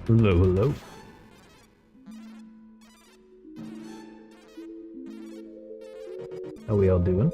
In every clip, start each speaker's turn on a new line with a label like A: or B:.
A: Hello, hello. How we all doing?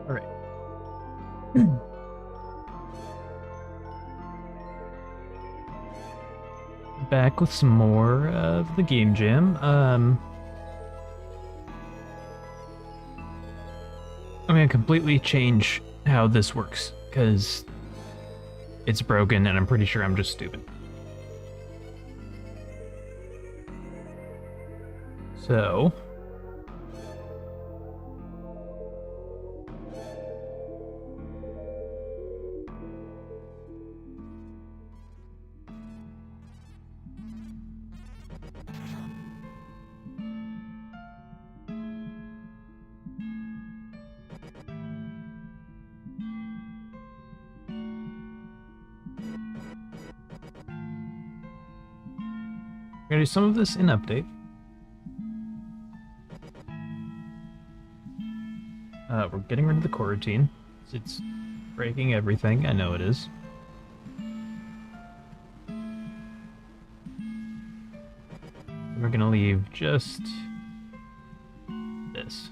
A: All right. Back with some more of the game jam. I'm gonna completely change how this works because it's broken and I'm pretty sure I'm just stupid. So, we're gonna do some of this in update. We're getting rid of the coroutine. It's breaking everything. I know it is. We're gonna leave just this.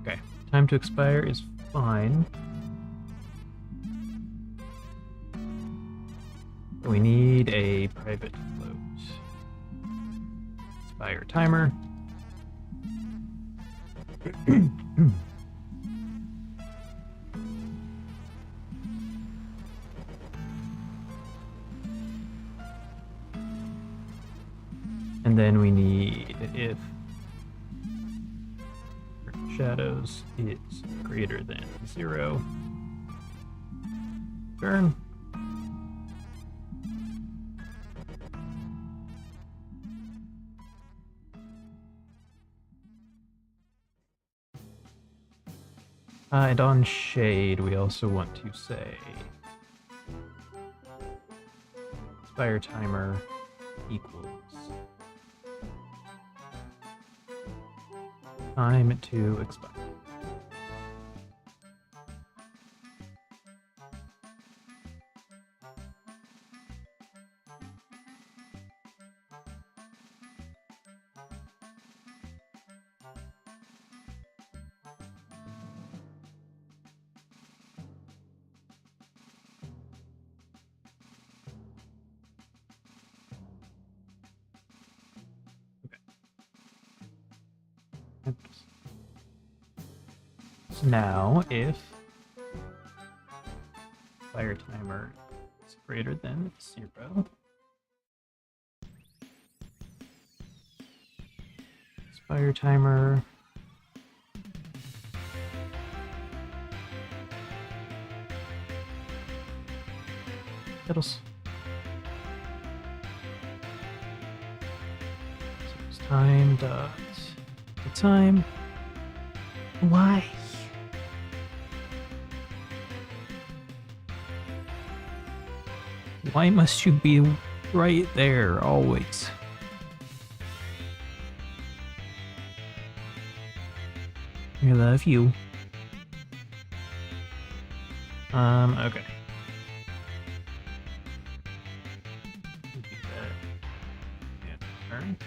A: Okay, time to expire is fine. We need a private float. Expire timer. And then we need if shadows is greater than 0. Burn. And on shade, we also want to say expire timer equals time to expire. So now, if fire timer is greater than 0, expire timer Skittles. So it's time dot the time. Why? Why must you be right there always? I love you. Okay. Do that. Yeah, turn.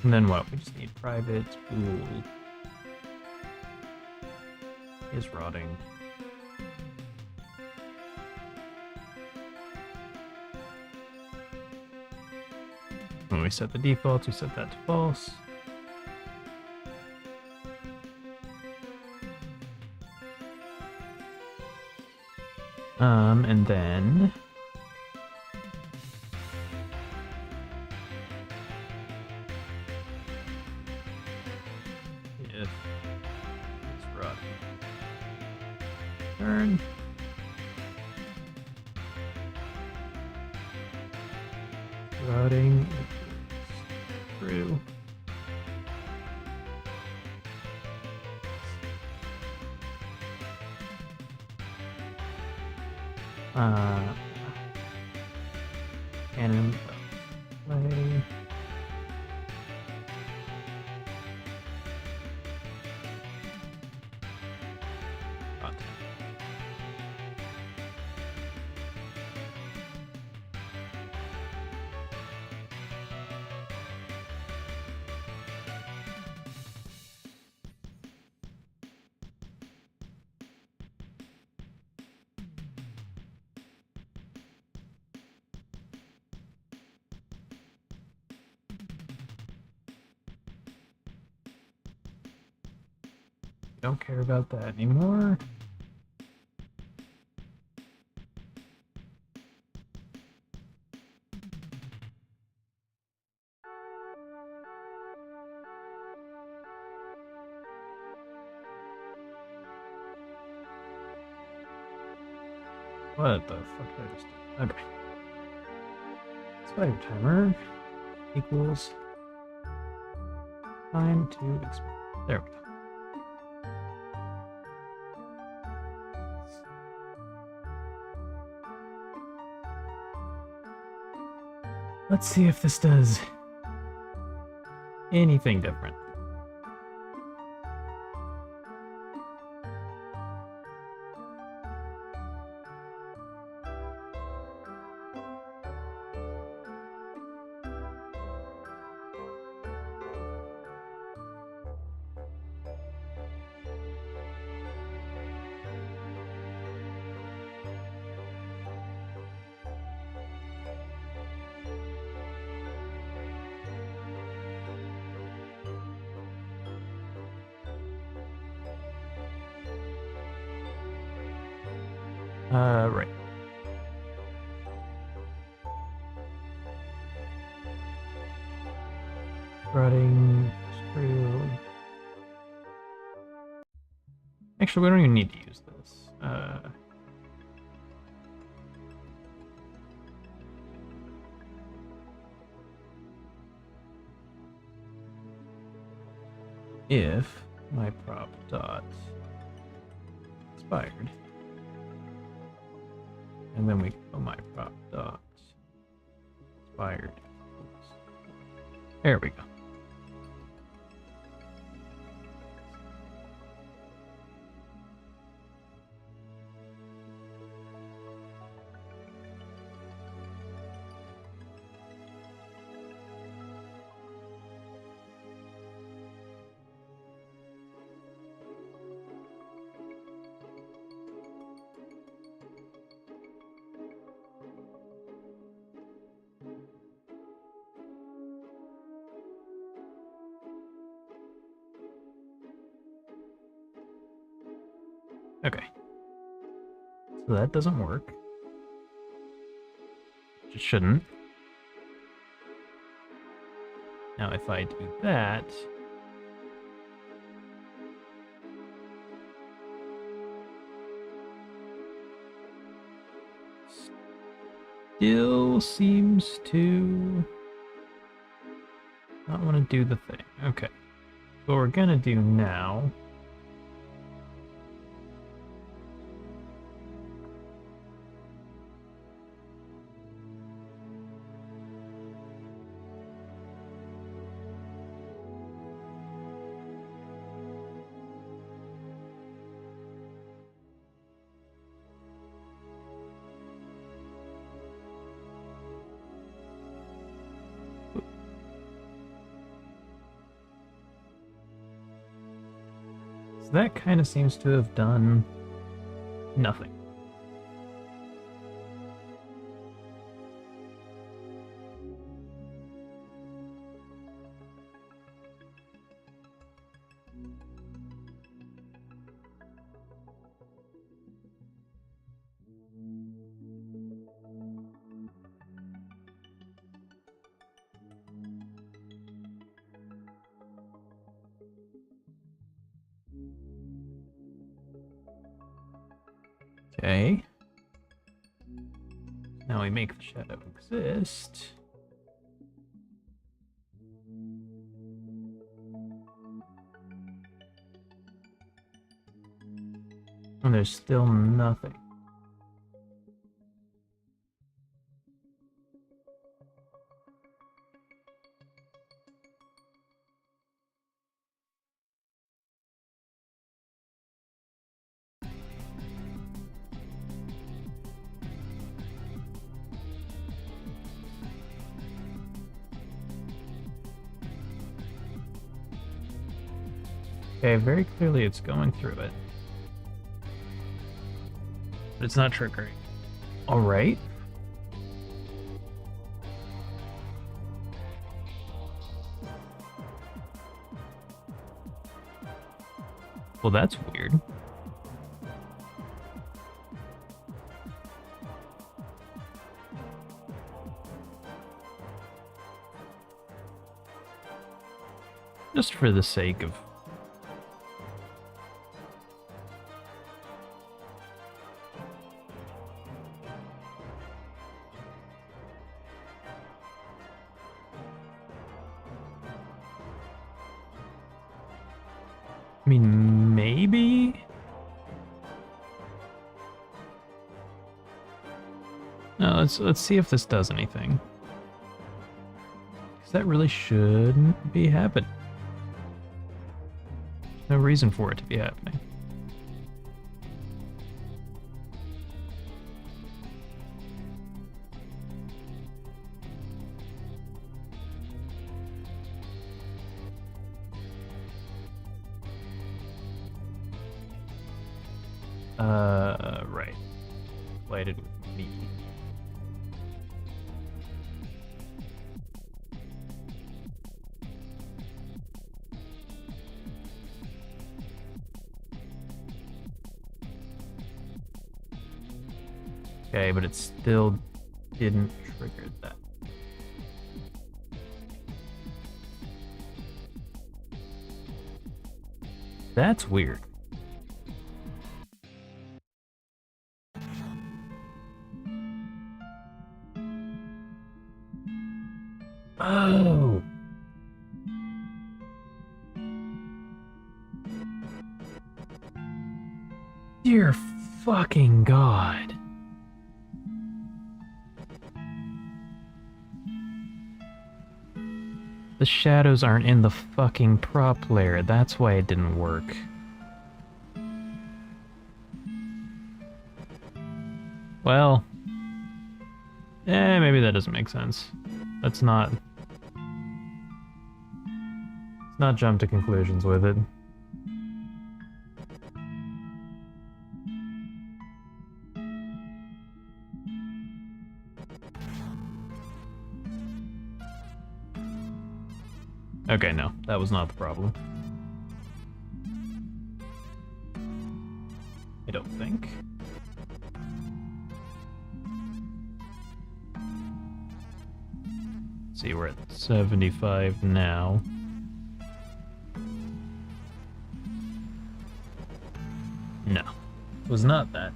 A: And then what? We just need private pool is rotting. When we set the defaults, we set that to false. And then if it's rotting, turn. Rotting true. Cannon play. Rot. Don't care about that anymore. What the fuck did I just do? Okay. Expire timer equals time to expire. There we go. Let's see if this does anything different. Right. Rotting screw. Actually, we don't even need to use this. If my prop dot expired, and then we go my prop dot expired. There we go. Okay. So that doesn't work. It shouldn't. Now if I do that, still seems to not want to do the thing. Okay. So what we're gonna do now. So that kind of seems to have done nothing. Okay. Now we make the shadow exist. And there's still nothing. Okay, very clearly it's going through it. But it's not triggering. Alright. Well, that's weird. Just for the sake of... I mean, maybe? No, let's see if this does anything. Because that really shouldn't be happening. No reason for it to be happening. Right. Lighted with me. Okay, but it still didn't trigger that. That's weird. Oh. Dear fucking God. The shadows aren't in the fucking prop layer. That's why it didn't work. Well. Maybe that doesn't make sense. Let's not jump to conclusions with it. Okay, no, that was not the problem. I don't think. Let's see, we're at 75 now. No, it was not that.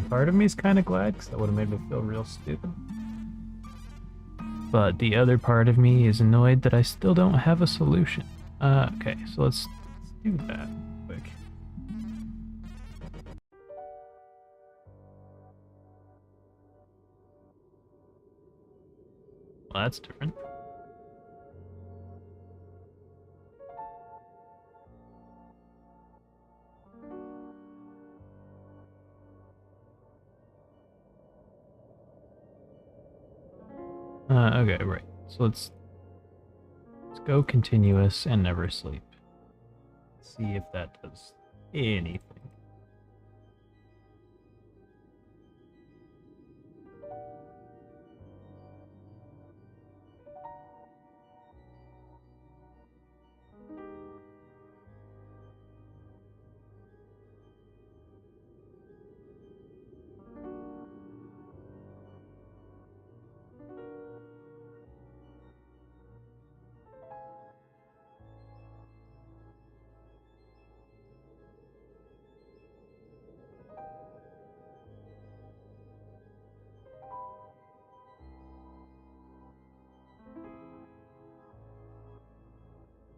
A: part of me is kind of glad because that would have made me feel real stupid. But the other part of me is annoyed that I still don't have a solution. Okay, so let's do that quick. Well, that's different. Okay, right. So let's go continuous and never sleep. See if that does anything.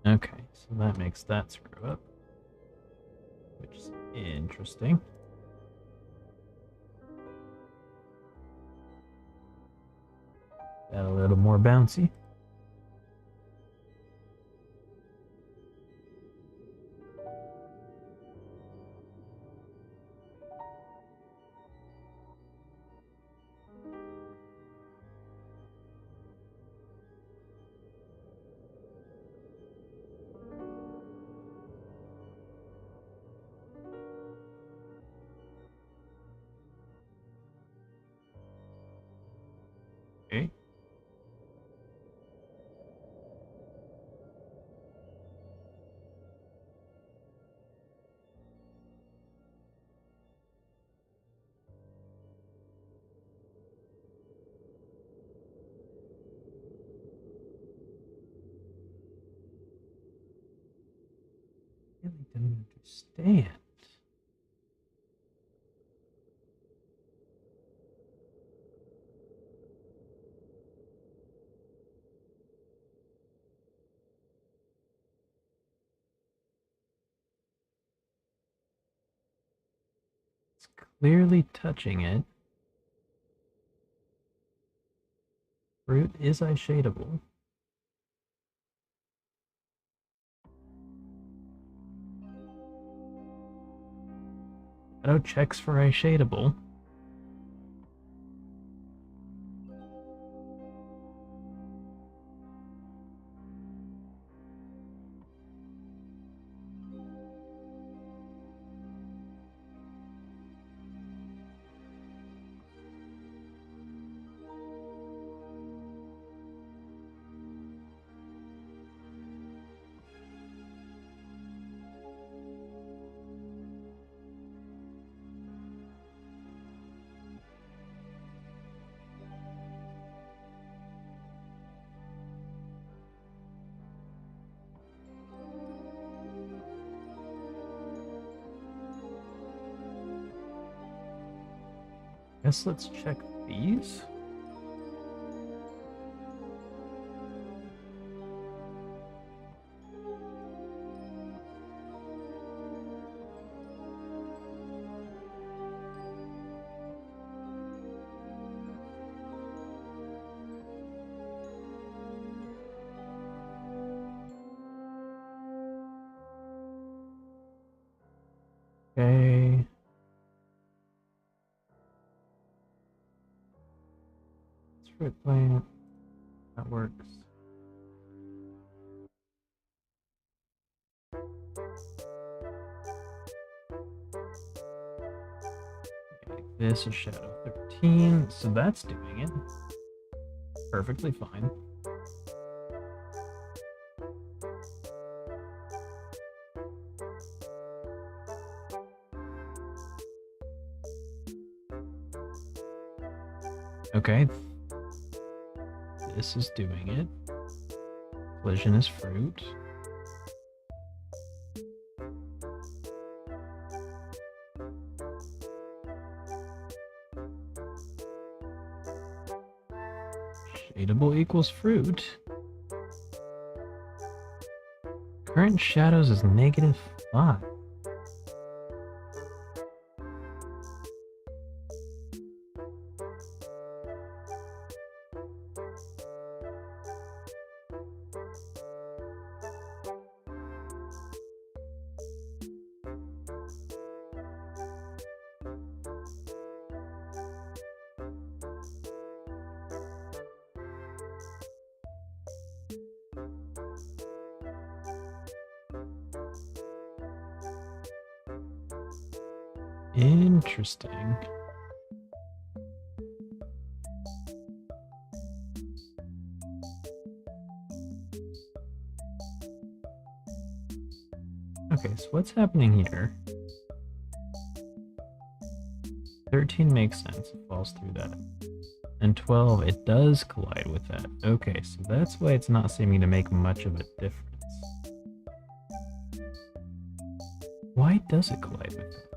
A: Okay, so that makes that screw up, which is interesting. That a little more bouncy. Okay. I really don't understand. It's clearly touching it. Fruit is eye shadable. Shadow checks for eye shadable. Guess let's check these. Okay. It's fruit plant. That works. Okay, this is Shadow 13, so that's doing it. Perfectly fine. Okay. This is doing it. Collision is fruit. Eatable equals fruit. Current shadows is -5. Interesting. Okay, so what's happening here? 13 makes sense, it falls through that. And 12, it does collide with that. Okay, so that's why it's not seeming to make much of a difference. Why does it collide with that?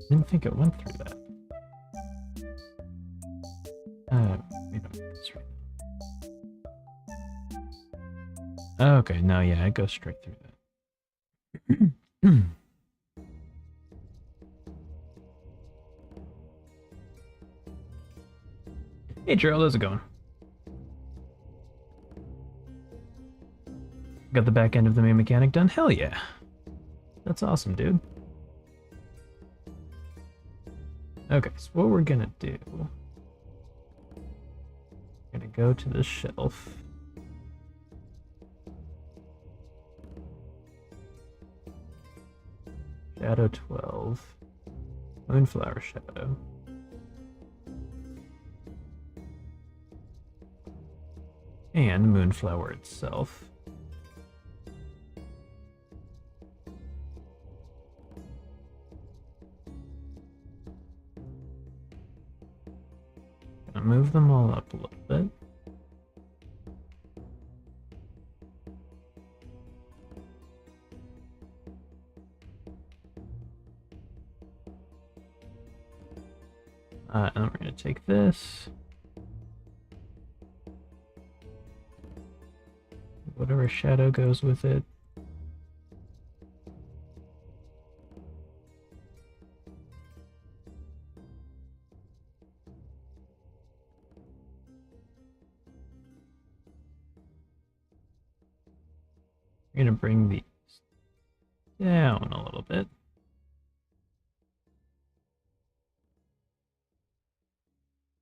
A: Didn't think it went through that. We don't get this right. Okay, no, yeah, it goes straight through that. Hey Gerald, how's it going? Got the back end of the main mechanic done? Hell yeah. That's awesome, dude. Okay, so what we're gonna do... We're gonna go to the shelf. Shadow 12. Moonflower Shadow. And Moonflower itself. Gonna move them all up a little bit. And then we're gonna take this. Whatever shadow goes with it. We're gonna bring these down a little bit.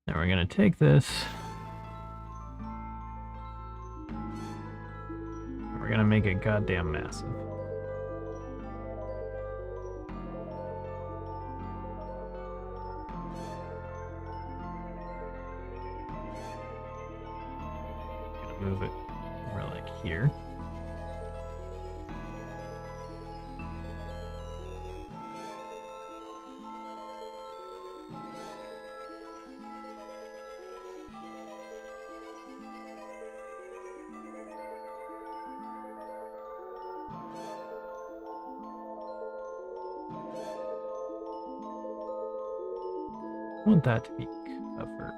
A: Now we're gonna take this. We're gonna make it goddamn massive. Gonna move it more like here. I want that to be covered.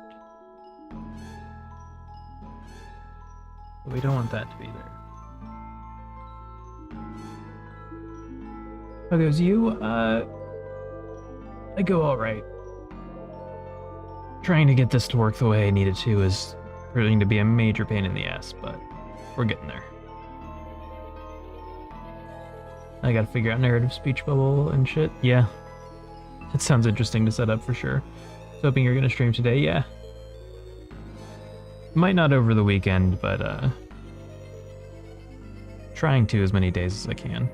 A: But we don't want that to be there. How goes you? I go alright. Trying to get this to work the way I need it to is proving to be a major pain in the ass, but we're getting there. I gotta figure out narrative speech bubble and shit. Yeah. It sounds interesting to set up for sure. So hoping you're gonna stream today, yeah. Might not over the weekend, but trying to as many days as I can.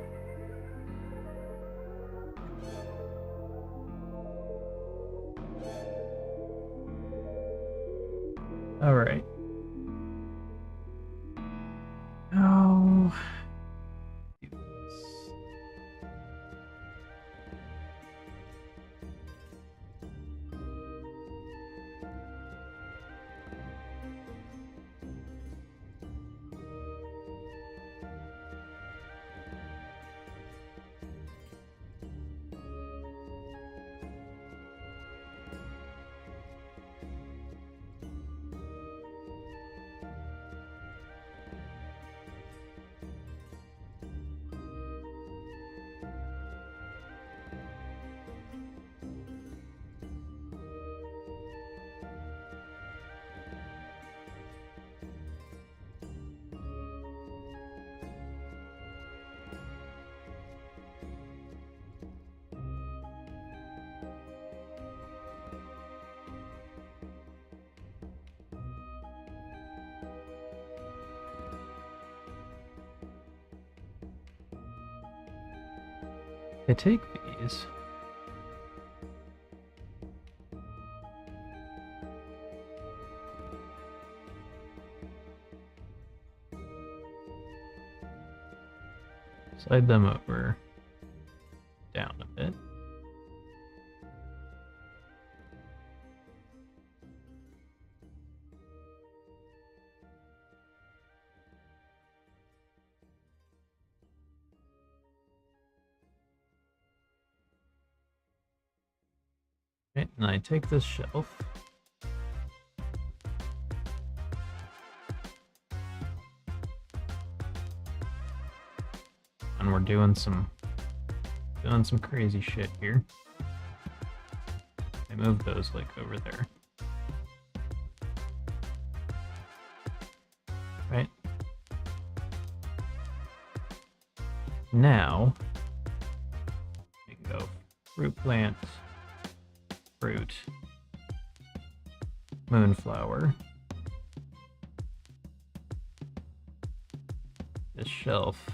A: Alright. Oh. I take these. Slide them over, down a bit. Okay, and I take this shelf. And we're doing some crazy shit here. I move those like over there. Right? Now we can go fruit plant, fruit, moonflower. This shelf.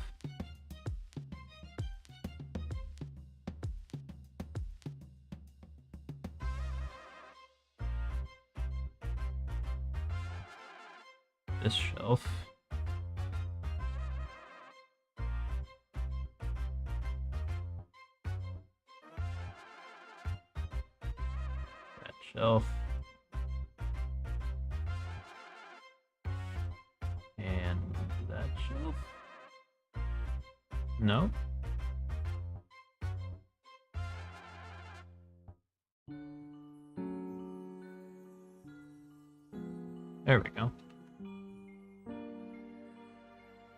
A: This shelf. That shelf. And that shelf. No. There we go.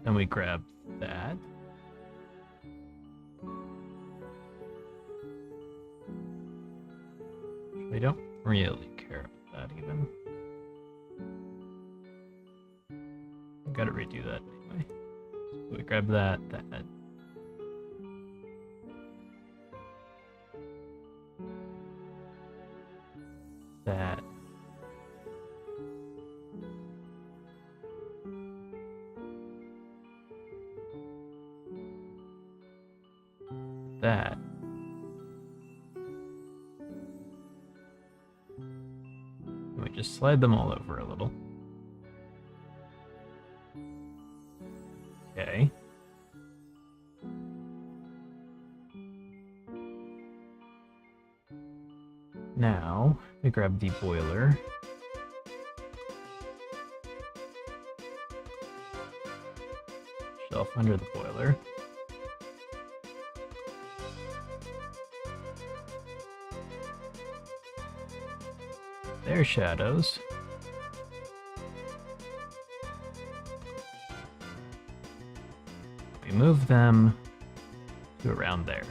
A: Then we grab that. We don't really care about that even. I gotta redo that anyway. So we grab that. That. That. And we just slide them all over a little. Okay. Now we grab the boiler. Shelf under the boiler. Their shadows. We move them to around there.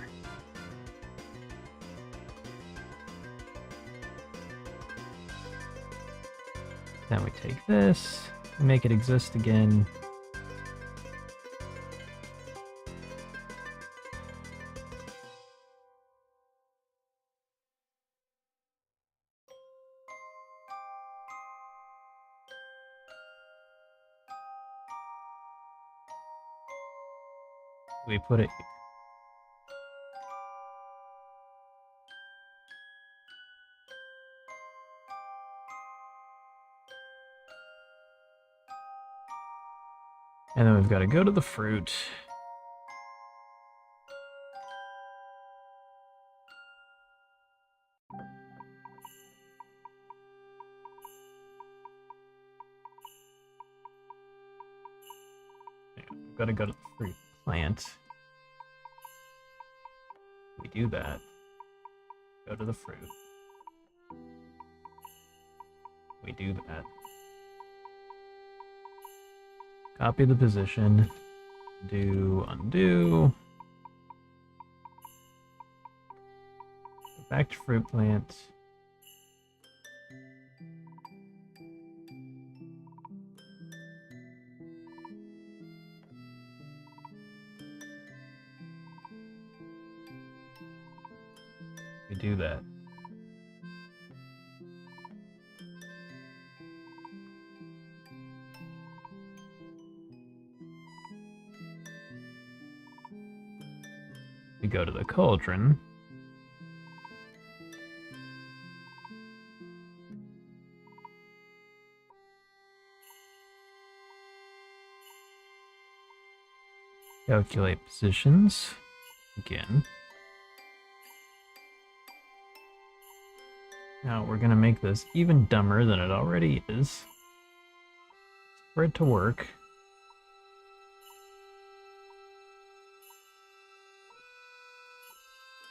A: Then we take this, make it exist again. We put it here. And then we've got to go to the fruit. We've got to go to the fruit plant. We do that. Go to the fruit. We do that. Copy the position. Do, undo. Go back to fruit plant. We do that. We go to the cauldron. Calculate positions again. Now we're gonna make this even dumber than it already is. For it to work.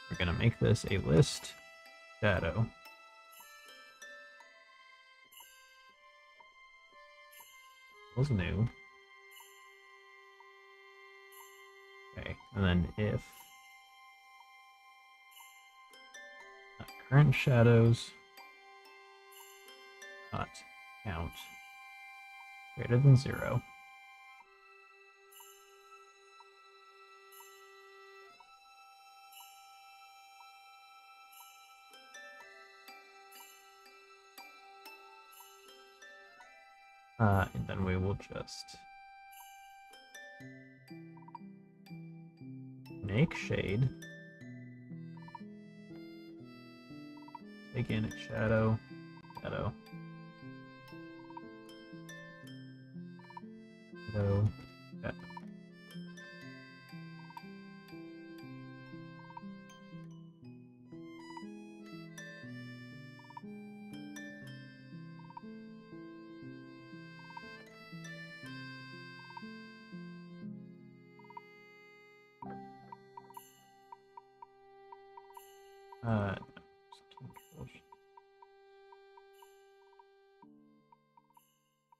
A: We're gonna make this a list shadow. Was new. Okay, and then if current shadows not count greater than 0. And then we will just make shade. Take in its shadow, shadow, shadow, shadow.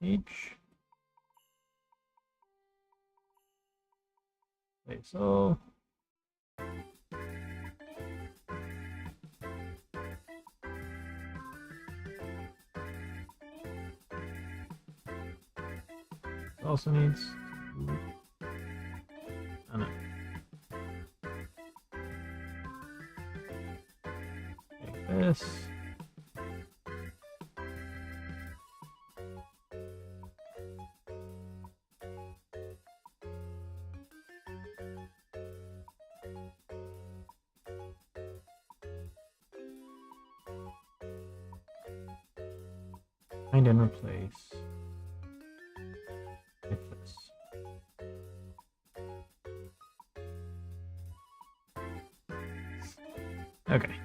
A: H. Okay, so also needs no. Take this. Find and replace with this. Okay.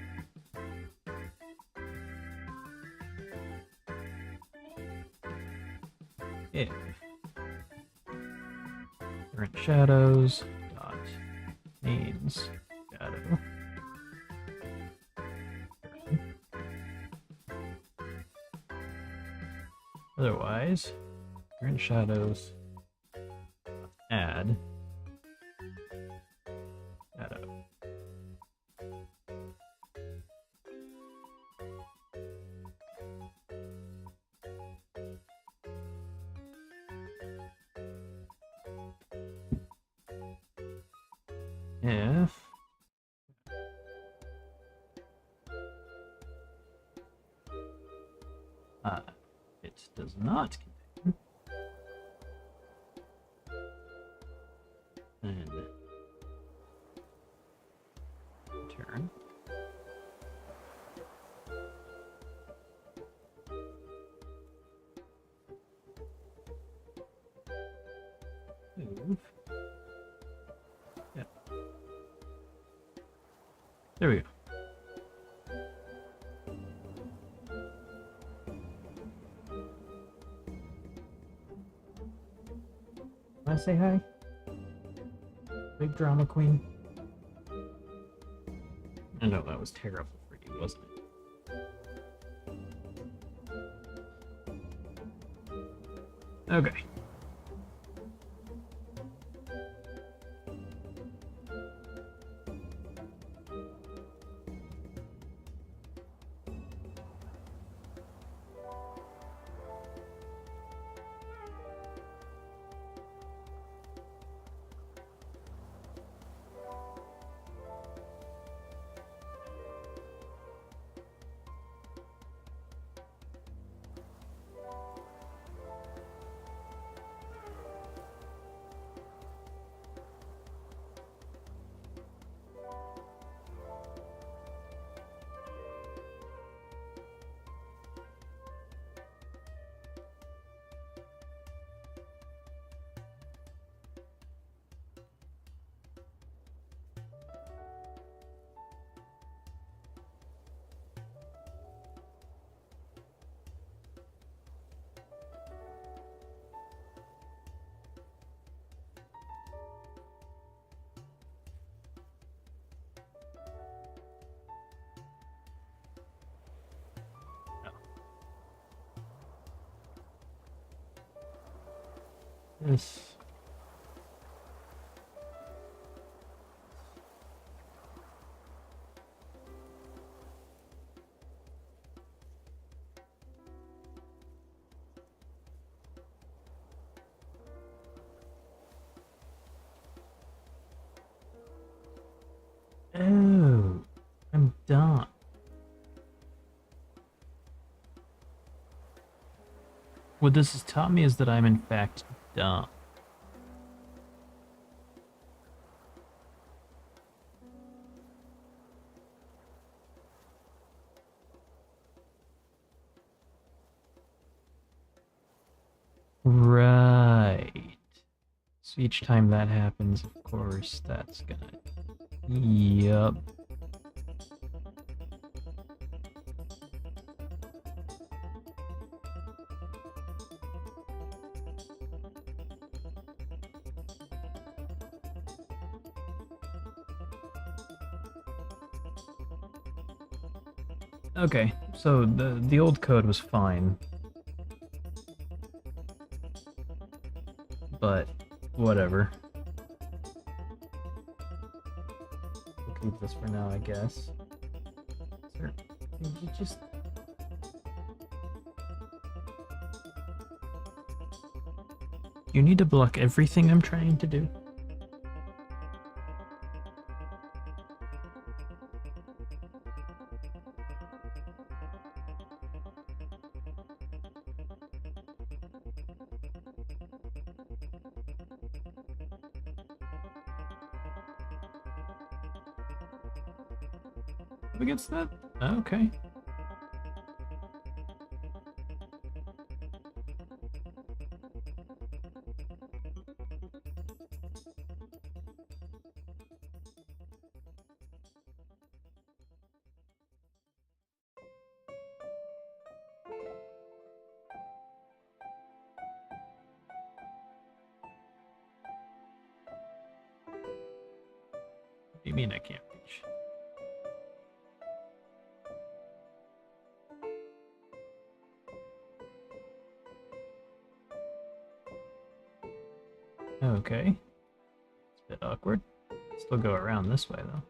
A: If current shadows dot means shadow. Otherwise, current shadows add shadow. If it does not contain, then return move. Yeah. There we go. Want to say hi? Big drama queen. I know that was terrible for you, wasn't it? Okay. This. Oh, I'm dumb. What this has taught me is that I'm in fact dumb. Right. So each time that happens, of course, that's gonna... Yup. Okay, so the old code was fine, but whatever. We'll keep this for now, I guess. Sir, you just... You need to block everything I'm trying to do. Against that? Okay. What do you mean I can't reach? Okay. It's a bit awkward. Still go around this way, though.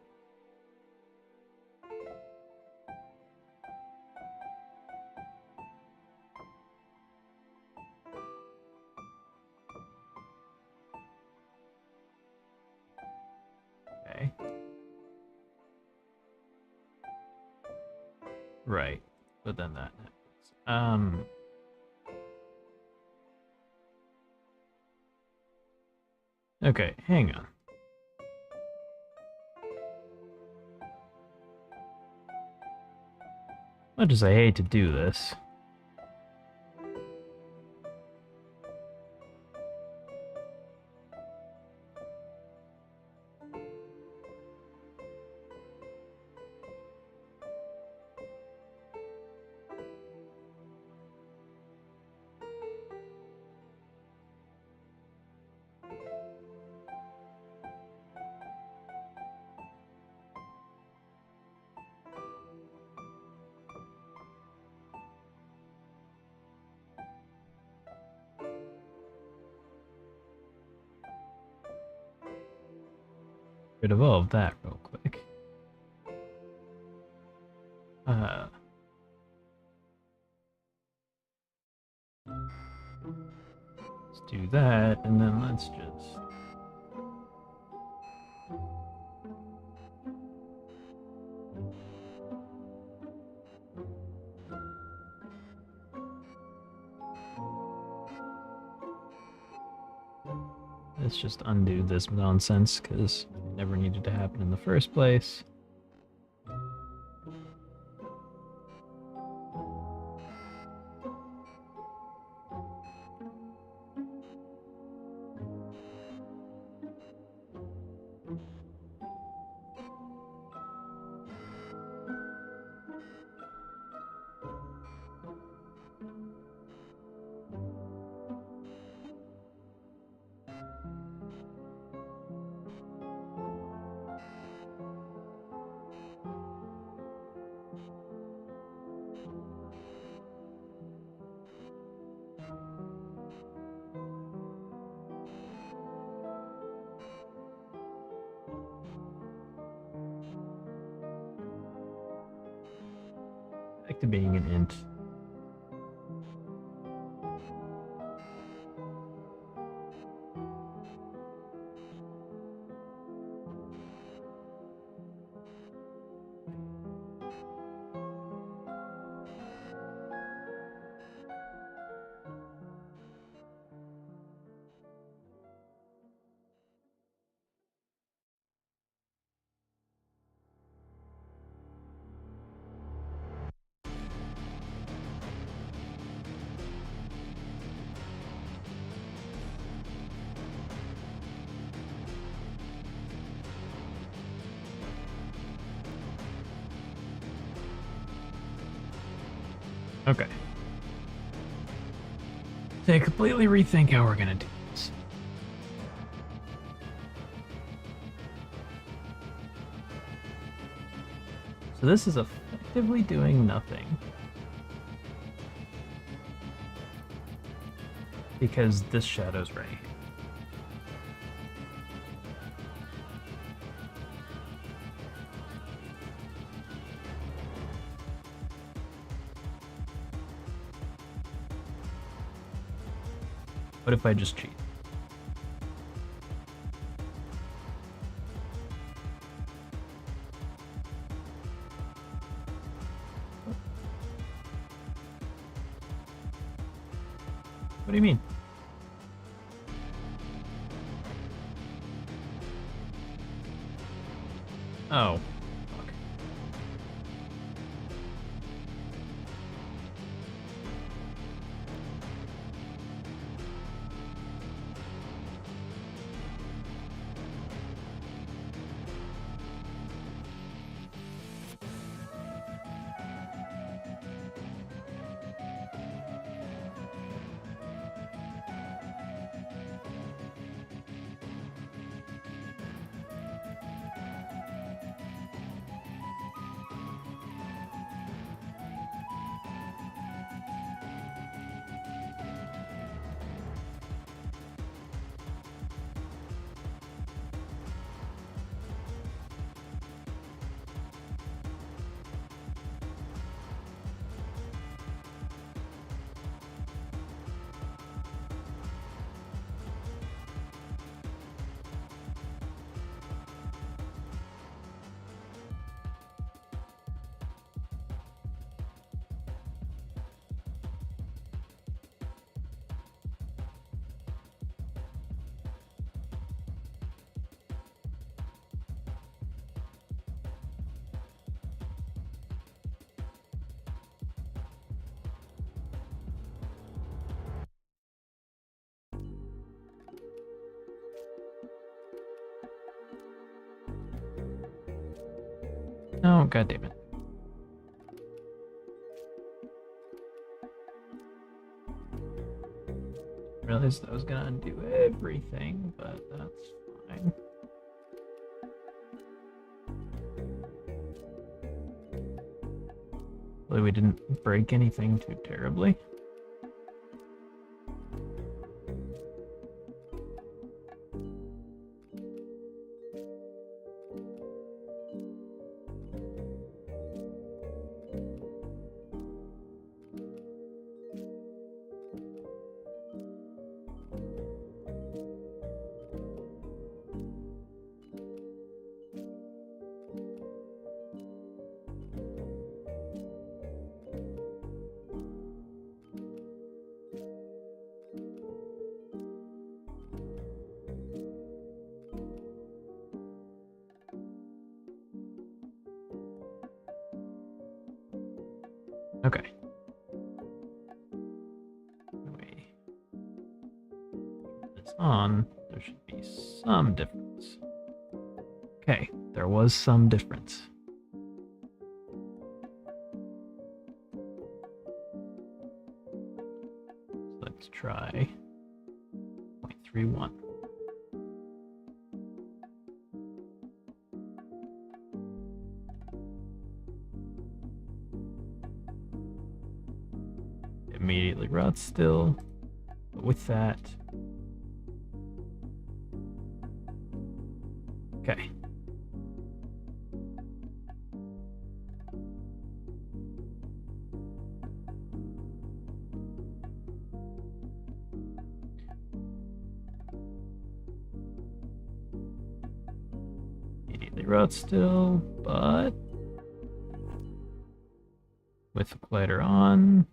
A: Okay. Right. But then that happens. Okay, hang on. Much as I hate to do this. Could evolve that real quick. Let's do that, and then let's just... Let's just undo this nonsense, because it never needed to happen in the first place. back to being an int. Okay. To completely rethink how we're gonna do this. So this is effectively doing nothing. Because this shadow's right here. What if I just cheat? What do you mean? Oh. Fuck. Oh, god damn it. Realized I was gonna undo everything, but that's fine. Hopefully we didn't break anything too terribly. Okay. Wait. This on, there should be some difference. Okay, there was some difference. So let's try 0.31. Immediately rots still, but with that. Okay. immediately route still, but with the collider on.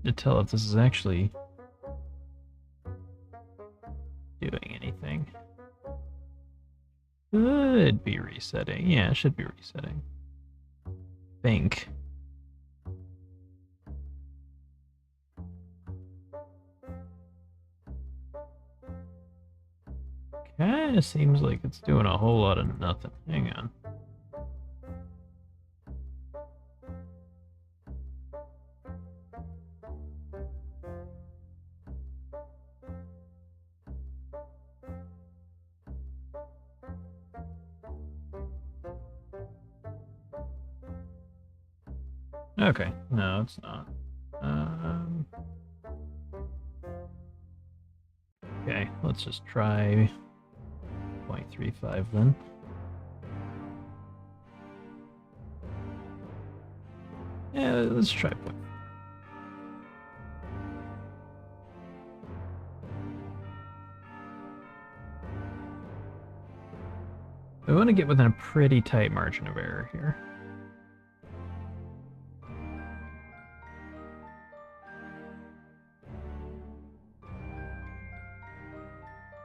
A: To tell if this is actually doing anything. Could be resetting. Yeah, it should be resetting. Think. Kinda seems like it's doing a whole lot of nothing. Hang on. Okay, no, it's not. Okay, let's just try 0.35 then. Yeah, let's try point. We want to get within a pretty tight margin of error here.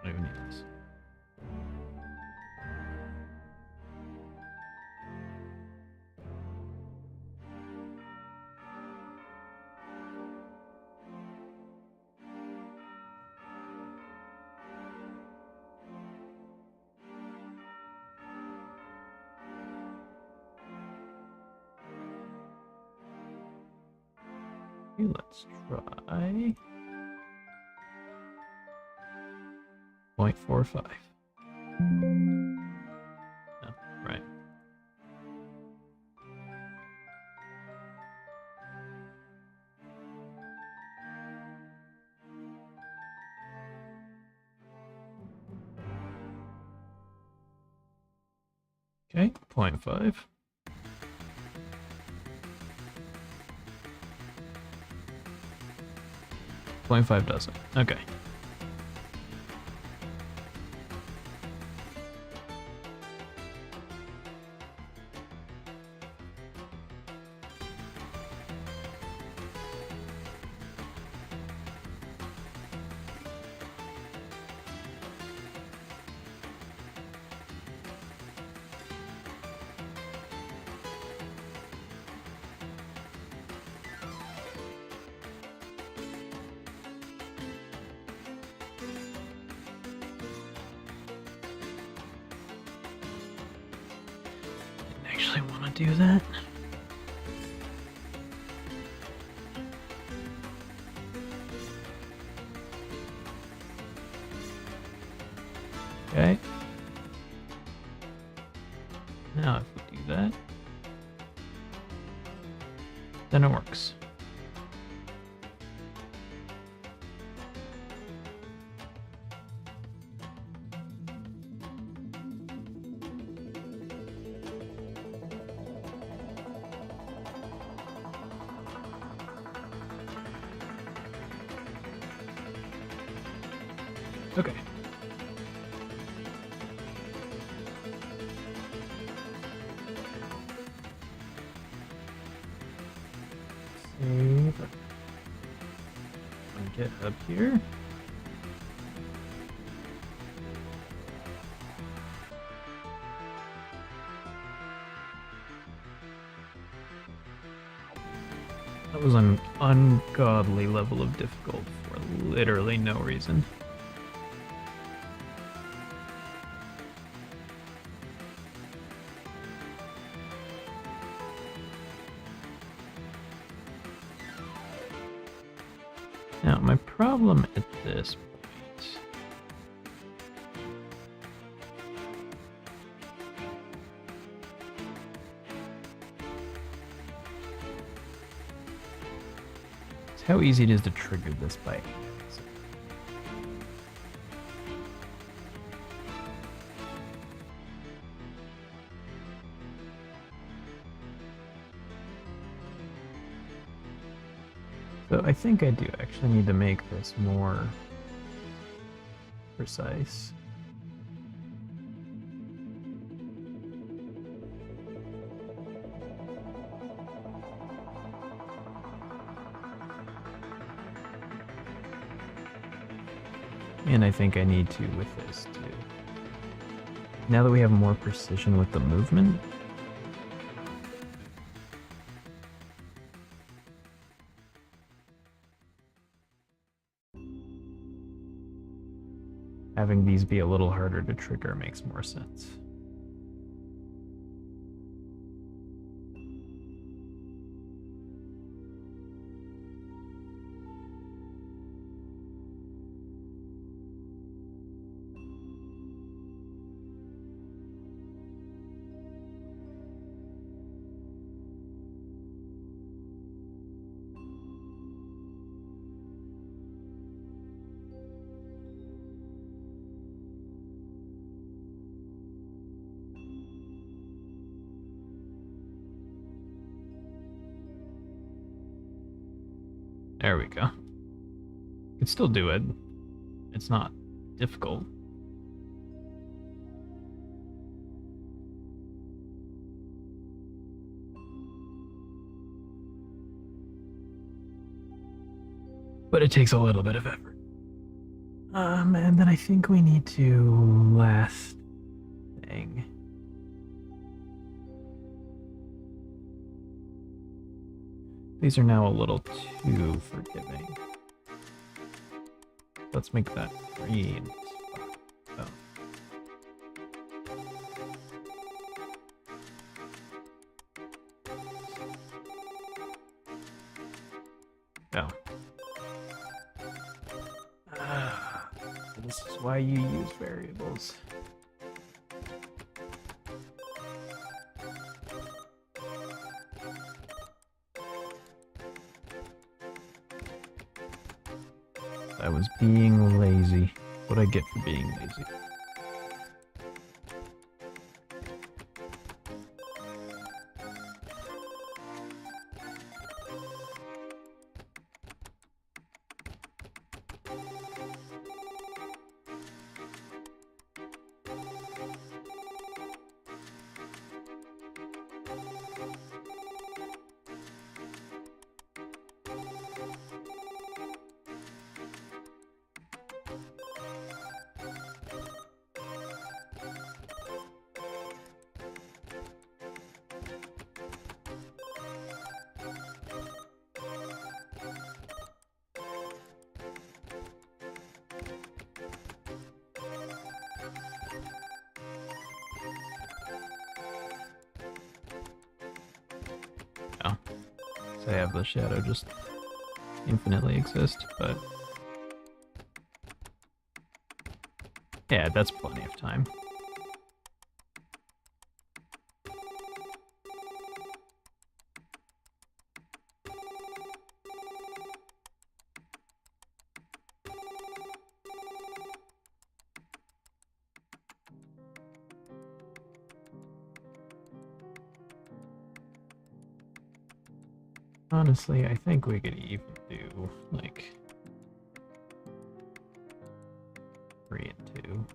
A: I don't even need this. Okay, let's try 0.45. Oh, right. Okay, 0.5. 0.5 doesn't. Okay. Actually want to do that. Okay. Now if we do that, then it works. Okay. Save. On GitHub here. That was an ungodly level of difficult for literally no reason. Now, my problem at this point how easy it is to trigger this by accident. So I think I do actually need to make this more precise. And I think I need to with this too. Now that we have more precision with the movement, having these be a little harder to trigger makes more sense. There we go. You can still do it. It's not difficult. But it takes a little bit of effort. And then I think we need to last thing. These are now a little too forgiving. Let's make that green. Oh. Oh. This is why you use variables. I was being lazy. What I get for being lazy. Oh. So I have the shadow just infinitely exist, but yeah, that's plenty of time. Honestly, I think we could even do, like, 3 and 2.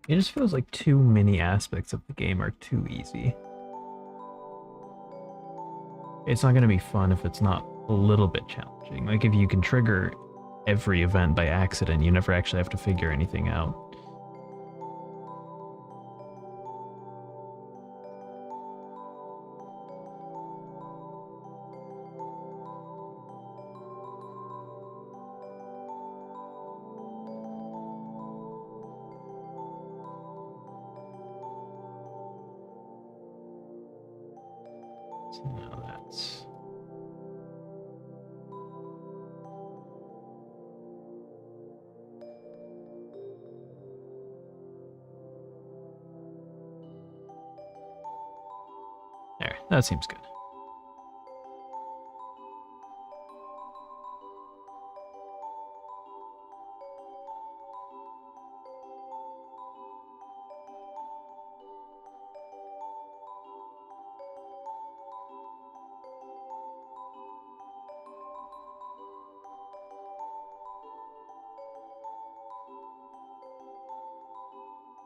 A: It just feels like too many aspects of the game are too easy. It's not going to be fun if it's not a little bit challenging. Like if you can trigger every event by accident, you never actually have to figure anything out. So now that's That seems good.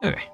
A: Okay.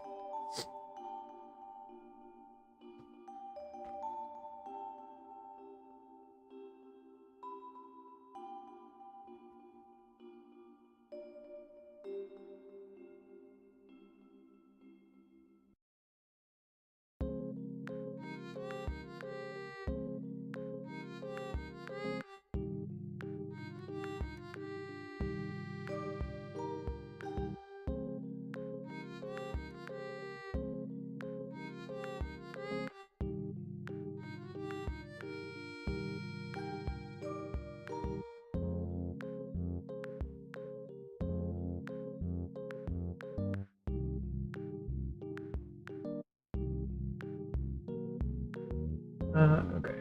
A: Okay.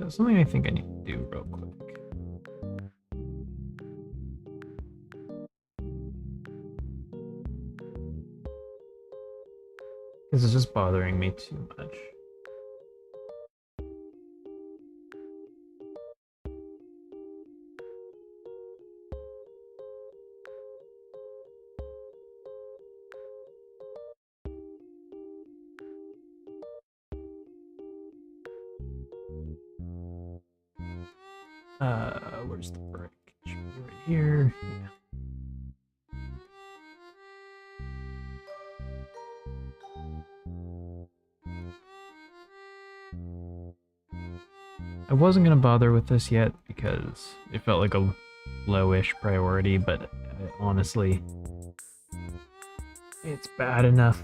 A: Something I think I need to do real quick. Because it's just bothering me too much. Where's the brick? It should be right here. Yeah. I wasn't gonna bother with this yet because it felt like a lowish priority, but honestly, it's bad enough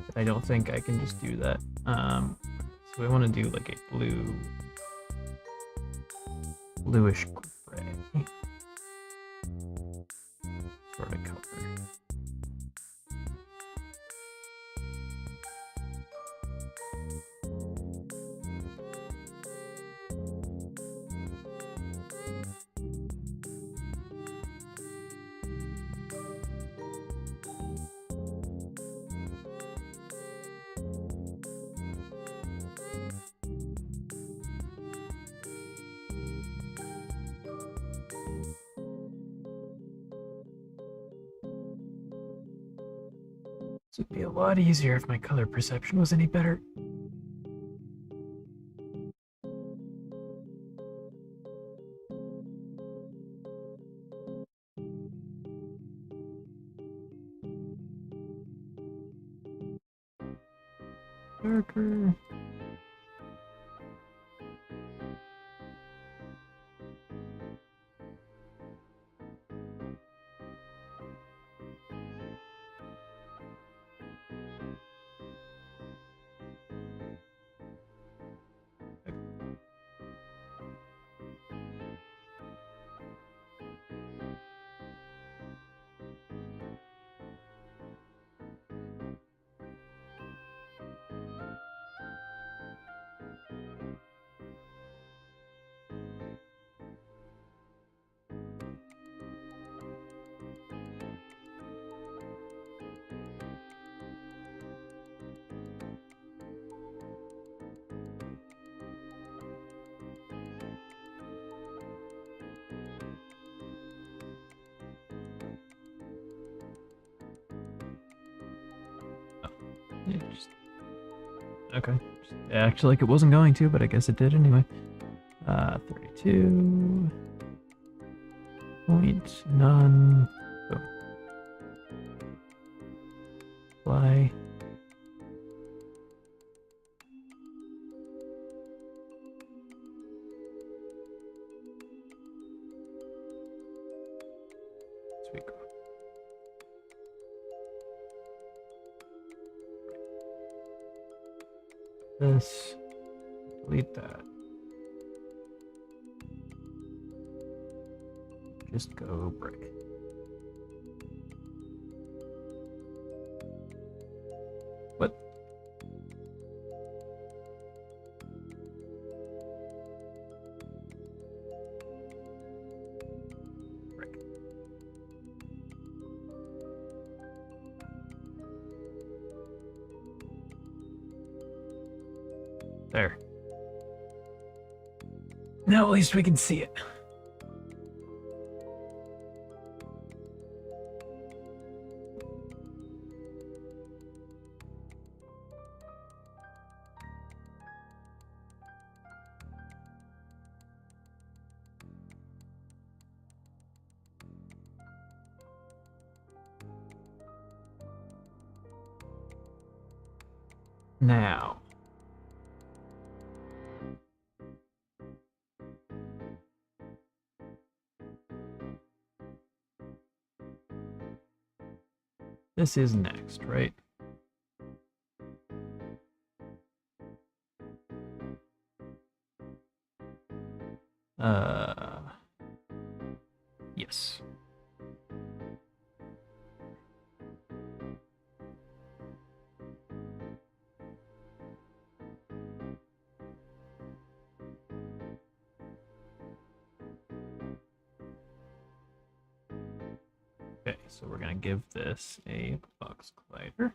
A: that I don't think I can just do that. So I want to do like a bluish gray sort of color. This would be a lot easier if my color perception was any better. Darker. Okay. Just actually, like it wasn't going to, but I guess it did anyway. 32. Point none. Boom. Fly. Sweet girl. This. Delete that. Just go brick. What? There. Now at least we can see it. Now. This is next, right? Yes. Okay, so we're gonna give this a box collider.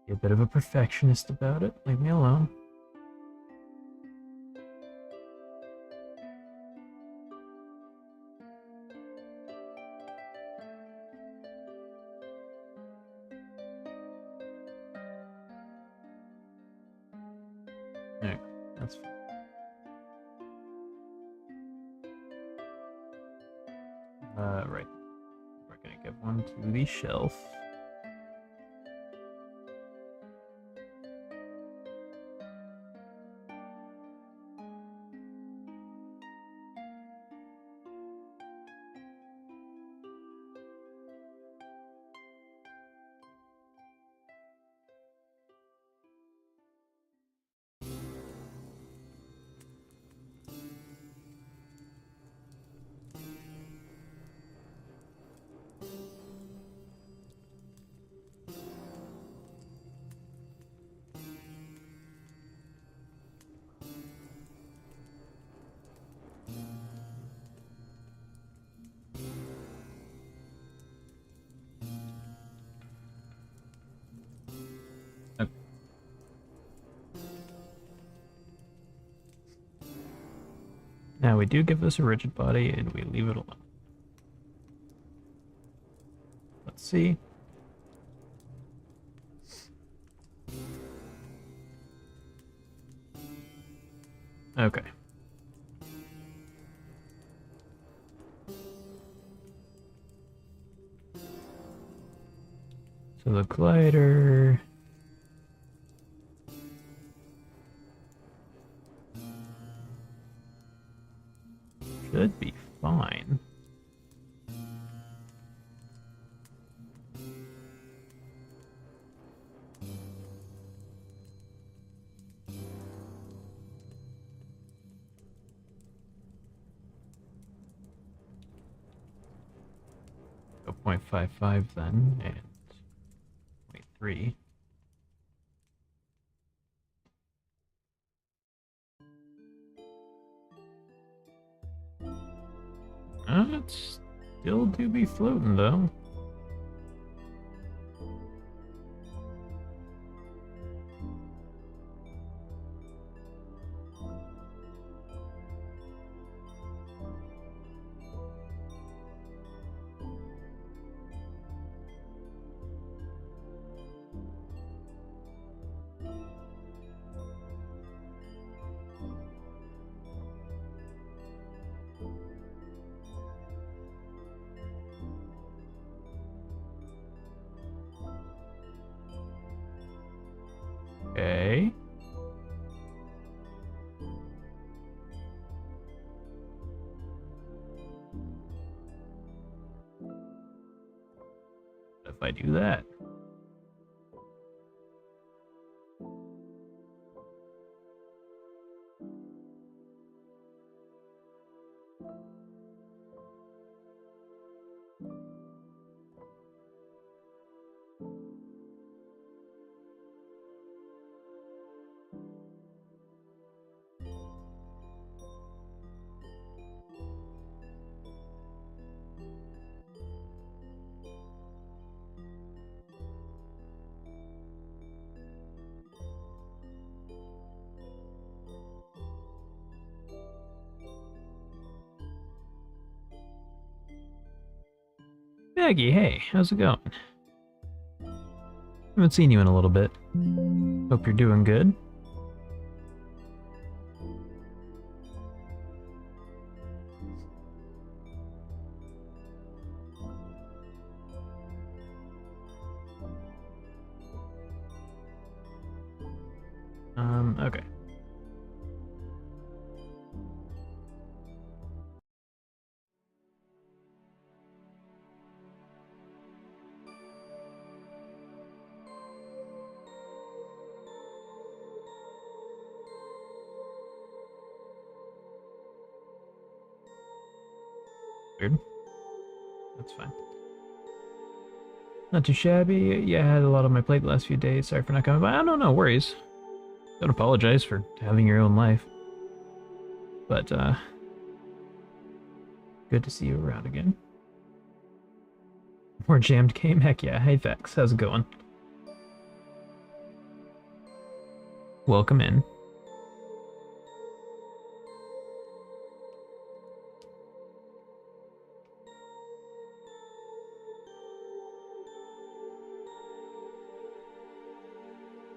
A: Be a bit of a perfectionist about it. Leave me alone. Okay, that's fine. Right. We're gonna give one to the shelf. Okay. Now we do give this a rigid body and we leave it alone. Let's see. Okay. So the glider should be fine. Go 0.55 then, and 0.3. It's still do be floating though. if I do that? Maggie, hey, how's it going? Haven't seen you in a little bit. Hope you're doing good. Okay. Weird. That's fine. Not too shabby. Yeah, I had a lot on my plate the last few days. Sorry for not coming by. I don't know, worries. Don't apologize for having your own life. But, good to see you around again. More jammed game? Heck yeah. Hey, Vex. How's it going? Welcome in.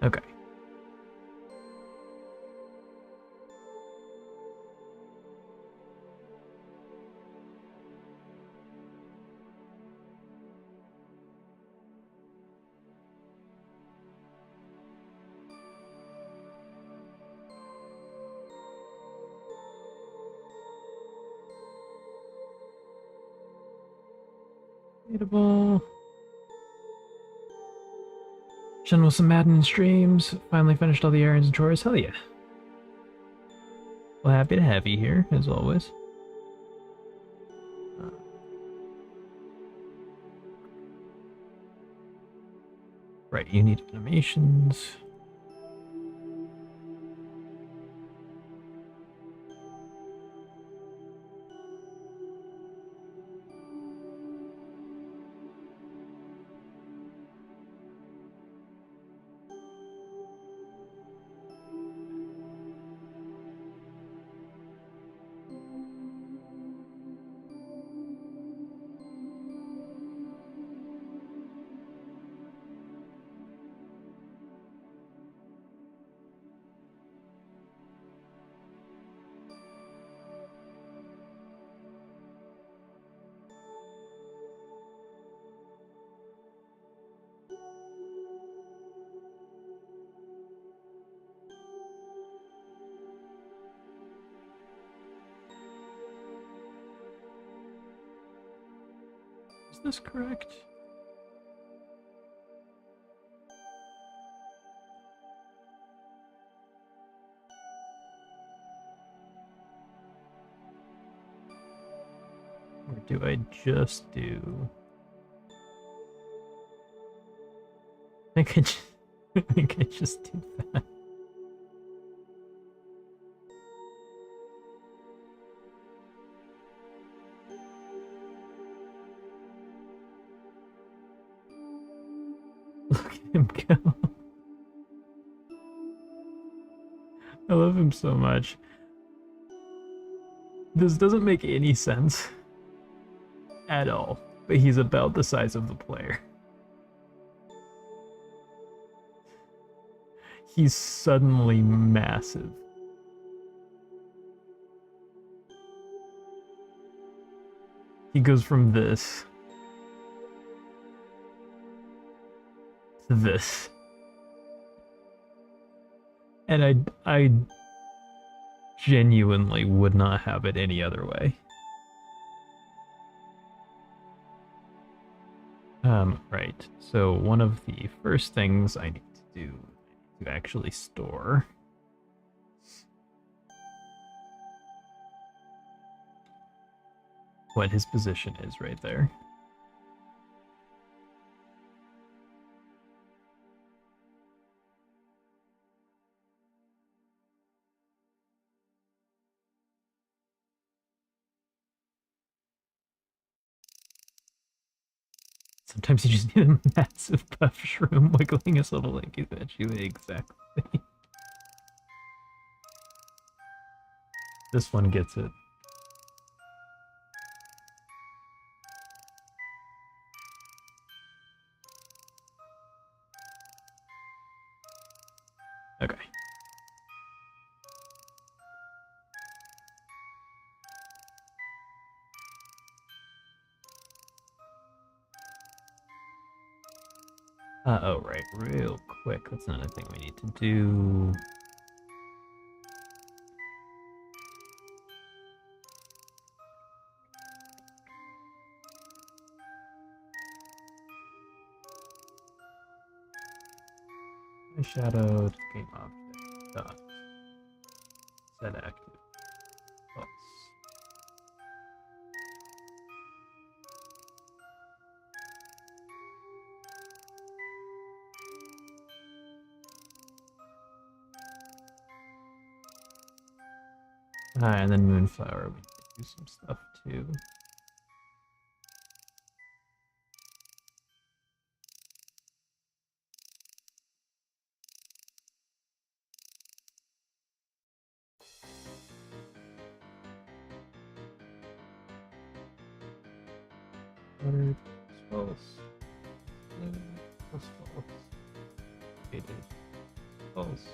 A: Okay. Readable. Shen with some Madden streams. Finally finished all the errands and chores. Hell yeah. Well, happy to have you here, as always. Right, you need animations. Is this correct? Or do I just do... I think I just do that. Look at him go. I love him so much. This doesn't make any sense at all, but he's about the size of the player. He's suddenly massive. He goes from this to this. And I genuinely would not have it any other way. Right. So one of the first things I need to do is to actually store what his position is right there. Sometimes you just need a massive buff shroom wiggling his little leggies at you. Exactly. This one gets it. Okay. Oh, right. Real quick. That's another thing we need to do. Shadowed game object dot set active false. And then Moonflower, we need to do some stuff too. Water false. Blue plus false. Faded false.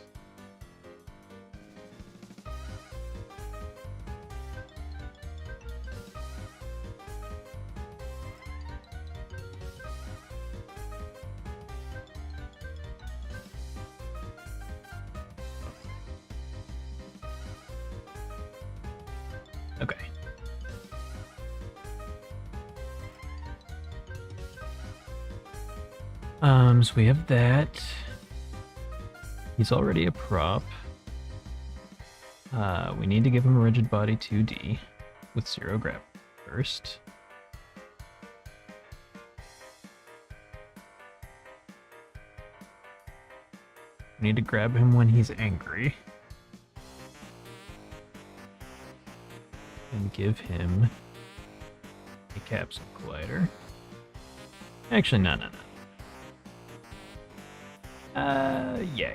A: Okay. So we have that. He's already a prop. We need to give him a rigid body 2D with 0 grab first. We need to grab him when he's angry. And give him a capsule collider. Actually, no. Yeah.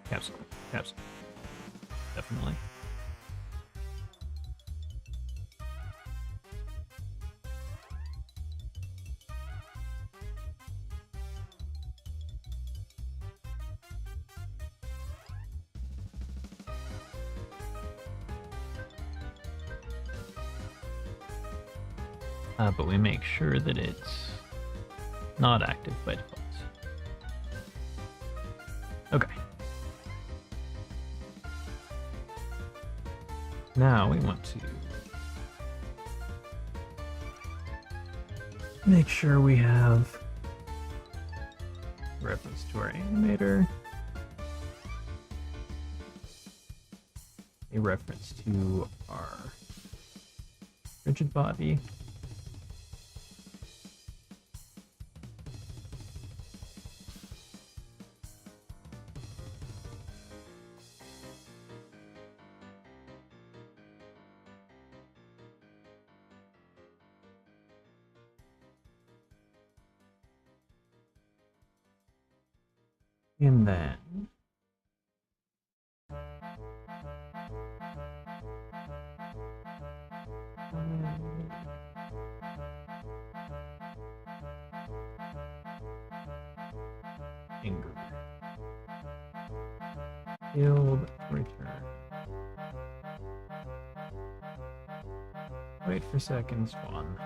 A: Capsule. Definitely. But we make sure that it's not active by default. Okay. Now we want to make sure we have reference to our animator, a reference to our rigid body, and then anger. Build, return. Wait for seconds 1.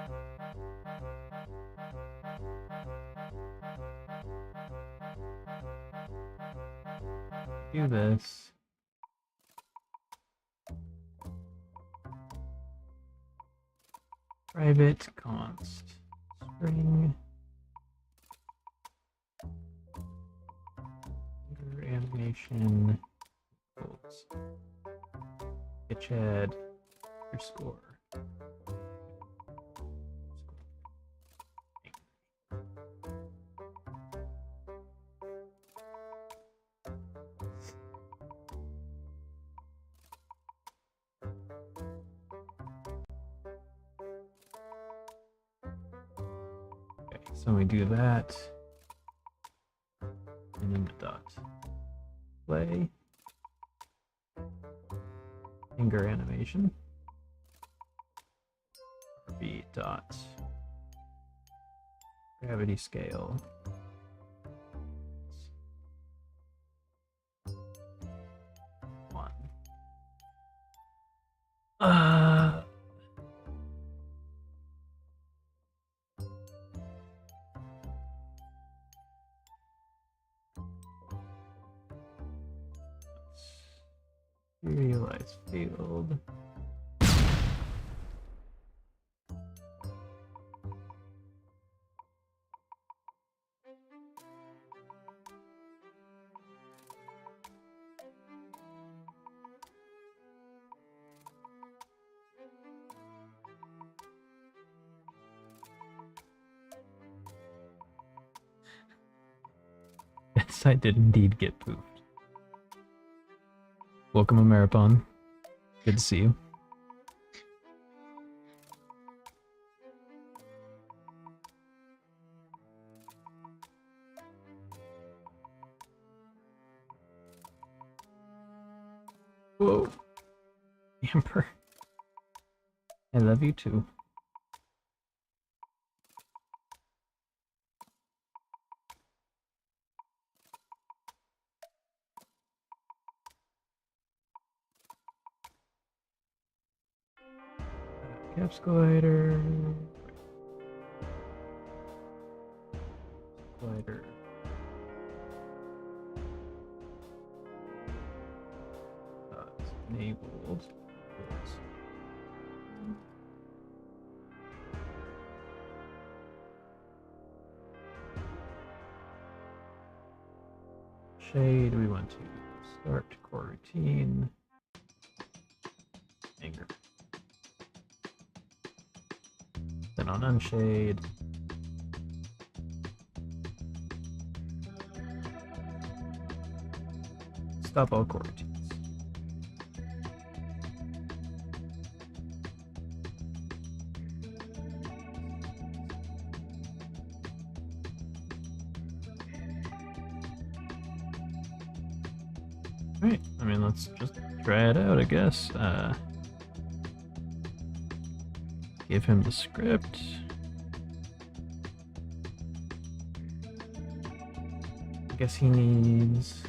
A: Do this. Private const string animation equals Chad your score. Okay, so we do that, and then the dot play finger animation. RB dot gravity scale. One. Serialize field. Yes, I did indeed get pooped. Welcome, Ameripon. Good to see you. Whoa. Amber. I love you too. Caps glider. Glider. It's enabled. Shade, we want to start core routine. Anger. Then on unshade. Stop all core routines. Alright, I mean, let's just try it out, I guess. Give him the script. I guess he needs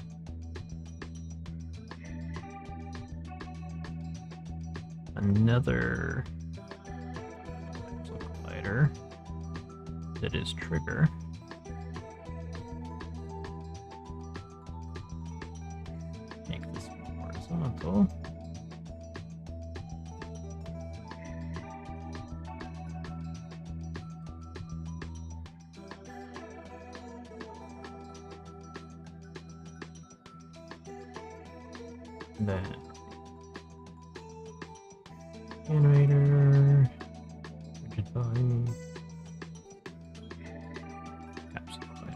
A: another glider that is trigger. Make this horizontal. Then animator, rigid body, caps glider.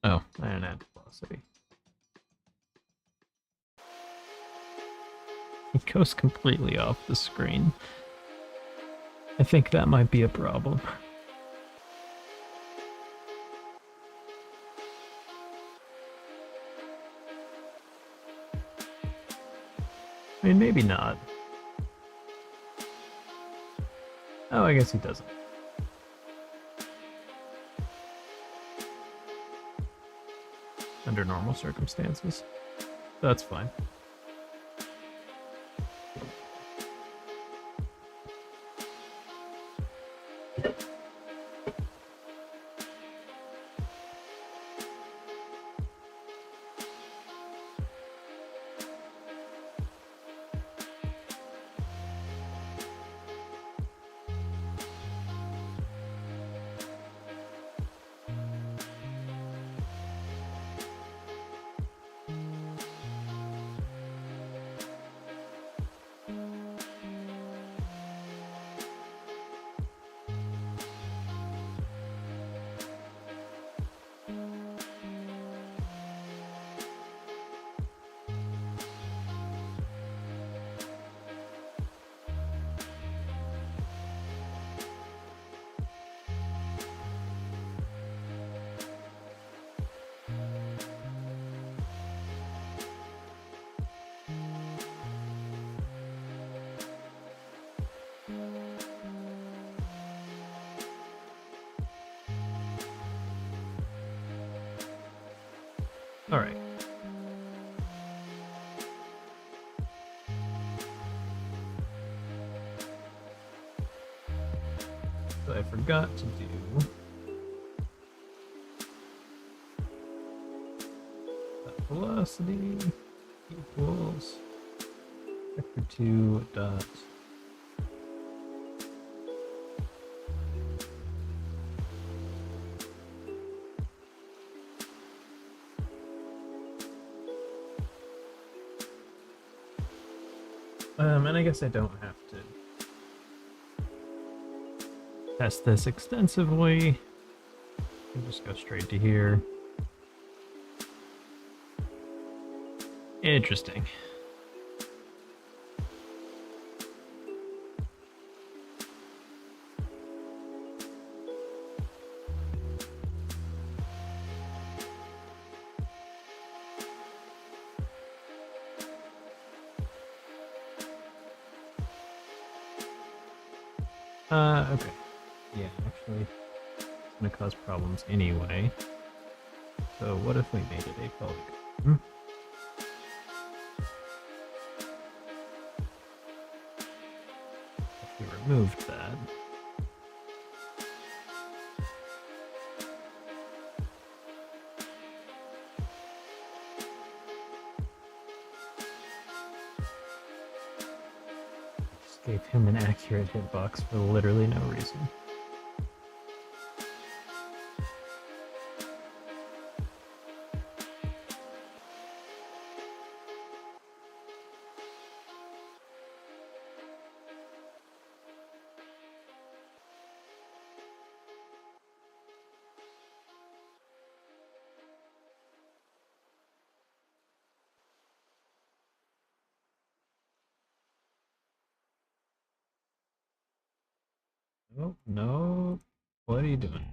A: Oh, I didn't add velocity. It goes completely off the screen. I think that might be a problem. mean, maybe not. Oh, I guess he doesn't. Under normal circumstances. That's fine. All right. So I forgot to do velocity equals vector 2 dot and I guess I don't have to test this extensively. I'll just go straight to here. Interesting. Okay. Yeah, actually, it's gonna cause problems anyway. So what if we made it a polygon? If we removed that. Gave him an accurate hitbox for literally no reason. Oh, no. What are you doing?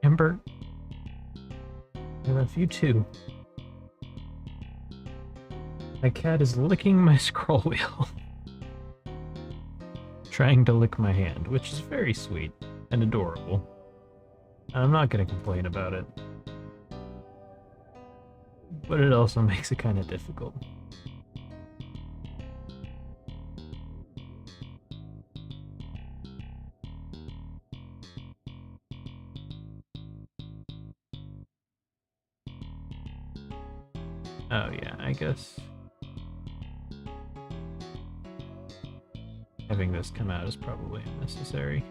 A: Amber? I love you too. My cat is licking my scroll wheel. Trying to lick my hand, which is very sweet and adorable. And I'm not gonna complain about it. But it also makes it kind of difficult. Oh yeah, I guess having this come out is probably unnecessary.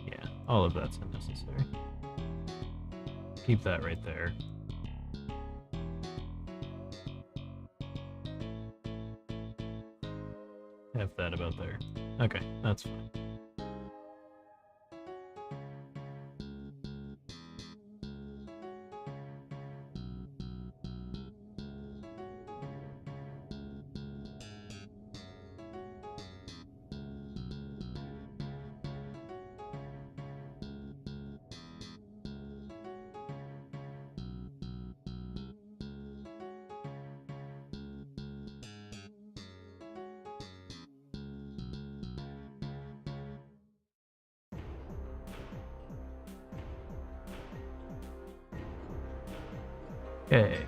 A: Yeah, all of that's unnecessary. Keep that right there. If that about there. Okay, that's fine. Okay.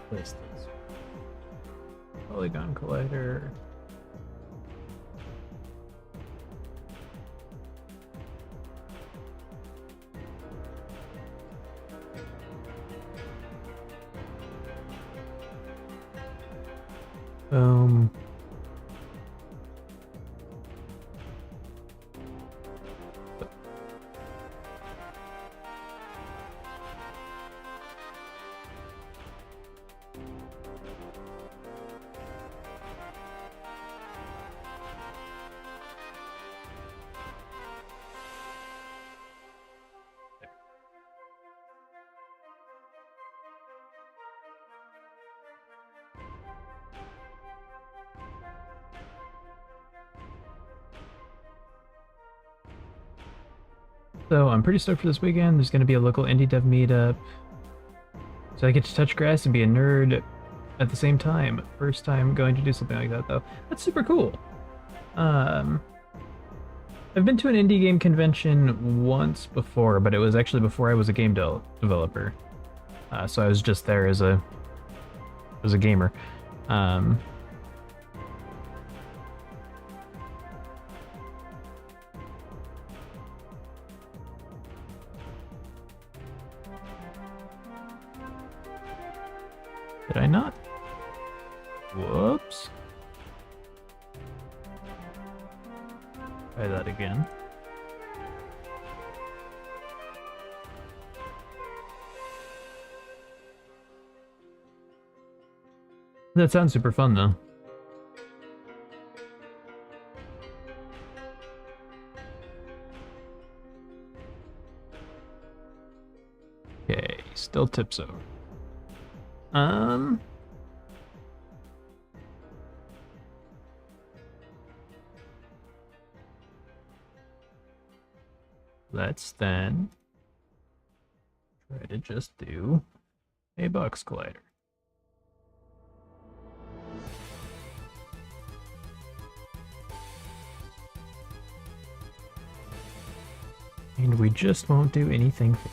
A: Place this. Polygon collider. Boom. So I'm pretty stoked for this weekend. There's going to be a local indie dev meetup. So I get to touch grass and be a nerd at the same time. First time going to do something like that, though. That's super cool. I've been to an indie game convention once before, but it was actually before I was a game developer. So I was just there as a gamer. Did I not? Whoops. Try that again. That sounds super fun, though. Okay, still tips over. Let's then try to just do a box collider. And we just won't do anything fancy.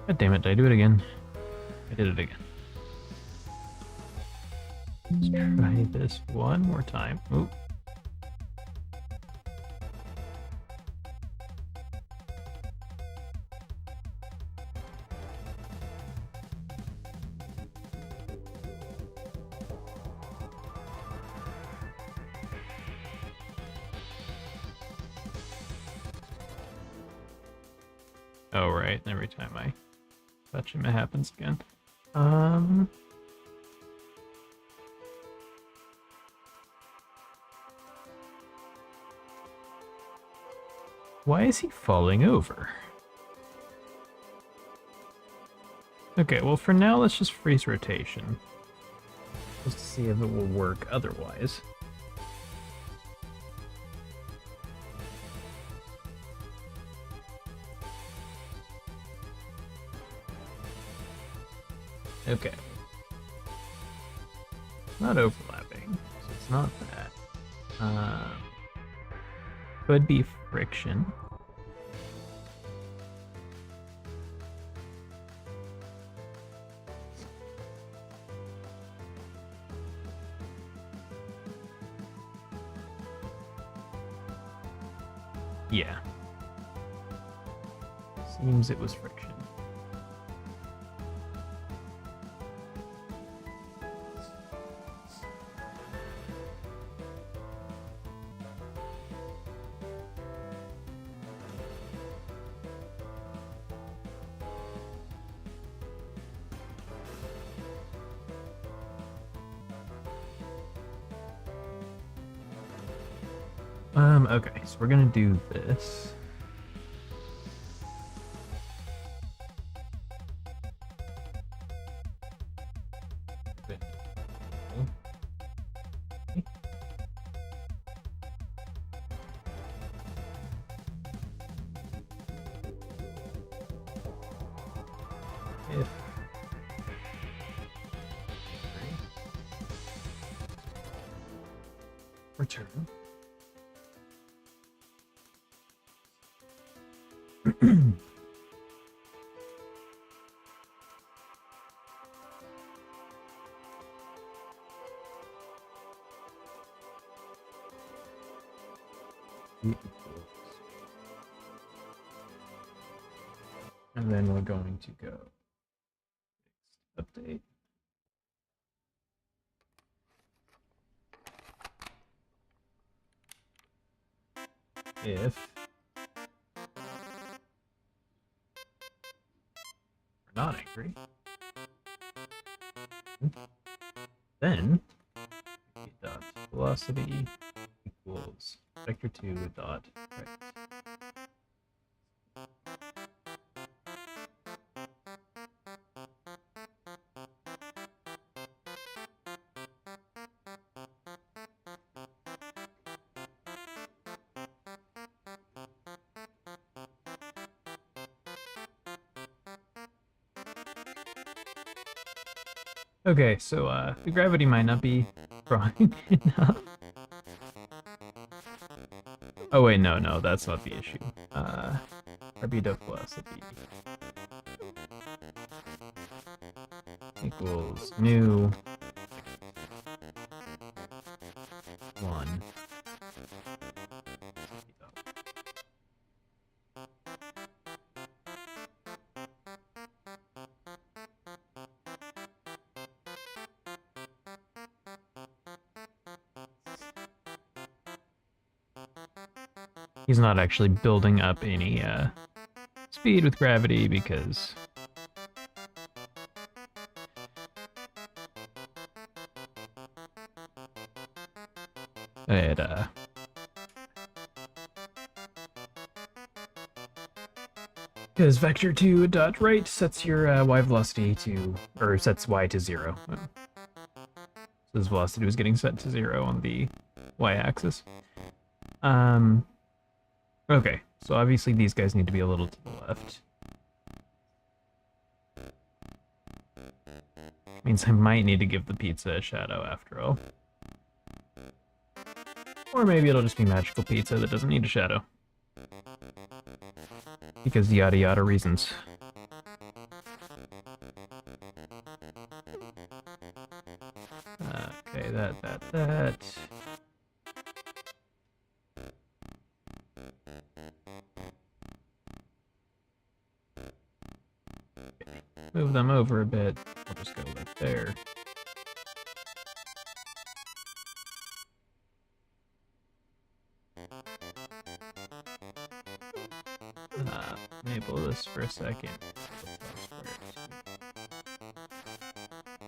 A: God damn it, did I do it again? I did it again. Let's try this one more time. Oop. Oh, right, every time I touch him, it happens again. Why is he falling over? Okay, well for now, let's just freeze rotation. Just to see if it will work otherwise. Okay. Not overlapping, so it's not that. Could be friction. Yeah. Seems it was friction. Okay, so we're gonna do this. If return. And then we're going to go update. If we're not angry, then dot velocity equals vector2 dot right. Okay, so the gravity might not be strong enough. Oh wait, no, that's not the issue. RB dot velocity equals new 1. He's not actually building up any speed with gravity because it because vector2 dot right sets your y velocity to, or sets y to 0. So his velocity was getting set to 0 on the y-axis. Okay, so obviously these guys need to be a little to the left. Means I might need to give the pizza a shadow after all. Or maybe it'll just be magical pizza that doesn't need a shadow. Because yada yada reasons. Okay, that. Okay. Move them over a bit. I'll just go right there. Enable this for a second.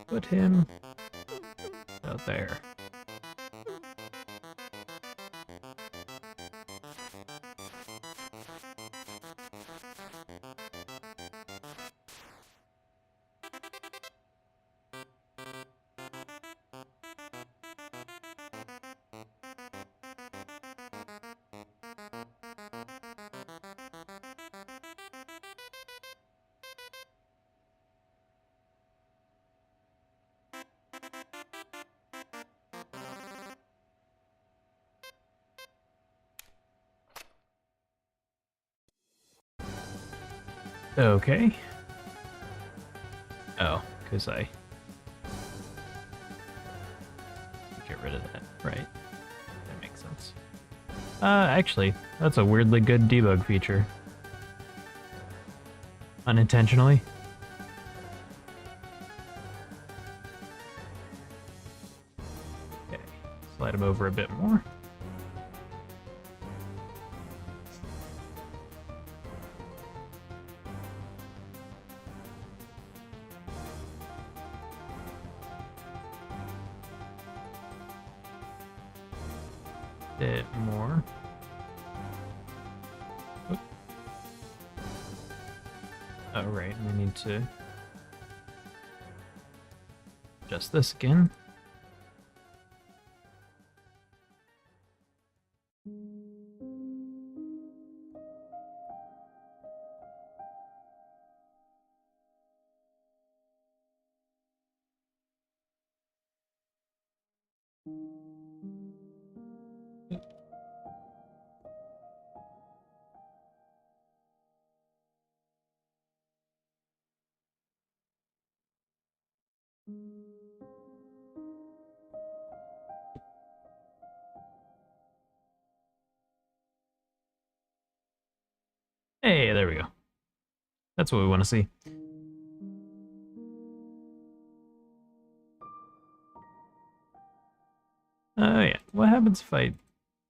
A: Put him out there. Okay. Oh, because I get rid of that. Right. That makes sense. Actually, that's a weirdly good debug feature. Unintentionally. Okay. Slide him over a bit more. Bit more. Oop. Oh, right, we need to adjust this again. Hey, there we go. That's what we want to see. Oh yeah, what happens if I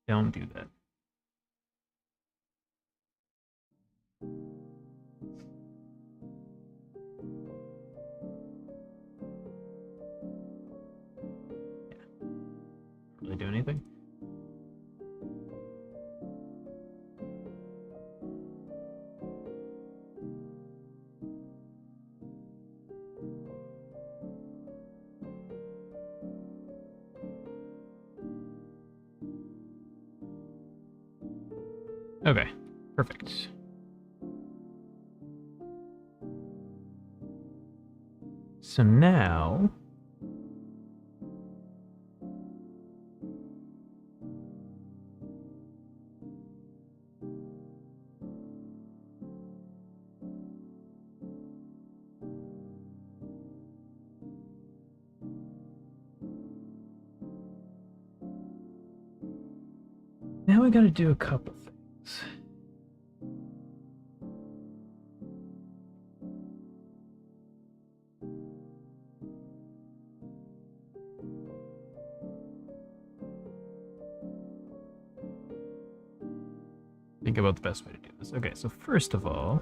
A: don't do that? Really do anything? Okay, perfect. So now... Now we gotta do a couple things. Think about the best way to do this. Okay, so first of all...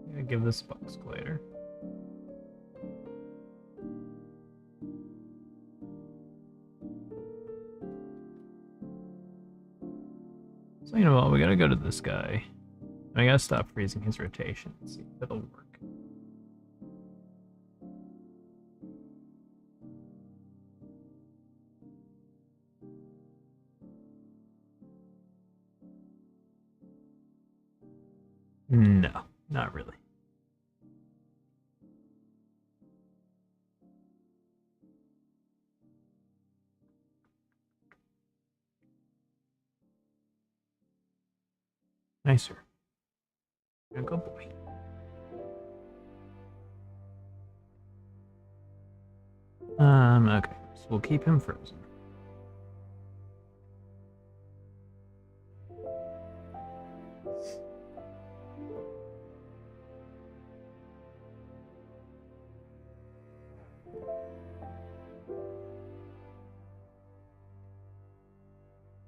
A: I'm gonna give this box glider. So you know what, we gotta go to this guy. I gotta stop freezing his rotation and see if it'll work. No, not really. Nicer. Good boy. Okay, so we'll keep him frozen.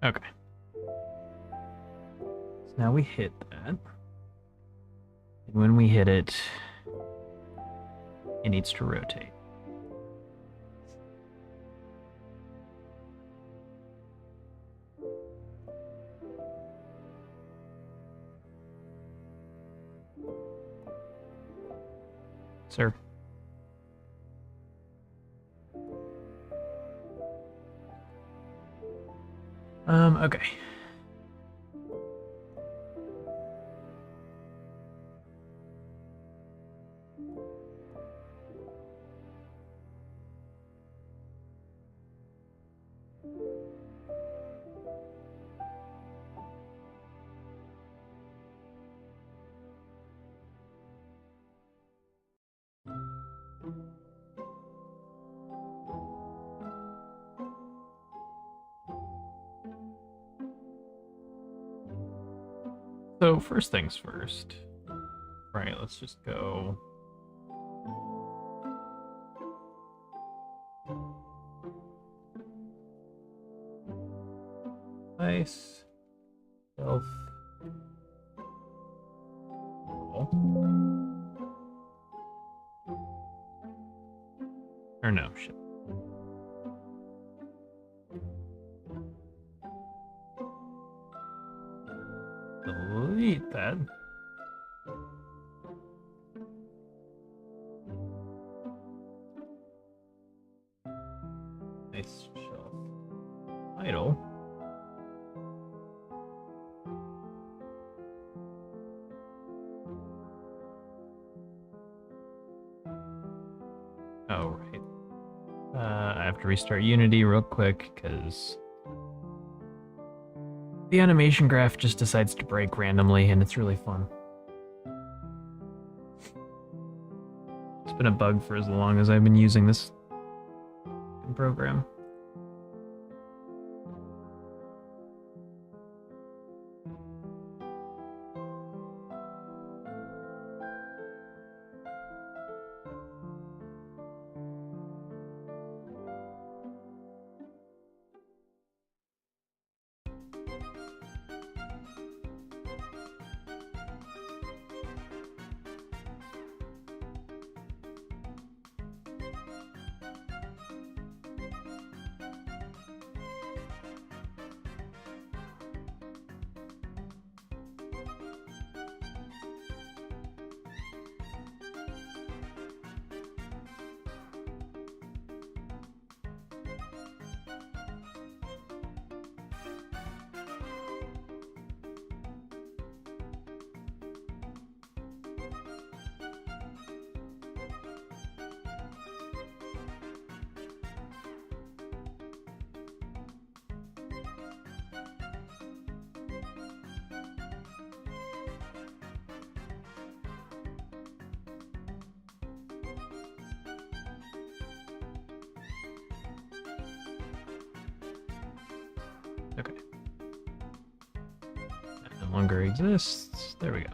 A: Okay. So now we hit that. And when we hit it, it needs to rotate. Sir. Okay. So first things first. Right, let's just go. Nice. Self. Or no, shit. Delete that. Nice shelf. Idle. Oh, right. I have to restart Unity real quick because the animation graph just decides to break randomly and it's really fun. It's been a bug for as long as I've been using this program. Okay. That no longer exists. There we go.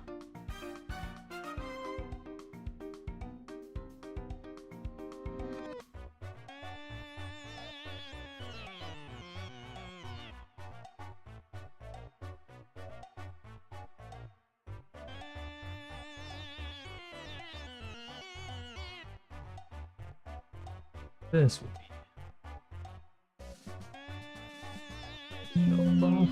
A: This would be ball.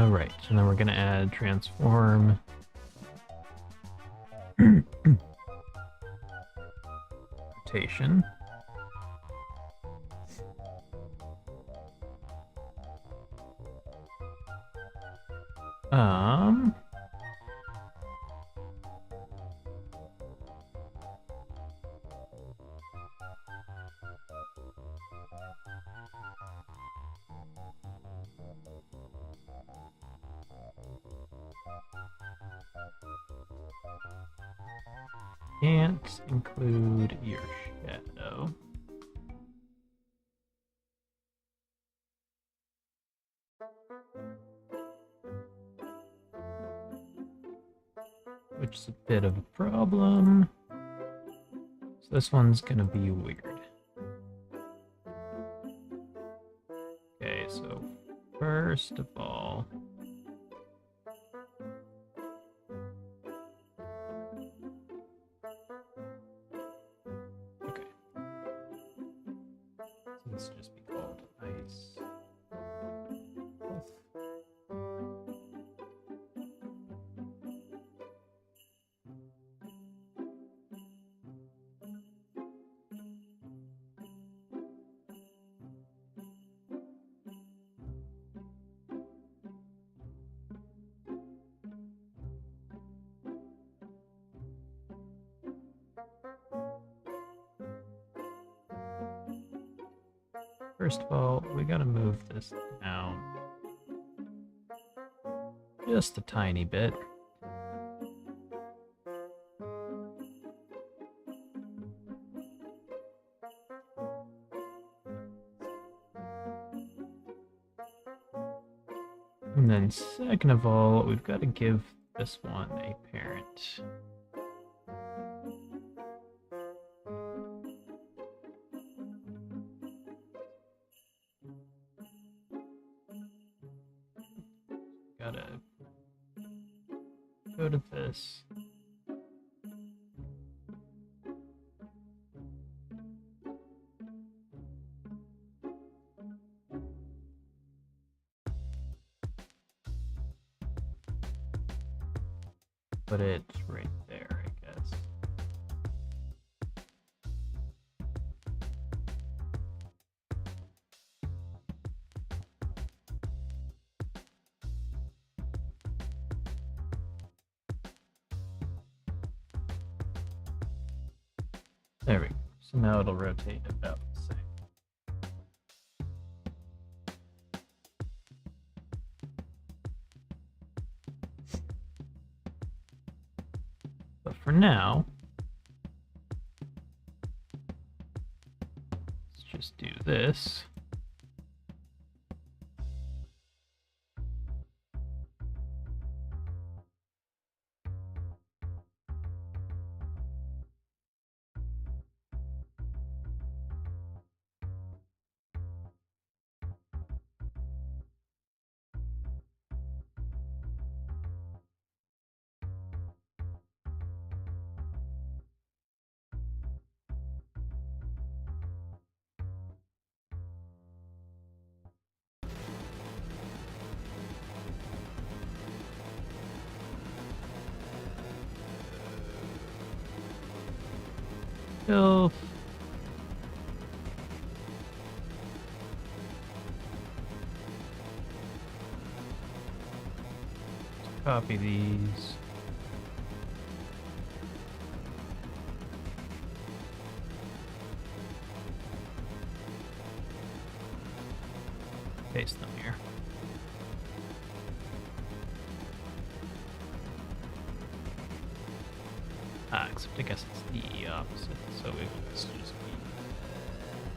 A: Right. So then we're gonna add transform. Rotation. Um. Can't include your shadow. Which is a bit of a problem. So this one's gonna be weird. Okay, so first of all, okay, so this will just be called ice. First of all, we gotta move this down just a tiny bit. second of all, we've got to give this one a parent. Gotta go to this. Put it right there, I guess. There we go. So now it'll rotate about the same. But for now, let's just do this. Still. Copy these. Paste them here. Except I guess it's the opposite, so it will just be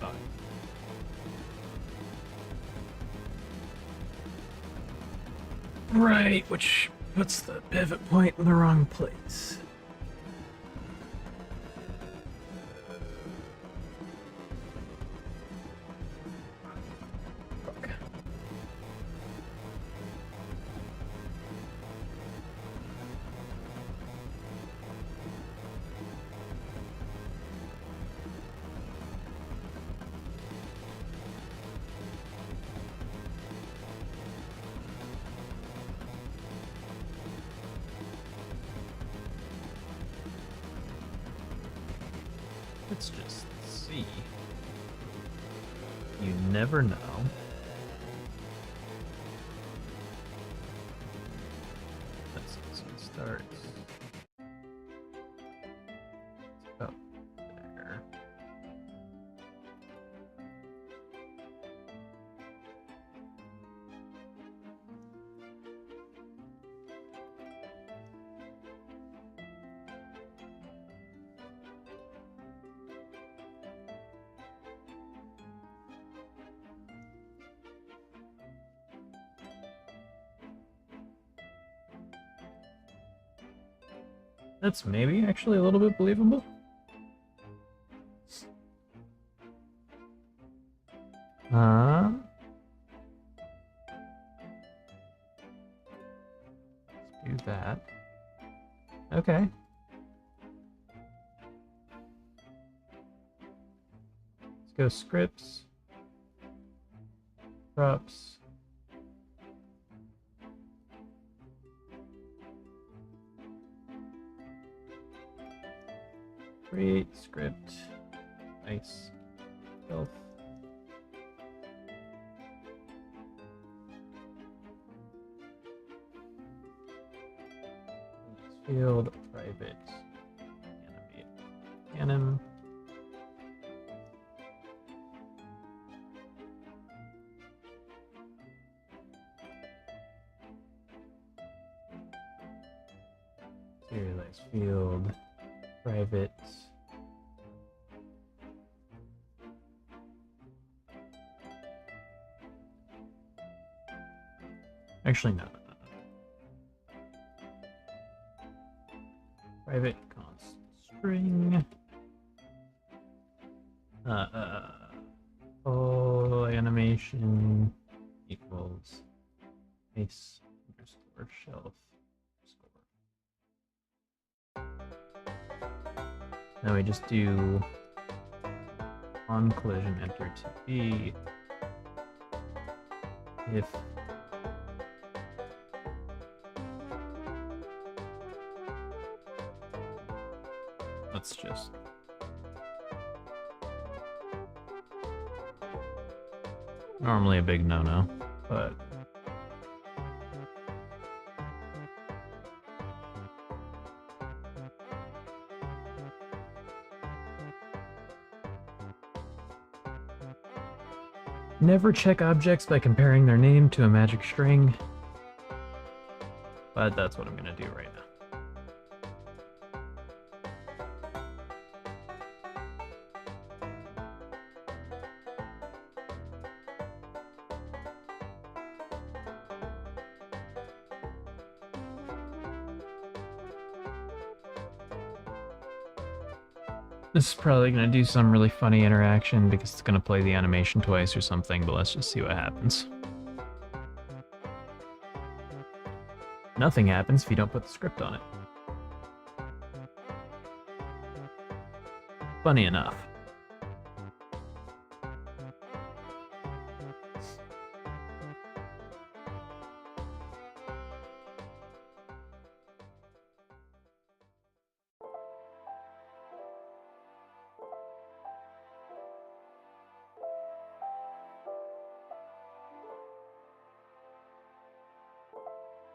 A: fine. Right, which puts the pivot point in the wrong place. Fuck. Let's just see. You never know. Let's see, so it starts. It's about there. That's maybe actually a little bit believable. Let's do that. Okay. Let's go scripts, props. Create script. Nice. Self. Field private animate canon. Serialize field private. Actually, no. private const string. Oh, animation equals base underscore shelf underscore. Now we just do on collision enter to be if let's just normally a big no-no, but never check objects by comparing their name to a magic string, but that's what I'm gonna do right now. This is probably going to do some really funny interaction because it's going to play the animation twice or something, but let's just see what happens. Nothing happens if you don't put the script on it. Funny enough.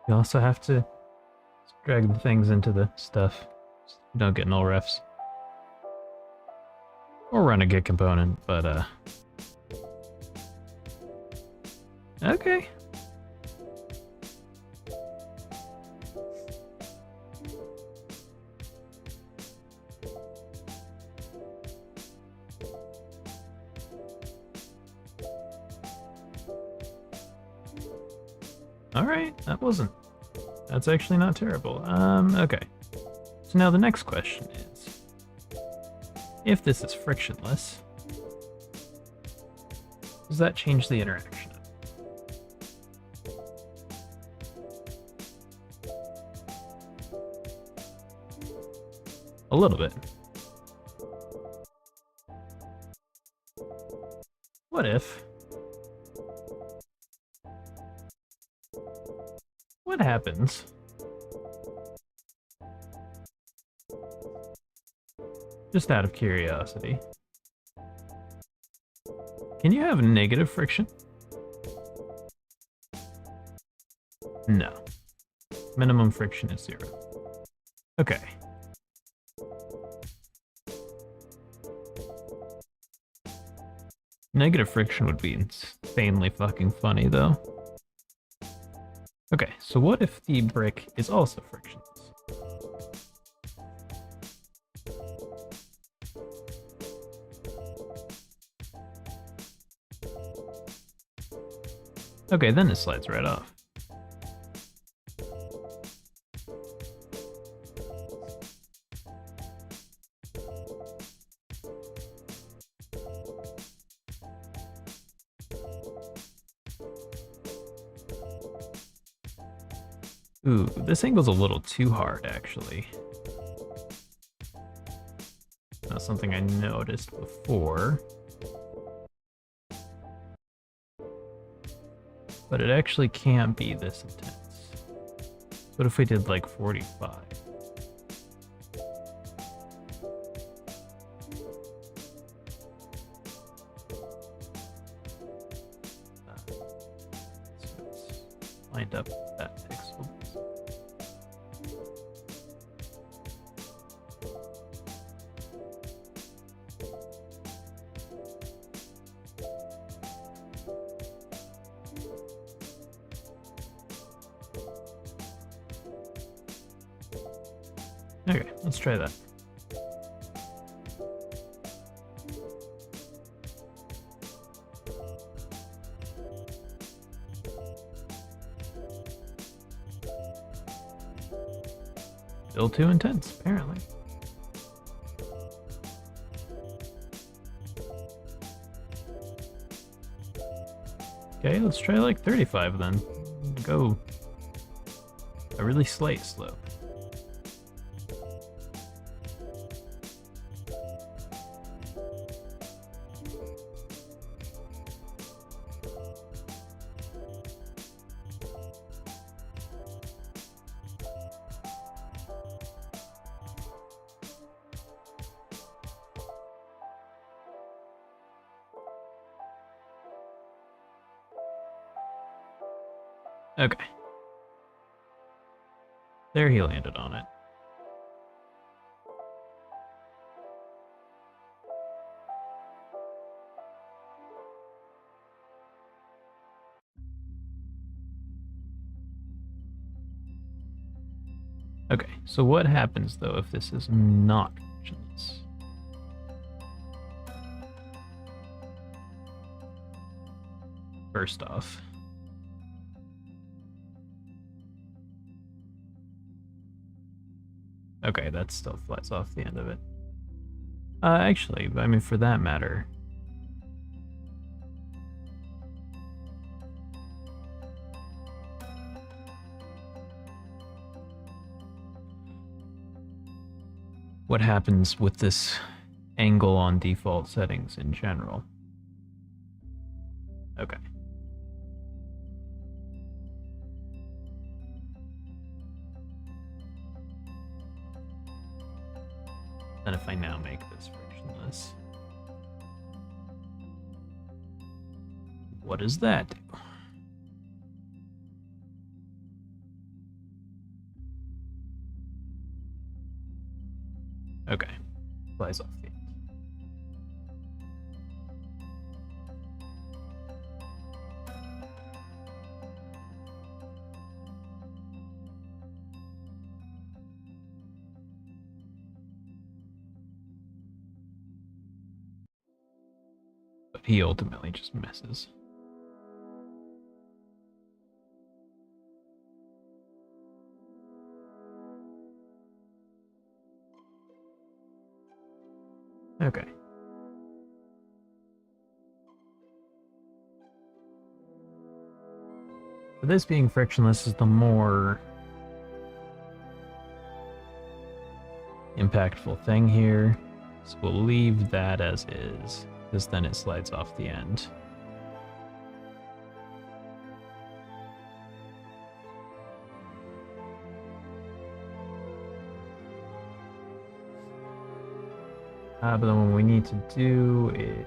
A: You also have to drag the things into the stuff so you don't get null refs. Or run a git component, but okay. Alright, that's actually not terrible. Okay. So now the next question is, if this is frictionless, does that change the interaction? A little bit. What if? What happens? Just out of curiosity. Can you have negative friction? No. Minimum friction is 0. Okay. Negative friction would be insanely fucking funny, though. Okay, so what if the brick is also frictionless? Okay, then it slides right off. Ooh, this angle's a little too hard, actually. Not something I noticed before. But it actually can't be this intense. What if we did like 45? So let's wind up that pixel. Okay, let's try that. Still too intense, apparently. Okay, let's try like 35 then. Go. A really slight slope. Okay. There he landed on it. Okay, so what happens though if this is not frictionless? First off, okay, that still flies off the end of it. Actually, I mean, for that matter, what happens with this angle on default settings in general? Okay. And if I now make this frictionless, what does that do? Okay, flies off the end. But he ultimately just misses. Okay. But this being frictionless is the more impactful thing here. So we'll leave that as is, because then it slides off the end. But then what we need to do is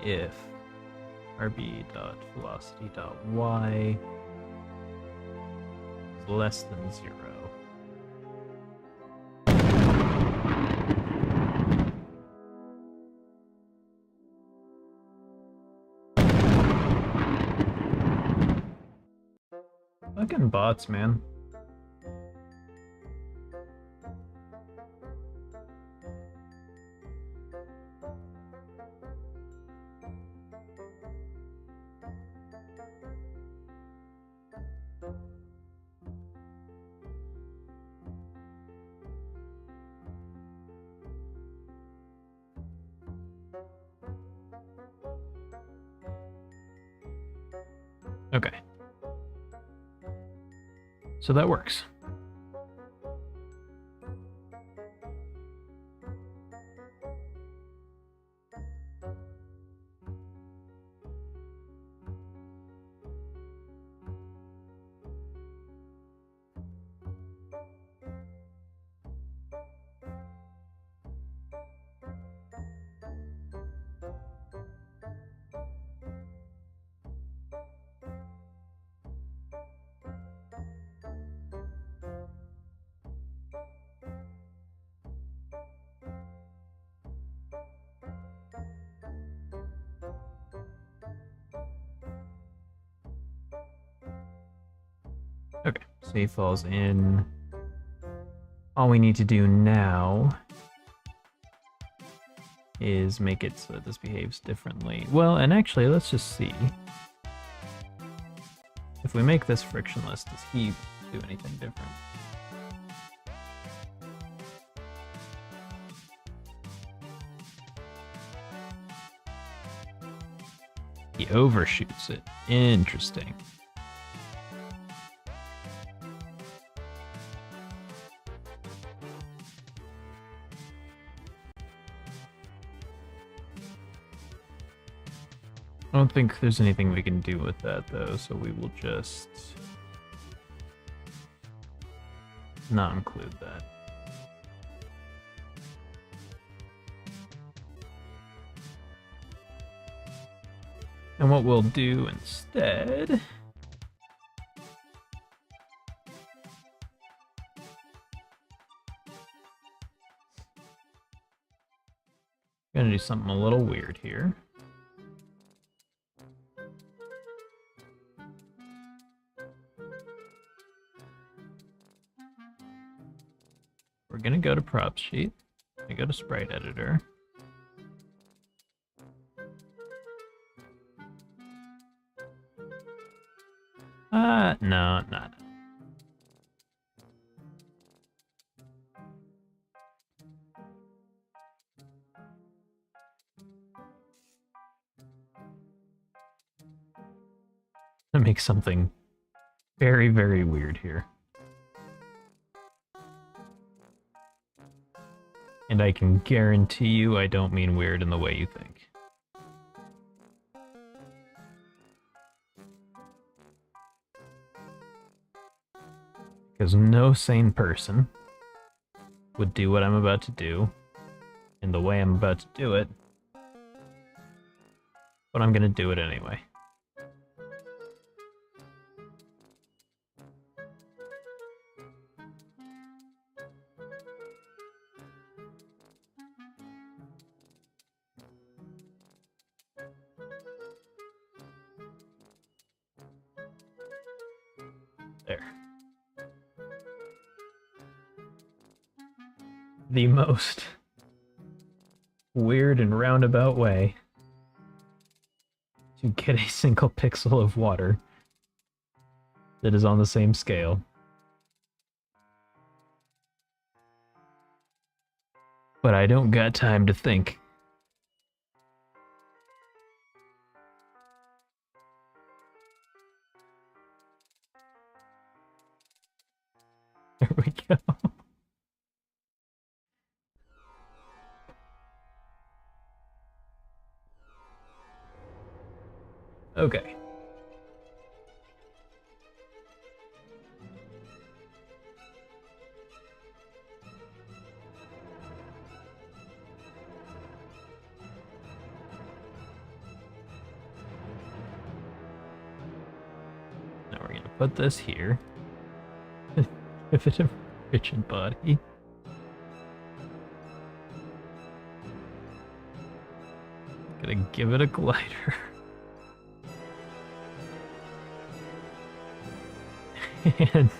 A: if rb.velocity.y is less than 0. Fucking bots, man. Okay. So that works. Okay, so he falls in. All we need to do now is make it so that this behaves differently. Well, and actually, let's just see. If we make this frictionless, does he do anything different? He overshoots it. Interesting. I don't think there's anything we can do with that, though, so we will just not include that. And what we'll do instead gonna do something a little weird here. We're gonna go to prop sheet. I go to sprite editor. No, not. To make something very, very weird here. And I can guarantee you I don't mean weird in the way you think. Because no sane person would do what I'm about to do in the way I'm about to do it, but I'm gonna do it anyway. There. The most weird and roundabout way to get a single pixel of water that is on the same scale. But I don't got time to think. There we go. Okay. Now we're gonna put this here. Give it a rigid body. Gonna give it a glider. And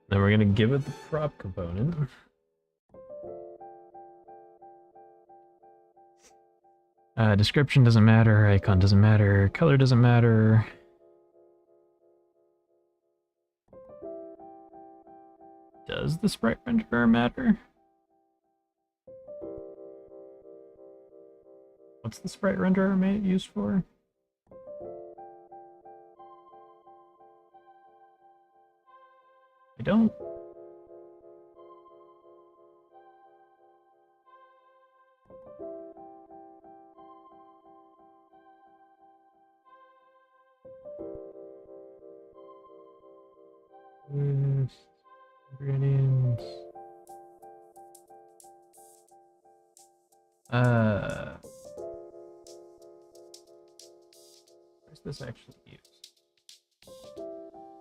A: then we're gonna give it the prop component. Description doesn't matter, icon doesn't matter, color doesn't matter. Does the sprite renderer matter? What's the sprite renderer used for? I don't. Ingredients. Uh, where's this actually used?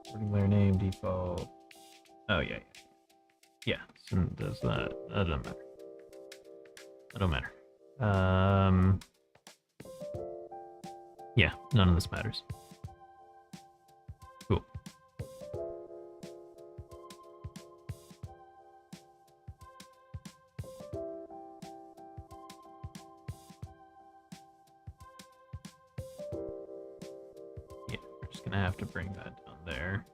A: Particular name default. Oh yeah, yeah. So does that? That doesn't matter. That don't matter. Yeah, none of this matters. Cool. Yeah, we're just gonna have to bring that down there.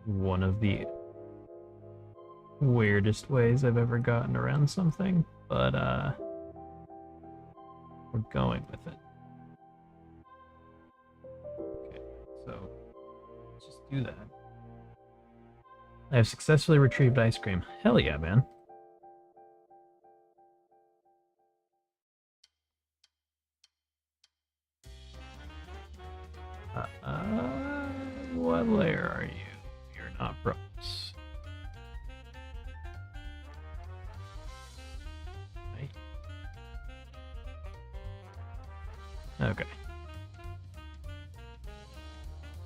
A: One of the weirdest ways I've ever gotten around something, but we're going with it. Okay, so let's just do that. I have successfully retrieved ice cream. Hell yeah, man. What layer are you? You're not bros. Right. Okay.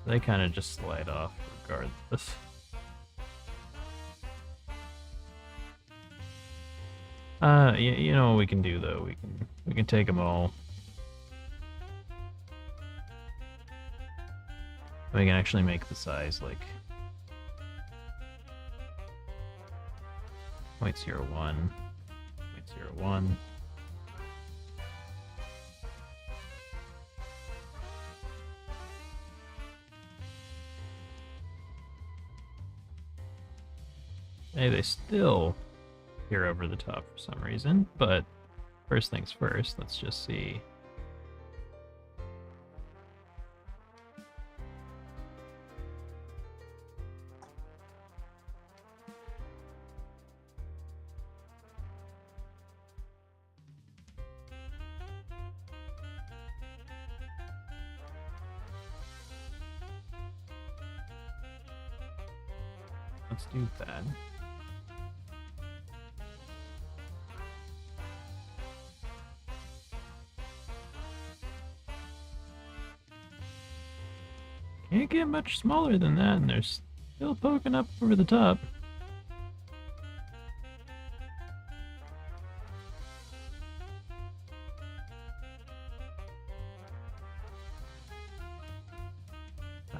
A: They kind of just slide off regardless. You know what we can do though? We can take them all. We can actually make the size like 0.01, 0.01. Hey, they still appear over the top for some reason, but first things first, let's just see. Let's do that. Can't get much smaller than that, and they're still poking up over the top.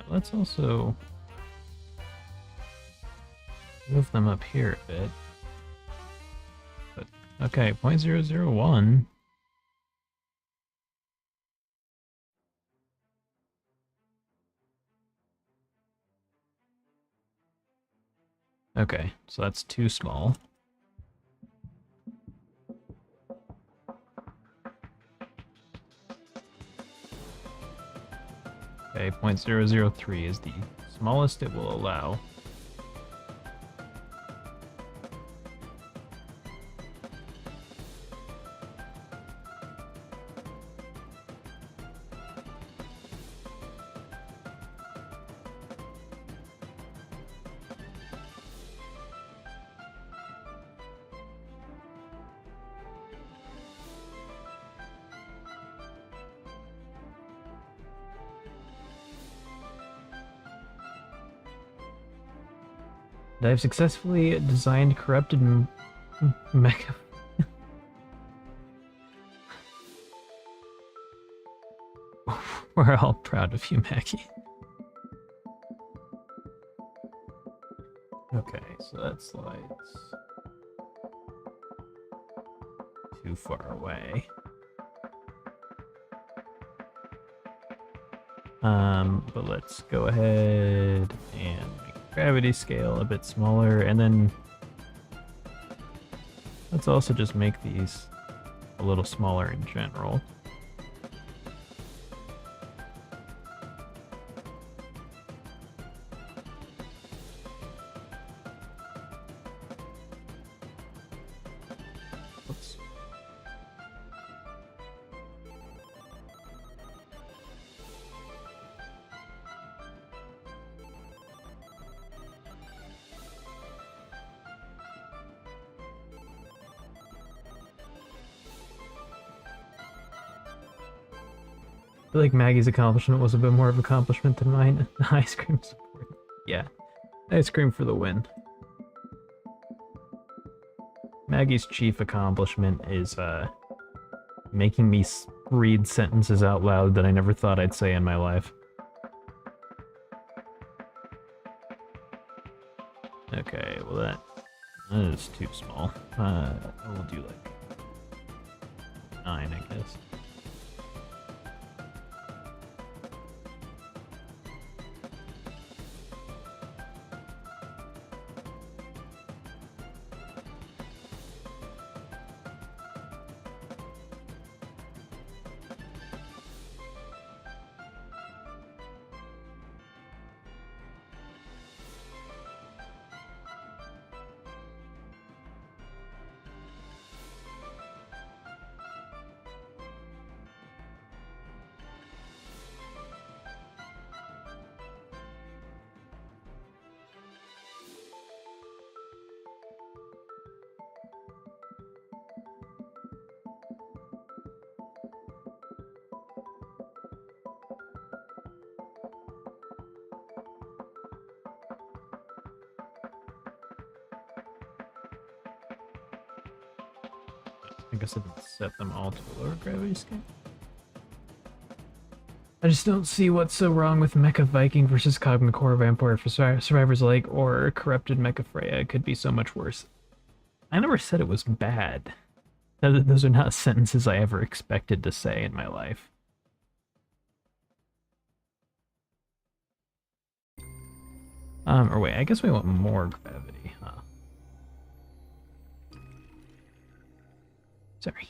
A: Let's also move them up here a bit. But okay, 0.001. Okay, so that's too small. Okay, 0.003 is the smallest it will allow. I've successfully designed corrupted mecha. We're all proud of you, Mackie. Okay, so that slides too far away. But let's go ahead and make gravity scale a bit smaller, and then let's also just make these a little smaller in general. I feel like Maggie's accomplishment was a bit more of an accomplishment than mine. Ice cream support. Yeah. Ice cream for the win. Maggie's chief accomplishment is making me read sentences out loud that I never thought I'd say in my life. Okay, well that is too small. We'll do like 9, I guess. I guess I didn't set them all to a lower gravity scale. I just don't see what's so wrong with Mecha Viking versus Cognitive Core Vampire for Survivor's Lake or Corrupted Mecha Freya. It could be so much worse. I never said it was bad. Those are not sentences I ever expected to say in my life. Or wait, I guess we want more gravity, huh? Sorry.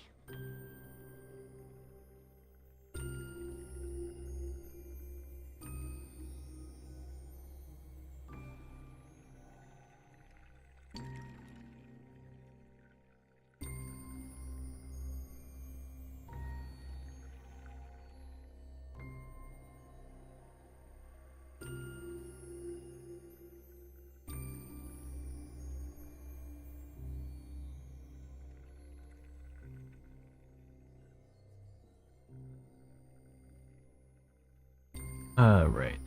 A: Right.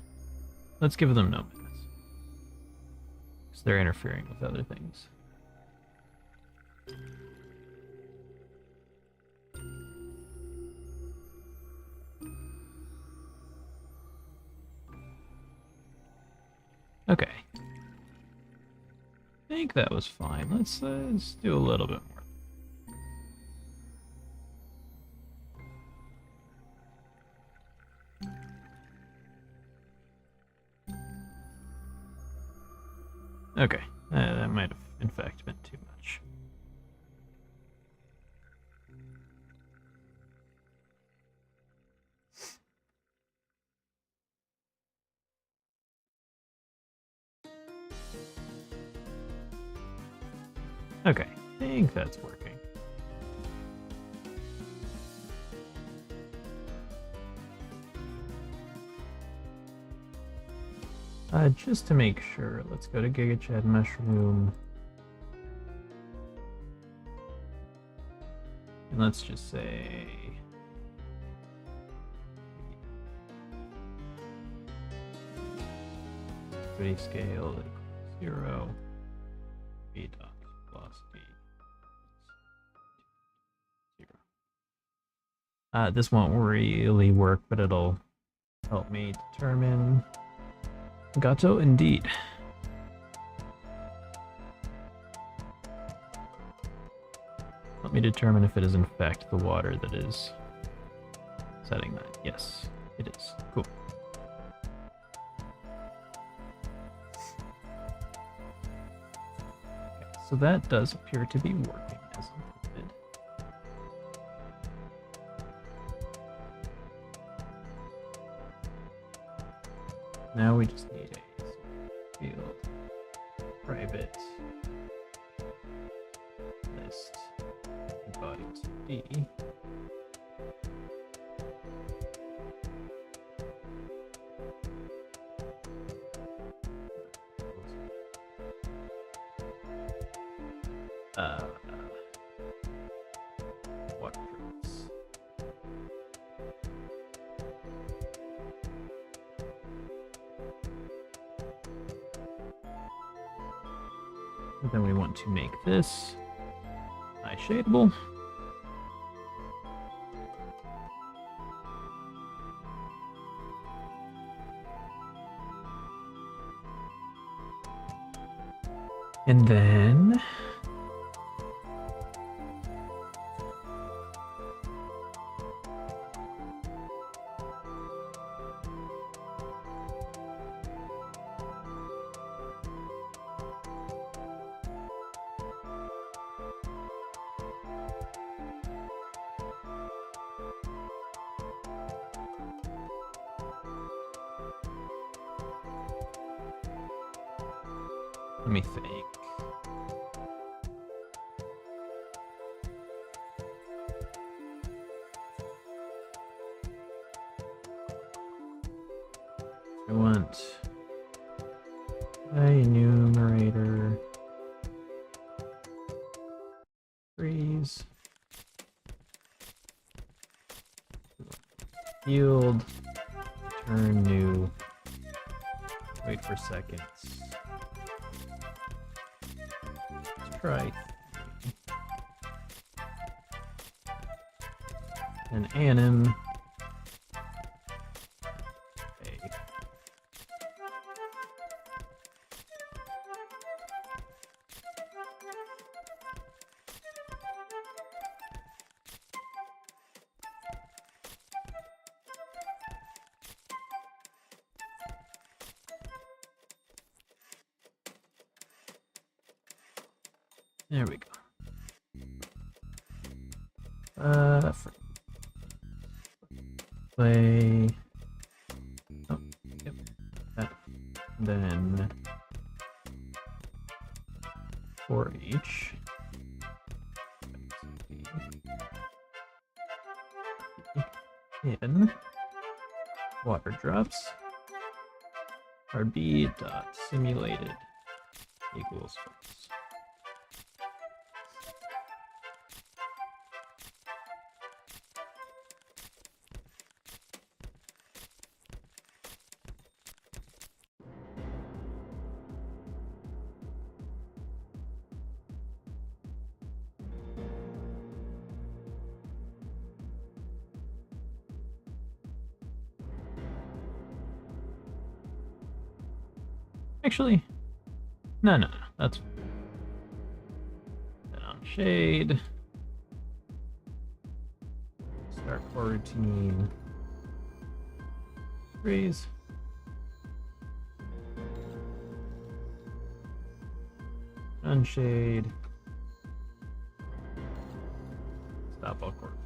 A: Let's give them no minutes. Because they're interfering with other things. Okay. I think that was fine. Let's do a little bit more. Okay, that might have in fact been too much. Okay, I think that's working. Just to make sure, let's go to GigaChad Mushroom. And let's just say... gravity scale equals 0. V dot velocity 0. This won't really work, but it'll help me determine... Gato, indeed. Let me determine if it is in fact the water that is setting that. Yes, it is. Cool. Okay, so that does appear to be working as intended. Now we just need a field private list body to D. What fruits? And then we want to make this eye shadeable. And then let me think. I want a enumerator freeze field turn new wait for seconds. Let's try an anim a. There we go. Play. Oh, yep. That. Then for each. In water drops. RB dot simulated equals false. Actually, no, that's then on shade. Start coroutine. Freeze. Unshade. Stop all coroutines.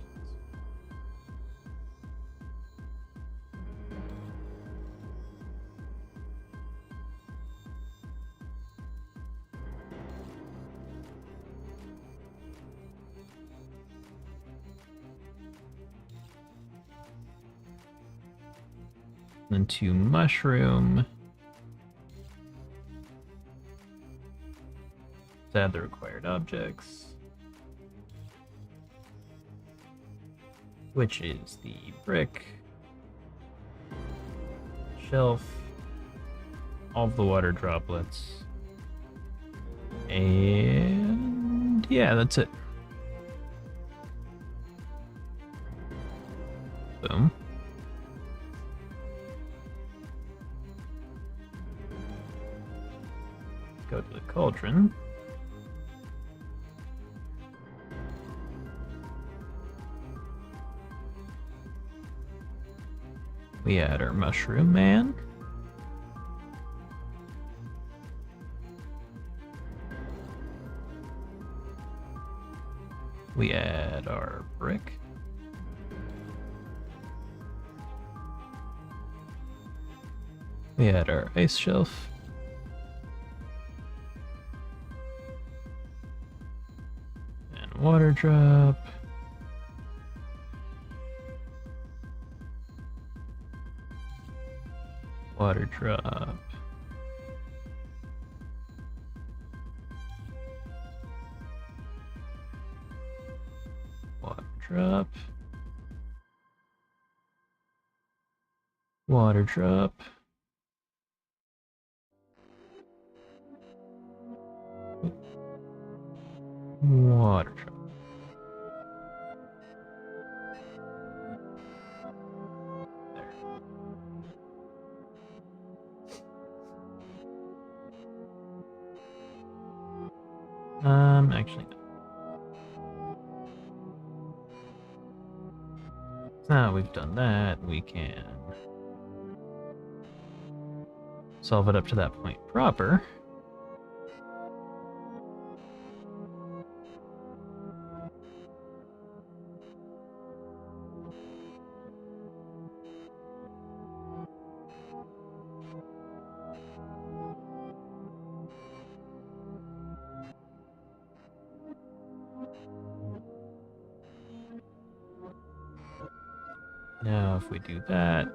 A: Then to mushroom. To add the required objects, which is the brick, shelf, all of the water droplets, and yeah, that's it. Boom. Go to the cauldron. We add our mushroom man. We add our brick. We add our ice shelf. And water drop. Water drop. Water drop. Water drop. Water truck. Actually, no. Now we've done that, we can solve it up to that point proper. Now, if we do that,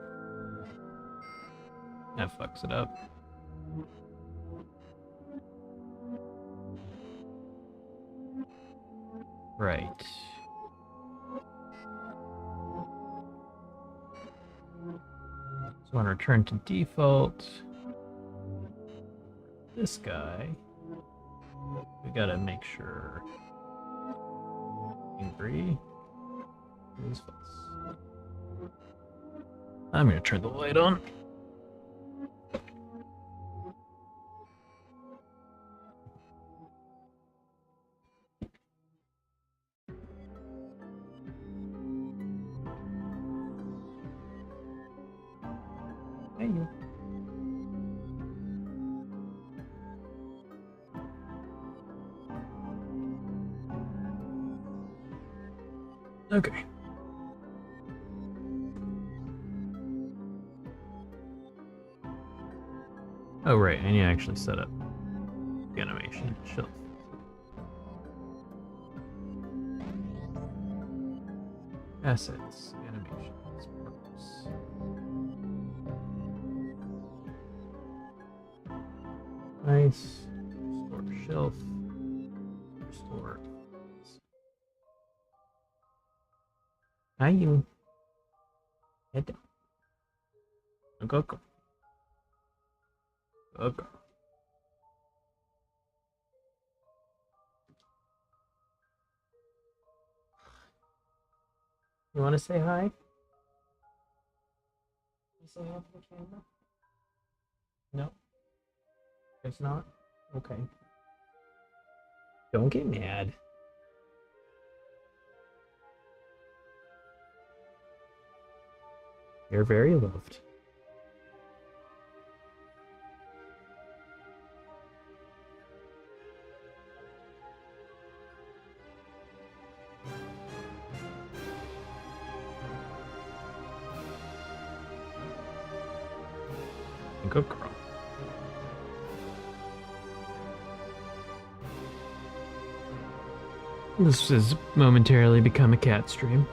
A: that fucks it up. Right. So on return to default, this guy, we gotta make sure angry is false. I'm gonna turn the light on. Hey, you. Okay. Oh, right, I need to actually set up the animation shelf. Assets, animations, purpose. Nice. Restore shelf. Restore. Hi, you. Head down. Go, go. Okay. You want to say hi? You say hi to the camera? No? It's not? Okay. Don't get mad. You're very loved. Good girl. This has momentarily become a cat stream.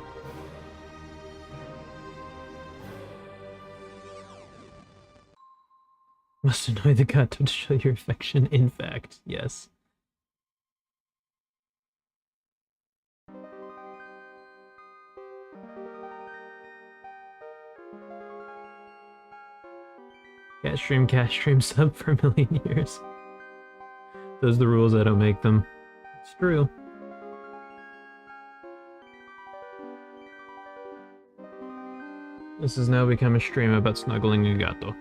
A: Must annoy the gato to show your affection. In fact, yes. Cat stream sub for a million years. Those are the rules, I don't make them. It's true. This has now become a stream about snuggling a gato.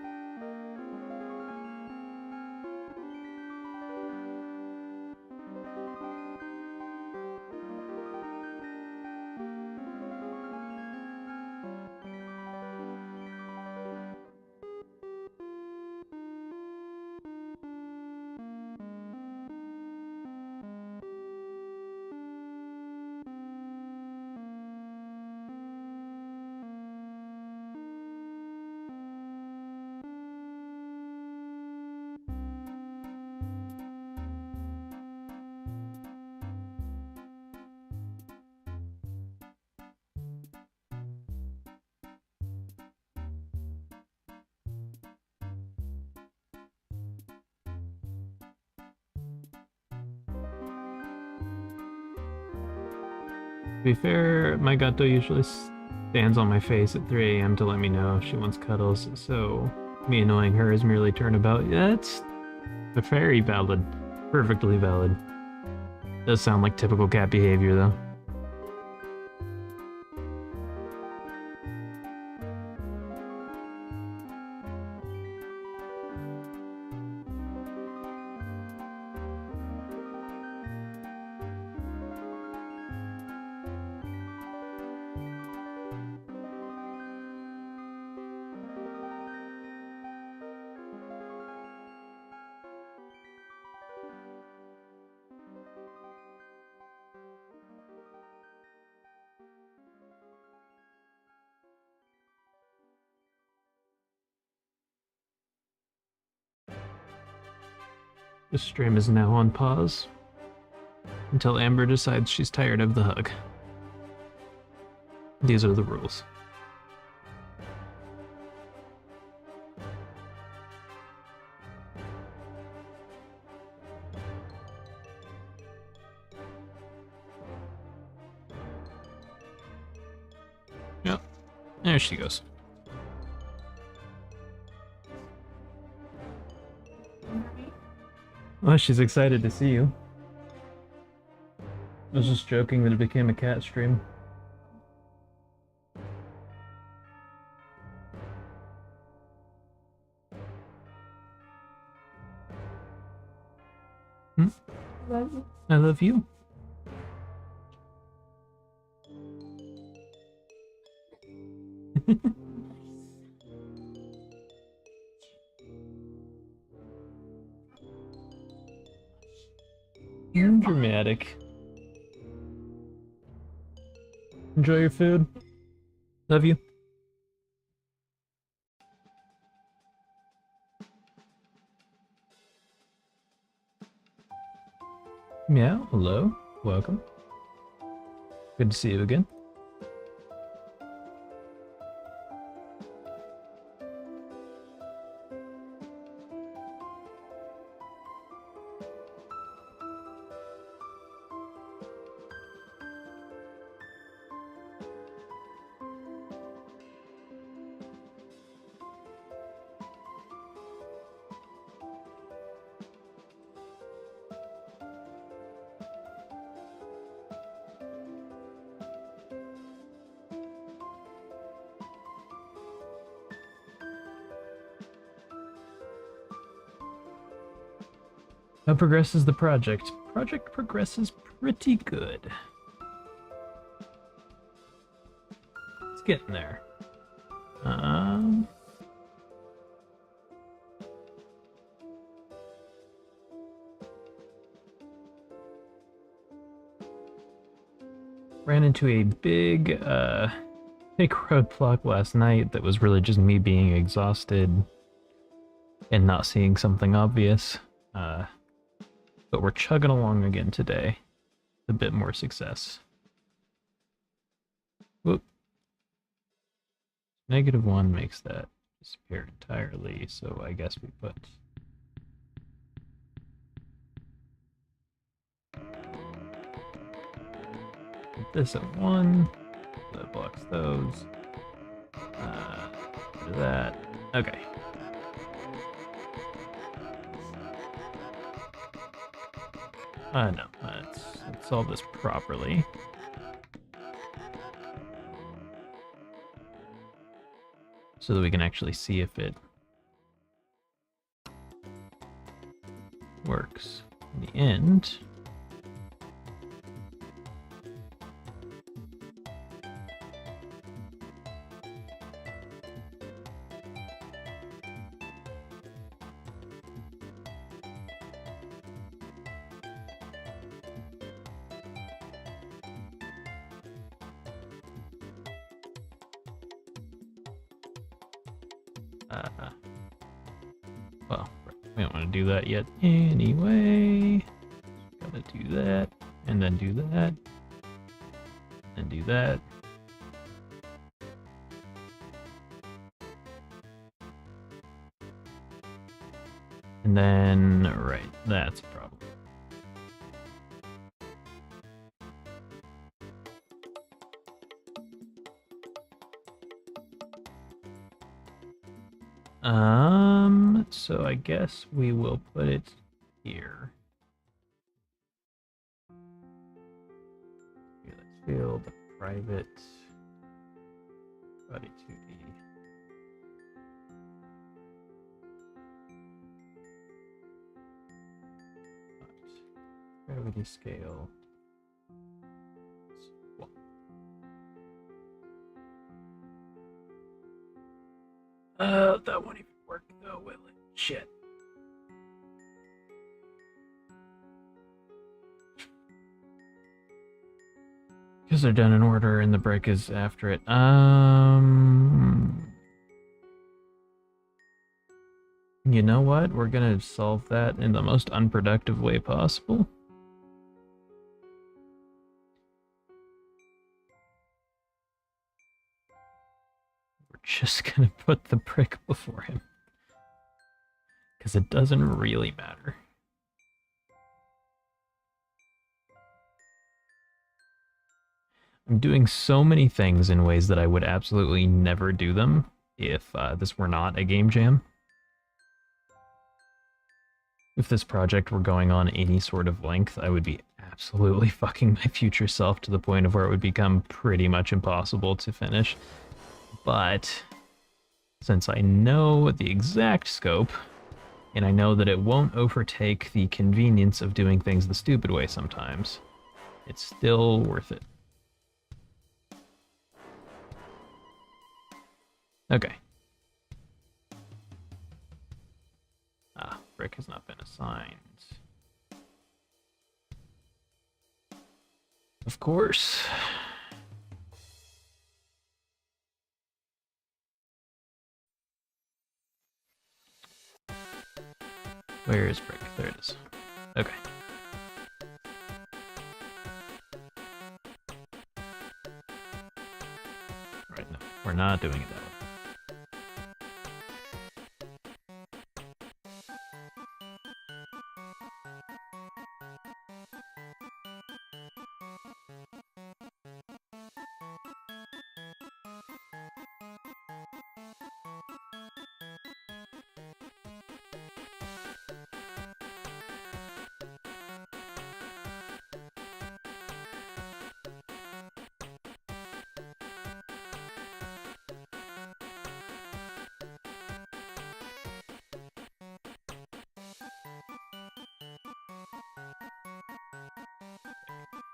A: To be fair, my gato usually stands on my face at 3 AM to let me know if she wants cuddles, so me annoying her is merely turnabout. Yeah, it's very valid. Perfectly valid. Does sound like typical cat behavior, though. The stream is now on pause until Amber decides she's tired of the hug. These are the rules. Yep, there she goes. Well, she's excited to see you. I was just joking that it became a cat stream.
B: Love you.
A: I love you. You're dramatic. Enjoy your food. Love you. Meow, hello, welcome. Good to see you again. How progresses the project? Project progresses pretty good. It's getting there. Ran into a big roadblock last night that was really just me being exhausted and not seeing something obvious. But we're chugging along again today. A bit more success. Whoop. -1 makes that disappear entirely, so I guess we put... Put this at 1. That blocks those. Do that. Okay. No, let's solve this properly. So that we can actually see if it works. In the end, well, we don't want to do that yet anyway. Gotta do that, and then do that, and do that. And then, right, that's a problem. So I guess we will put it here. private body 2D. Gravity scale. Swap. That won't even work though, will it? Shit. Because they're done in order and the break is after it. You know what? We're gonna solve that in the most unproductive way possible. We're just gonna put the brick before him. Because it doesn't really matter. I'm doing so many things in ways that I would absolutely never do them if this were not a game jam. If this project were going on any sort of length, I would be absolutely fucking my future self to the point of where it would become pretty much impossible to finish. But since I know the exact scope, and I know that it won't overtake the convenience of doing things the stupid way sometimes, it's still worth it. Okay. Ah, brick has not been assigned. Of course. Where is brick? There it is. Okay. Right, no, we're not doing it that way.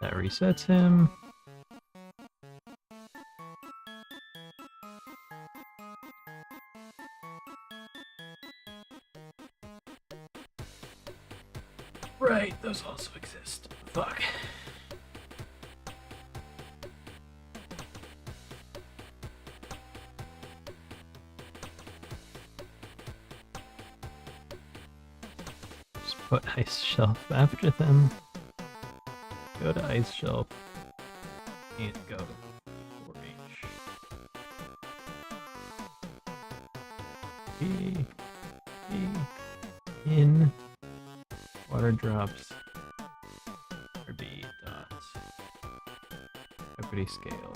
A: That resets him. Right, those also exist. Fuck. Just put ice shelf after them. Go to ice shelf and go 4H. In water drops RB dot equity scale.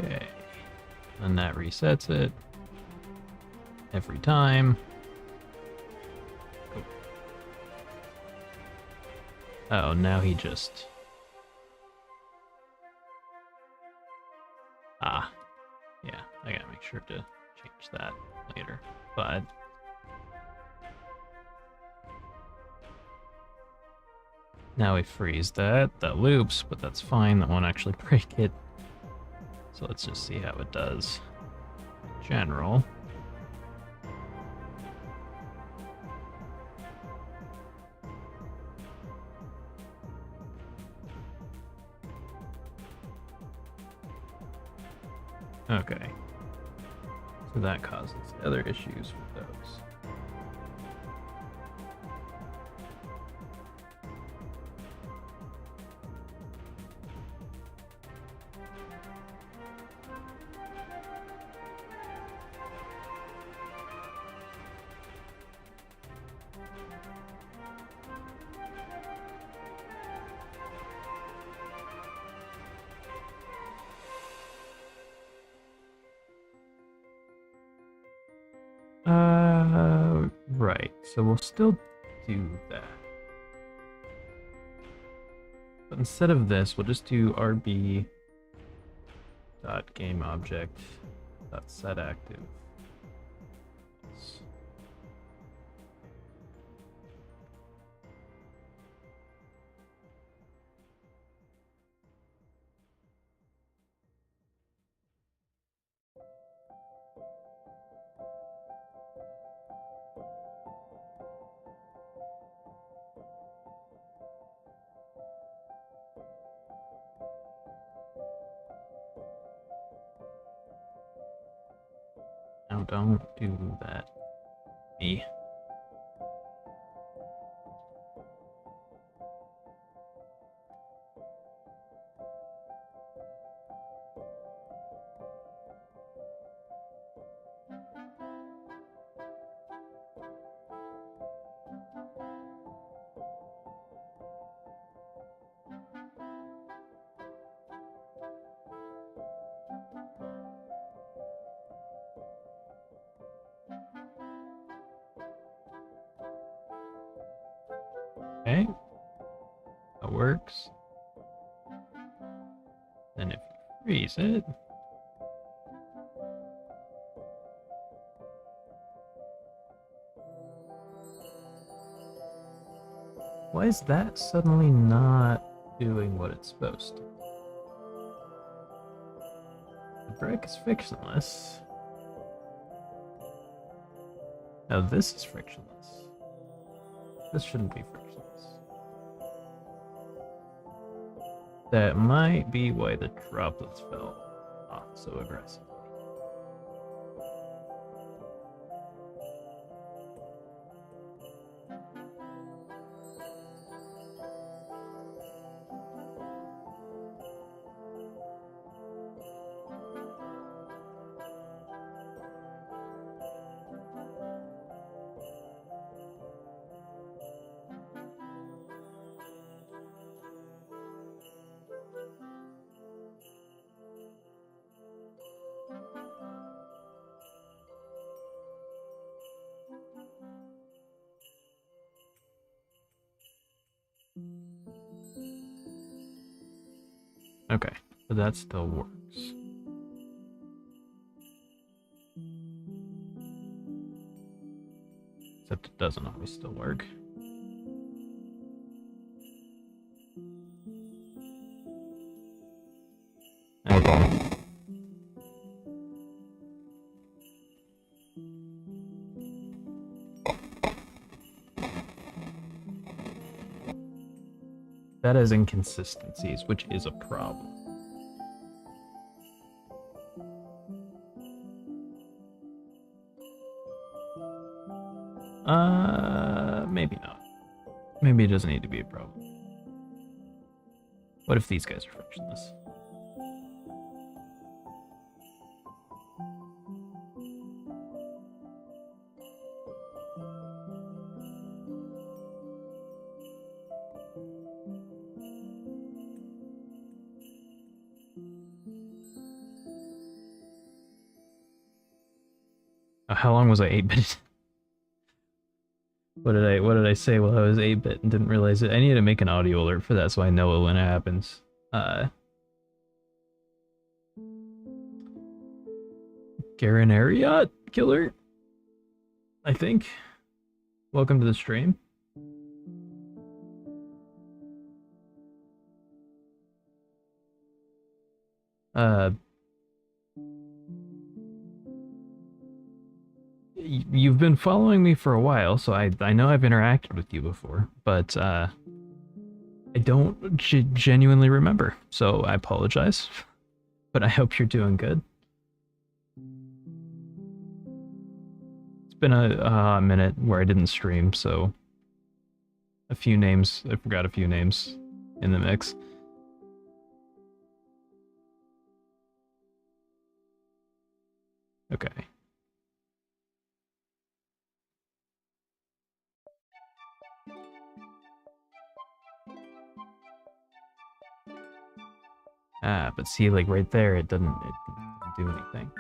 A: Okay, and that resets it every time. Oh, now he just... Ah, yeah, I gotta make sure to change that later, but... Now we freeze that loops, but that's fine, that won't actually break it. So let's just see how it does. General. Okay. So that causes other issues with those. Right. So we'll still do that. But instead of this, we'll just do RB dot game object dot set active. Now don't do that. Me. Okay. That works. Then if you freeze it, why is that suddenly not doing what it's supposed to? The brick is frictionless. Now this is frictionless. This shouldn't be frictionless. That might be why the droplets fell off so aggressively. Okay, so that still works. Except it doesn't always still work. Okay. That has inconsistencies, which is a problem. Maybe not. Maybe it doesn't need to be a problem. What if these guys are frictionless? How long was I 8-bit? What did I say while I was 8-bit and didn't realize it? I need to make an audio alert for that so I know it when it happens. Garen Ariat killer? I think. Welcome to the stream. You've been following me for a while, so I know I've interacted with you before, but I don't genuinely remember, so I apologize. But I hope you're doing good. been a minute where I didn't stream, so a few names. I forgot a few names in the mix. Okay. Ah, but see, like right there, it didn't do anything.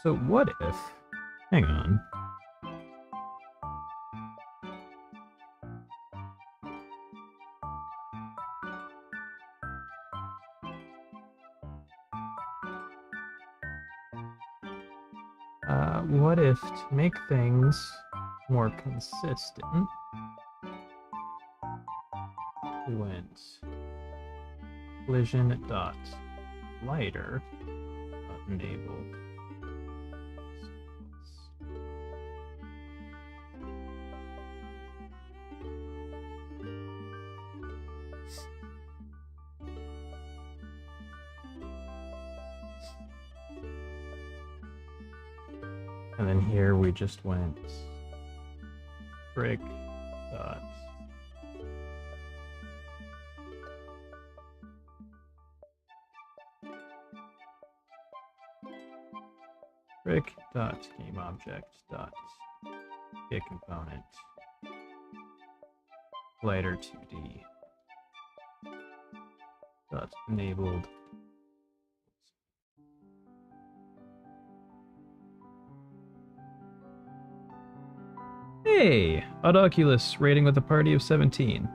A: So what if? Hang on. What if to make things more consistent, we went collision dot lighter enable. And then here we just went brick dot brick dot game object dot get component lighter 2D dot enabled. Hey, Odoculus rating with a party of 17.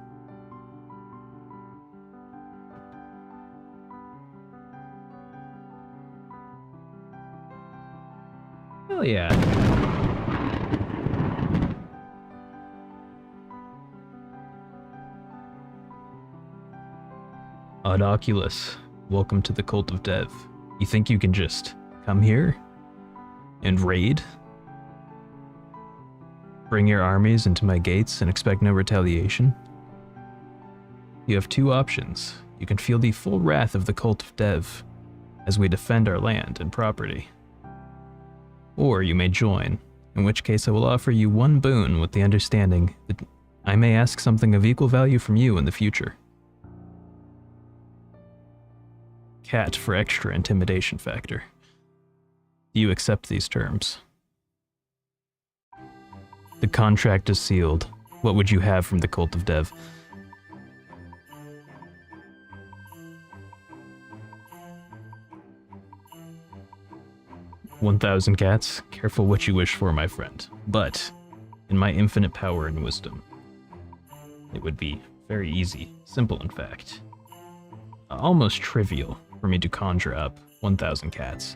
A: Hell yeah. Odoculus, welcome to the Cult of Dev. You think you can just come here and raid? Bring your armies into my gates and expect no retaliation? You have two options. You can feel the full wrath of the Cult of Dev as we defend our land and property. Or you may join, in which case I will offer you one boon with the understanding that I may ask something of equal value from you in the future. Cat for extra intimidation factor. Do you accept these terms? The contract is sealed. What would you have from the Cult of Dev? "1,000 cats. Careful what you wish for, my friend. But, in my infinite power and wisdom, it would be very easy, simple in fact, almost trivial for me to conjure up 1,000 cats.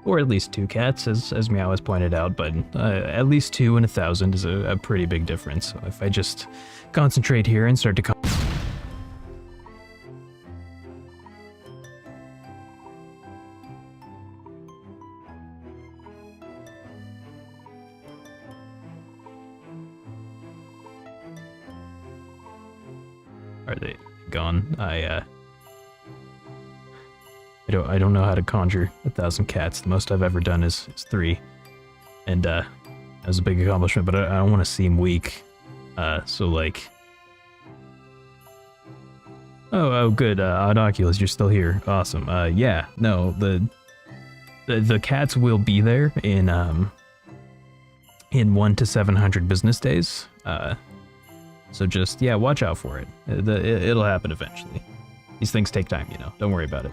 A: Or at least 2 cats, as Meow has pointed out, but at least 2 and 1,000 is a pretty big difference. So if I just concentrate here and start to Are they gone? I don't know how to conjure 1,000 cats. The most I've ever done is 3. And that was a big accomplishment, but I don't want to seem weak. So like... Oh, good. Odoculus, you're still here. Awesome. Yeah, no, the cats will be there in 1 to 700 business days. So just, yeah, watch out for it. It'll happen eventually. These things take time, you know. Don't worry about it.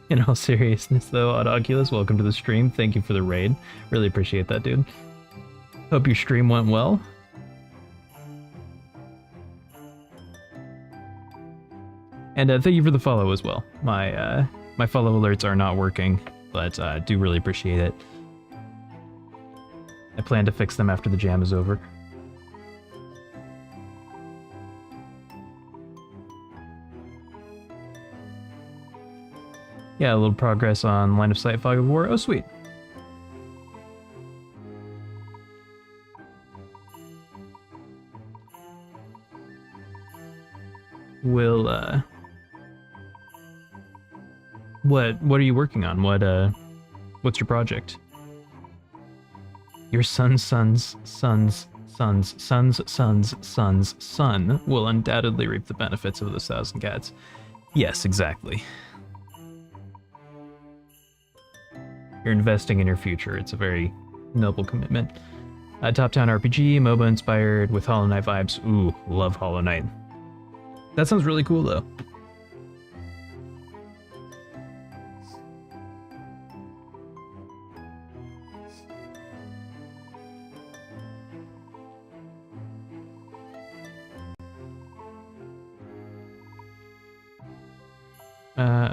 A: In all seriousness though, Odoculus, welcome to the stream. Thank you for the raid. Really appreciate that, dude. Hope your stream went well. And thank you for the follow as well. My follow alerts are not working, but I do really appreciate it. I plan to fix them after the jam is over. Yeah, a little progress on Line of Sight Fog of War. Oh, sweet. will what are you working on? What's your project? Your son's son will undoubtedly reap the benefits of the 1,000 cats. Yes, exactly. You're investing in your future. It's a very noble commitment. Top-down RPG, MOBA inspired with Hollow Knight vibes. Ooh, love Hollow Knight. That sounds really cool though.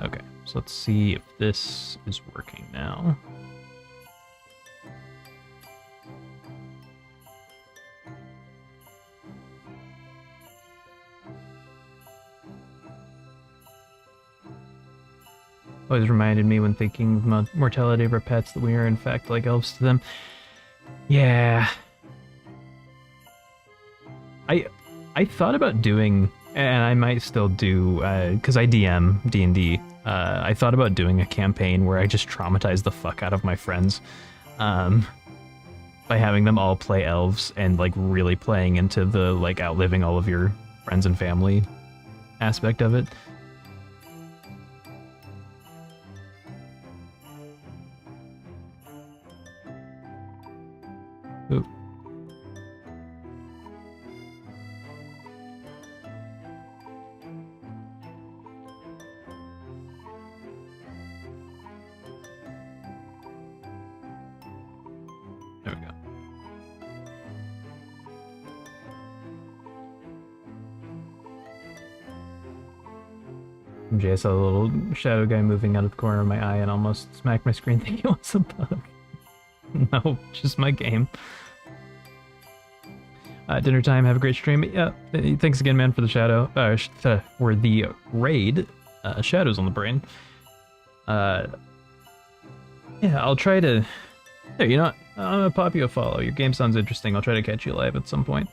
A: Okay, so let's see if this is working now. Always reminded me when thinking of mortality of our pets that we are in fact like elves to them. Yeah. I thought about doing, and I might still do, because I DM D&D, I thought about doing a campaign where I just traumatize the fuck out of my friends, by having them all play elves and like really playing into the like outliving all of your friends and family aspect of it. Ooh. There we go. MJ, I saw the little shadow guy moving out of the corner of my eye and almost smacked my screen thinking it was a bug. No, just my game. Dinner time, have a great stream. Yeah, thanks again, man, for the shadow. For the raid. Shadows on the brain. Yeah, I'll try to... There, you know what? I'm gonna pop you a follow. Your game sounds interesting. I'll try to catch you live at some point.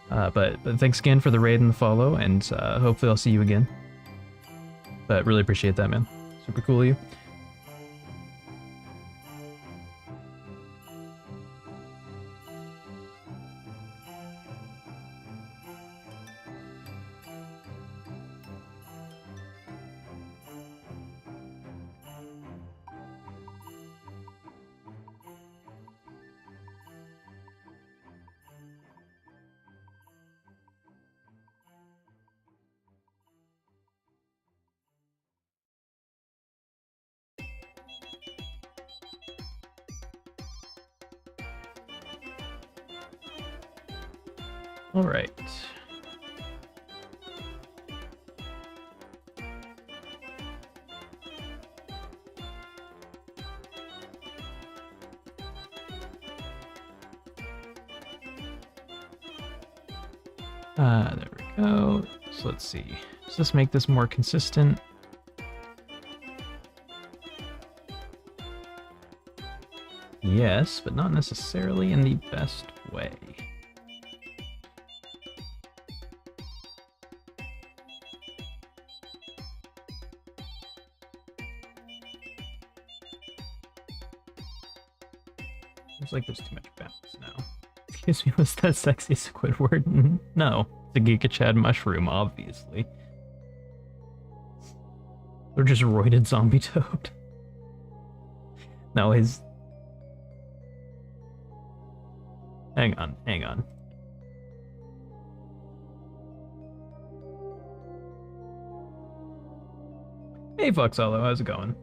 A: But thanks again for the raid and the follow, and hopefully I'll see you again. But really appreciate that, man. Super cool of you. All right. There we go. So let's see. Does this make this more consistent? Yes, but not necessarily in the best way. Seems like there's too much bounce now. Excuse me, was that sexy Squidward? No, it's a Giga Chad mushroom, obviously. Or just roided zombie toad. No, his... Hang on, hang on. Hey, Foxhollow, how's it going?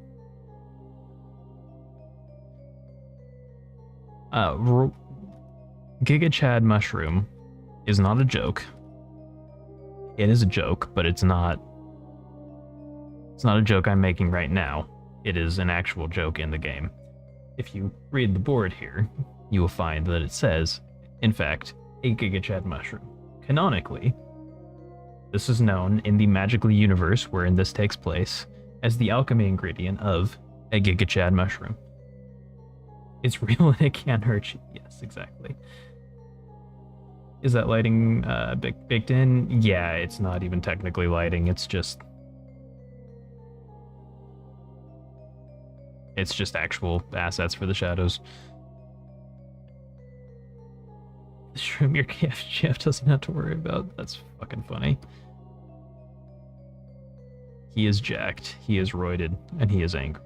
A: Giga Chad mushroom is not a joke. It is a joke, but it's not a joke I'm making right now. It is an actual joke in the game. If you read the board here, you will find that it says, in fact, a Giga Chad mushroom. Canonically, this is known in the magical universe wherein this takes place as the alchemy ingredient of a Giga Chad mushroom. It's real and it can't hurt you. Yes, exactly. Is that lighting baked in? Yeah, it's not even technically lighting. It's just actual assets for the shadows. The shroom your Jeff doesn't have to worry about. That's fucking funny. He is jacked, he is roided, and he is angry.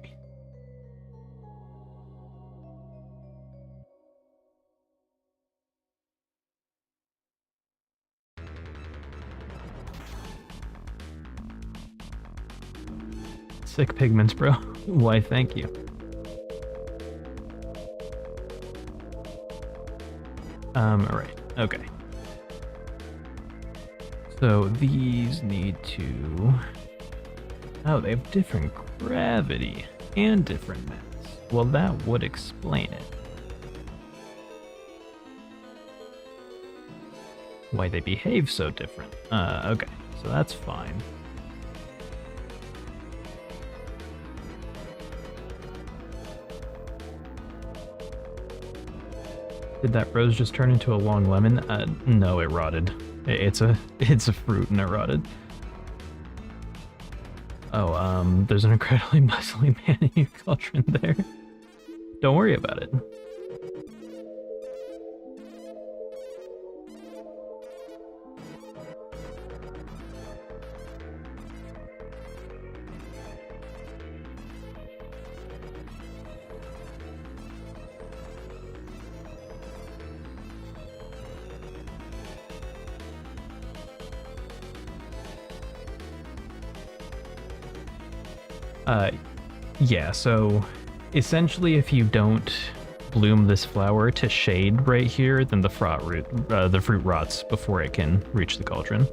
A: Sick pigments, bro. Why, thank you. Alright, okay. So these need to... Oh, they have different gravity and different mass. Well, that would explain it. Why they behave so different. Okay, so that's fine. Did that rose just turn into a long lemon? No, it rotted. It's a fruit and it rotted. Oh, there's an incredibly muscly man in your cauldron there. Don't worry about it. Yeah, so essentially if you don't bloom this flower to shade right here, then the fruit rots before it can reach the cauldron.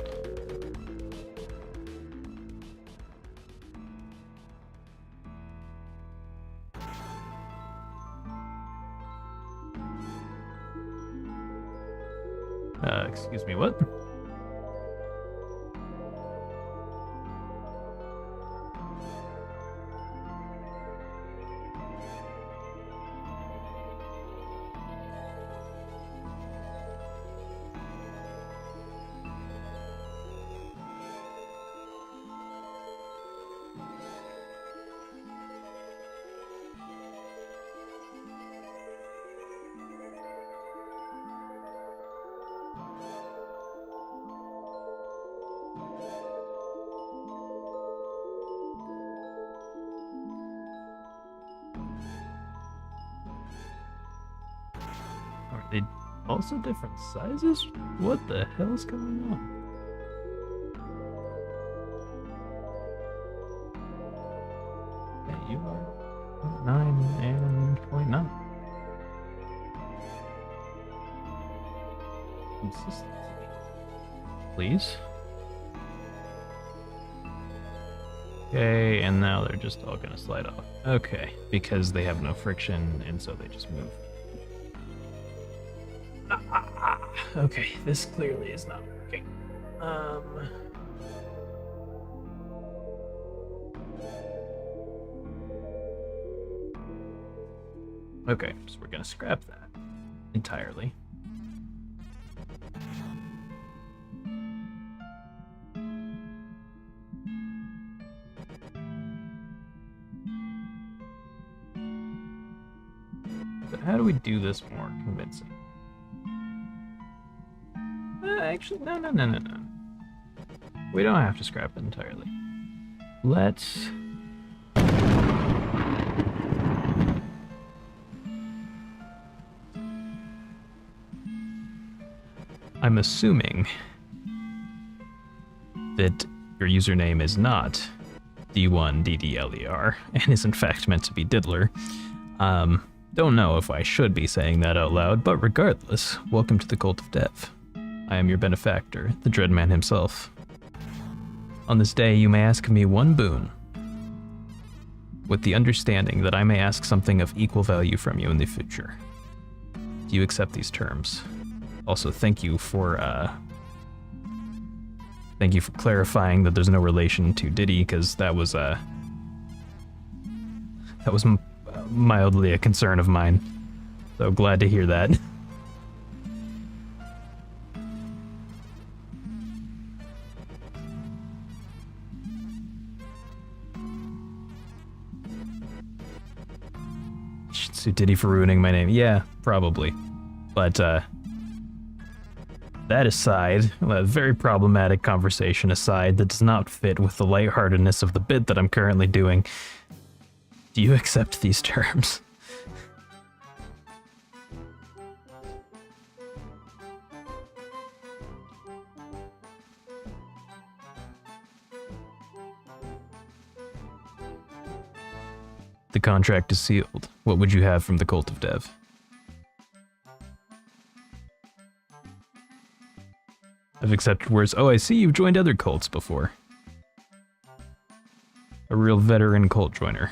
A: Excuse me, what? Are they also different sizes? What the hell's going on? Okay, you are 0.9 and 0.9. Consistency. Please. Okay, and now they're just all gonna slide off. Okay, because they have no friction, and so they just move. Okay, this clearly is not working. Okay, so we're gonna scrap that entirely. But how do we do this more convincing? Actually, no. We don't have to scrap it entirely. Let's... I'm assuming that your username is not D1DDLER and is in fact meant to be Diddler. Don't know if I should be saying that out loud, but regardless, welcome to the Cult of Dev. I am your benefactor, the Dreadman himself. On this day, you may ask me one boon, with the understanding that I may ask something of equal value from you in the future. Do you accept these terms? Also, thank you for clarifying that there's no relation to Diddy, because that was mildly a concern of mine. So glad to hear that. Diddy for ruining my name. Yeah, probably. But, that aside, a very problematic conversation aside that does not fit with the lightheartedness of the bit that I'm currently doing, do you accept these terms? The contract is sealed. What would you have from the Cult of Dev? I've accepted words. Oh, I see you've joined other cults before. A real veteran cult joiner.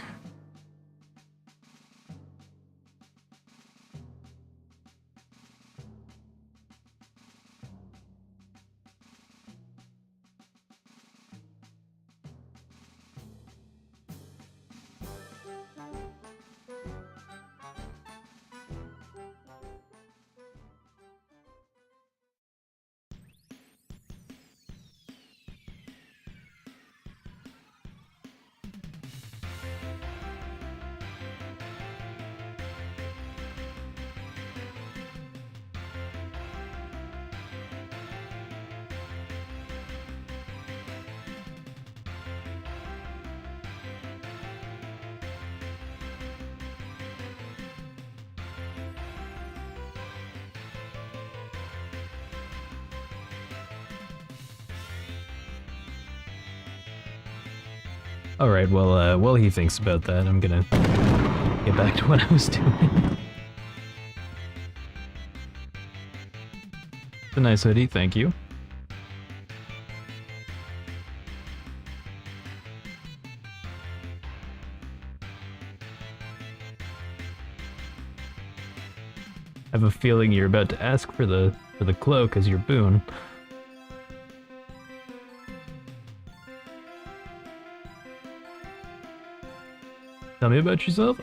A: Alright, well, while he thinks about that, I'm gonna get back to what I was doing. It's a nice hoodie, thank you. I have a feeling you're about to ask for the cloak as your boon. Tell me about yourself?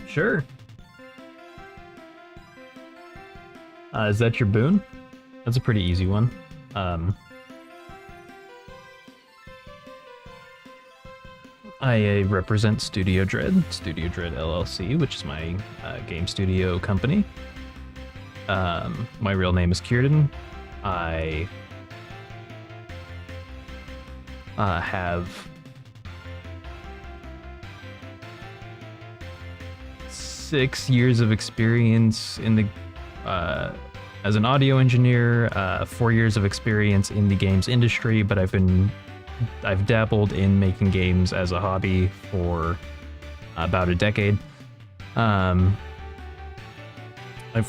A: Sure. Is that your boon? That's a pretty easy one. I represent Studio Dread LLC, which is my game studio company. My real name is Kierden. I have 6 years of experience in the as an audio engineer, 4 years of experience in the games industry, but I've dabbled in making games as a hobby for about a decade. I've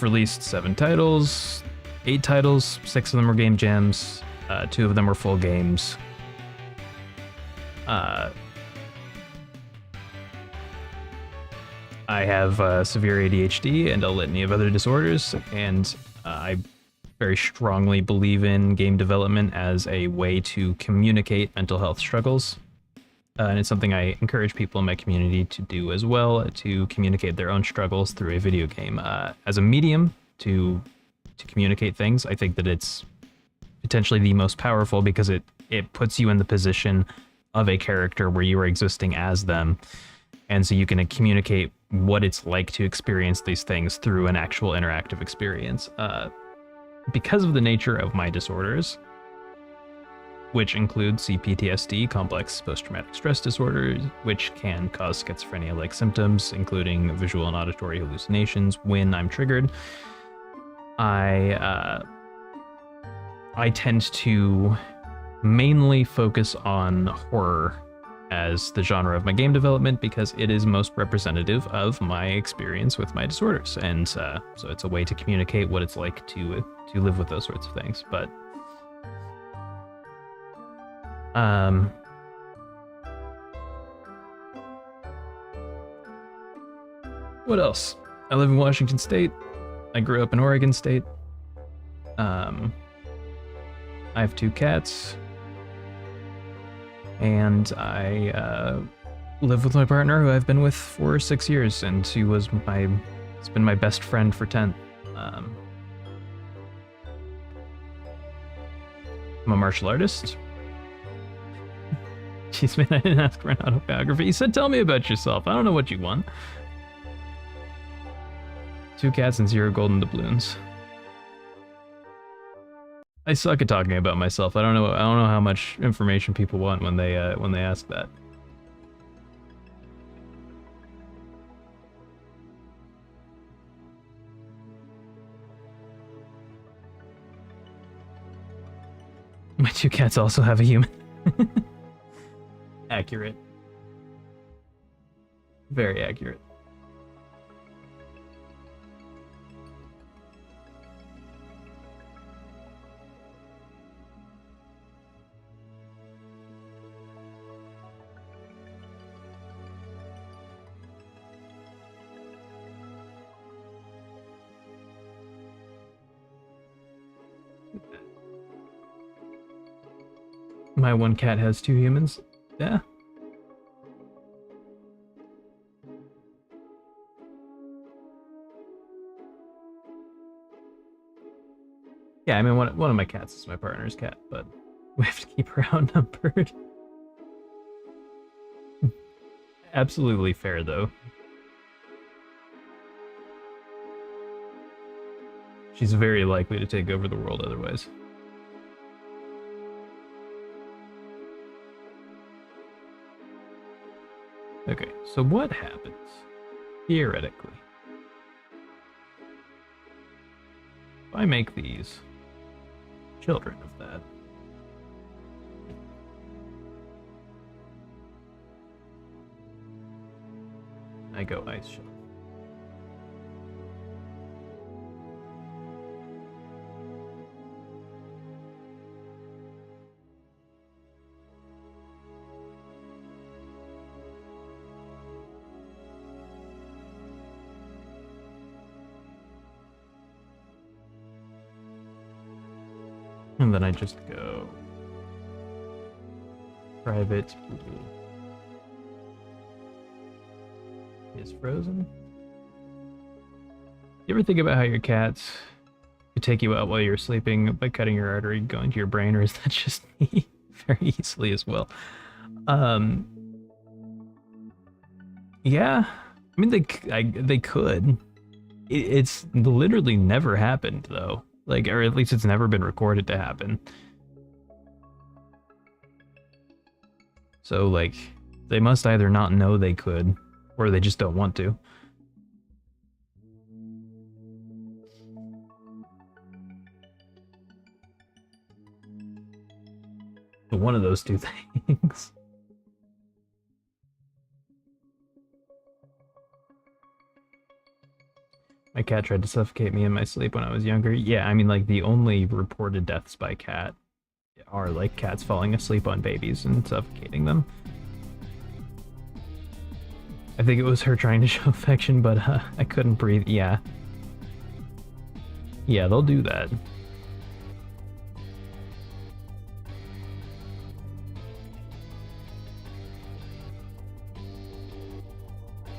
A: released 7 titles, 8 titles, 6 of them were game jams, 2 of them were full games. I have severe ADHD and a litany of other disorders, and I very strongly believe in game development as a way to communicate mental health struggles. And it's something I encourage people in my community to do as well, to communicate their own struggles through a video game. As a medium to communicate things, I think that it's potentially the most powerful because it puts you in the position of a character where you are existing as them. And so you can communicate what it's like to experience these things through an actual interactive experience. Because of the nature of my disorders, which include CPTSD, complex post-traumatic stress disorders, which can cause schizophrenia-like symptoms, including visual and auditory hallucinations when I'm triggered, I tend to mainly focus on horror as the genre of my game development because it is most representative of my experience with my disorders, and so it's a way to communicate what it's like to live with those sorts of things. But what else? I live in Washington State. I grew up in Oregon State. I have 2 cats. And I live with my partner, who I've been with for 6 years, and she has been my best friend for 10. I'm a martial artist. Jeez, man, I didn't ask for an autobiography. You said, tell me about yourself. I don't know what you want. 2 cats and 0 golden doubloons. I suck at talking about myself. I don't know how much information people want when they ask that. My 2 cats also have a human. Accurate. Very accurate. My 1 cat has 2 humans. Yeah. Yeah, I mean, one of my cats is my partner's cat, but we have to keep her outnumbered. Absolutely fair, though. She's very likely to take over the world otherwise. Okay, so what happens, theoretically, if I make these children of that? I go ice shelf. And then I just go private pool is frozen. You ever think about how your cats could take you out while you're sleeping by cutting your artery going to your brain, or is that just me? Very easily as well. Yeah, I mean they could. It's literally never happened though. Like, or at least it's never been recorded to happen. So, like, they must either not know they could, or they just don't want to. One of those two things. My cat tried to suffocate me in my sleep when I was younger. Yeah, I mean, like, the only reported deaths by cat are, like, cats falling asleep on babies and suffocating them. I think it was her trying to show affection, but I couldn't breathe. Yeah. Yeah, they'll do that.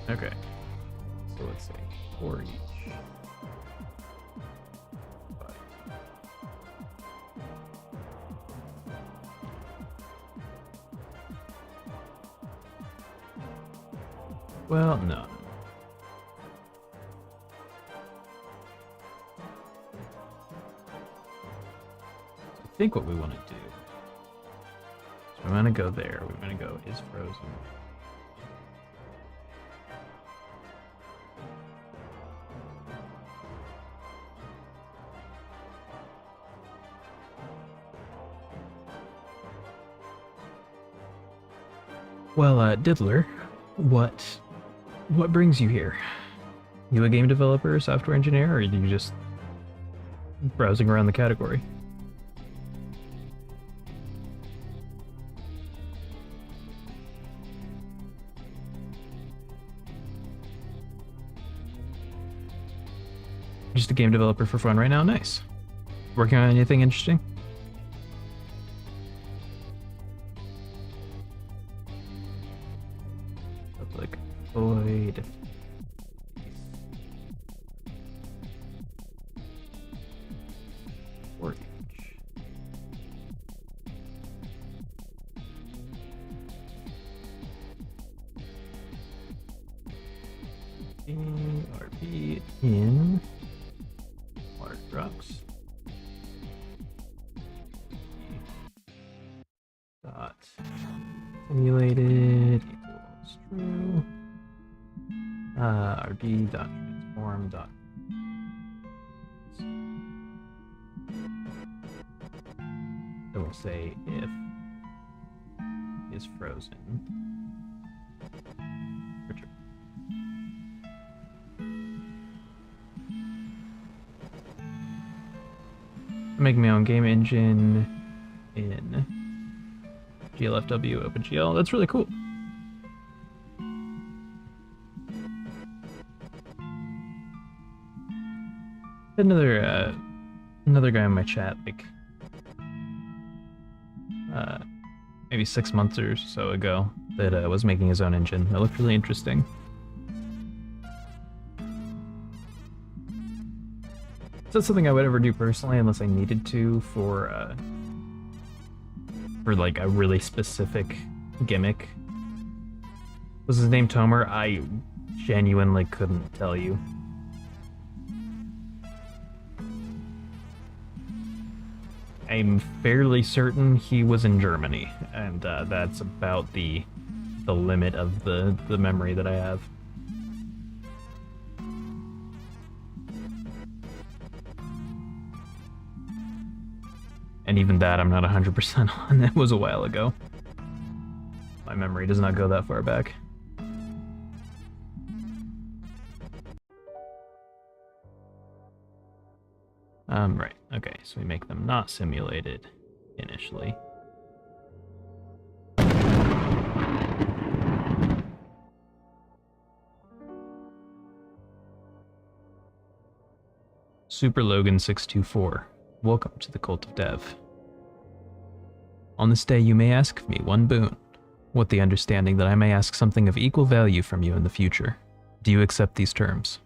A: Okay. So let's see. 4 each. Well, no. I think what we want to do is we want to go there. We want to go is frozen. Well, Diddler, what brings you here? You a game developer, software engineer, or are you just browsing around the category? Just a game developer for fun right now? Nice. Working on anything interesting? Public void. RP in simulated equals true. rb.transform. It will say if is frozen. Return. I'm making my own game engine in GLFW OpenGL. That's really cool. Another guy in my chat, like maybe 6 months or so ago, that was making his own engine. It looked really interesting. It's not something I would ever do personally unless I needed to for like a really specific gimmick. Was his name Tomer? I genuinely couldn't tell you. I'm fairly certain he was in Germany, and that's about the limit of the memory that I have. And even that I'm not 100% on. It was a while ago. My memory does not go that far back. Right. Okay, so we make them not simulated initially. Super Logan 624. Welcome to the Cult of Dev. On this day you may ask of me one boon, with the understanding that I may ask something of equal value from you in the future. Do you accept these terms?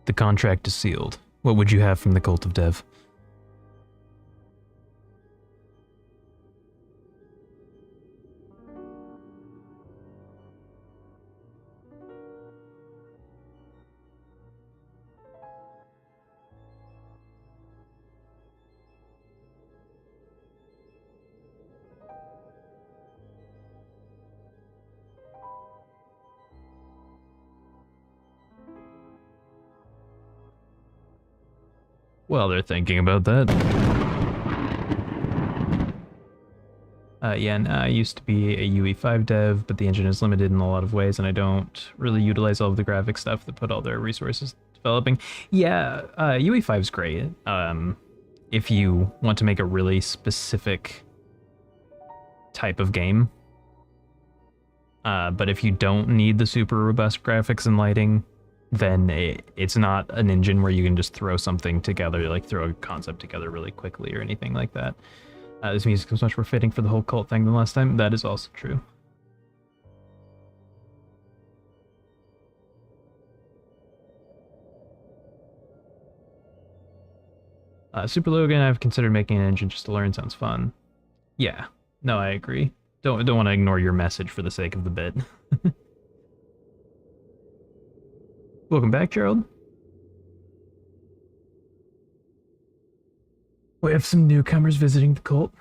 A: The contract is sealed. What would you have from the Cult of Dev? Well, they're thinking about that. Yeah, and I used to be a UE5 dev, but the engine is limited in a lot of ways, and I don't really utilize all of the graphic stuff that put all their resources developing. Yeah, UE5 is great. If you want to make a really specific type of game. But if you don't need the super robust graphics and lighting, then it's not an engine where you can just throw something together, like throw a concept together really quickly or anything like that. This music is much more fitting for the whole cult thing than last time. That is also true. Super Logan, I've considered making an engine just to learn. Sounds fun. Yeah, no, I agree. Don't want to ignore your message for the sake of the bit. Welcome back, Gerald. We have some newcomers visiting the cult.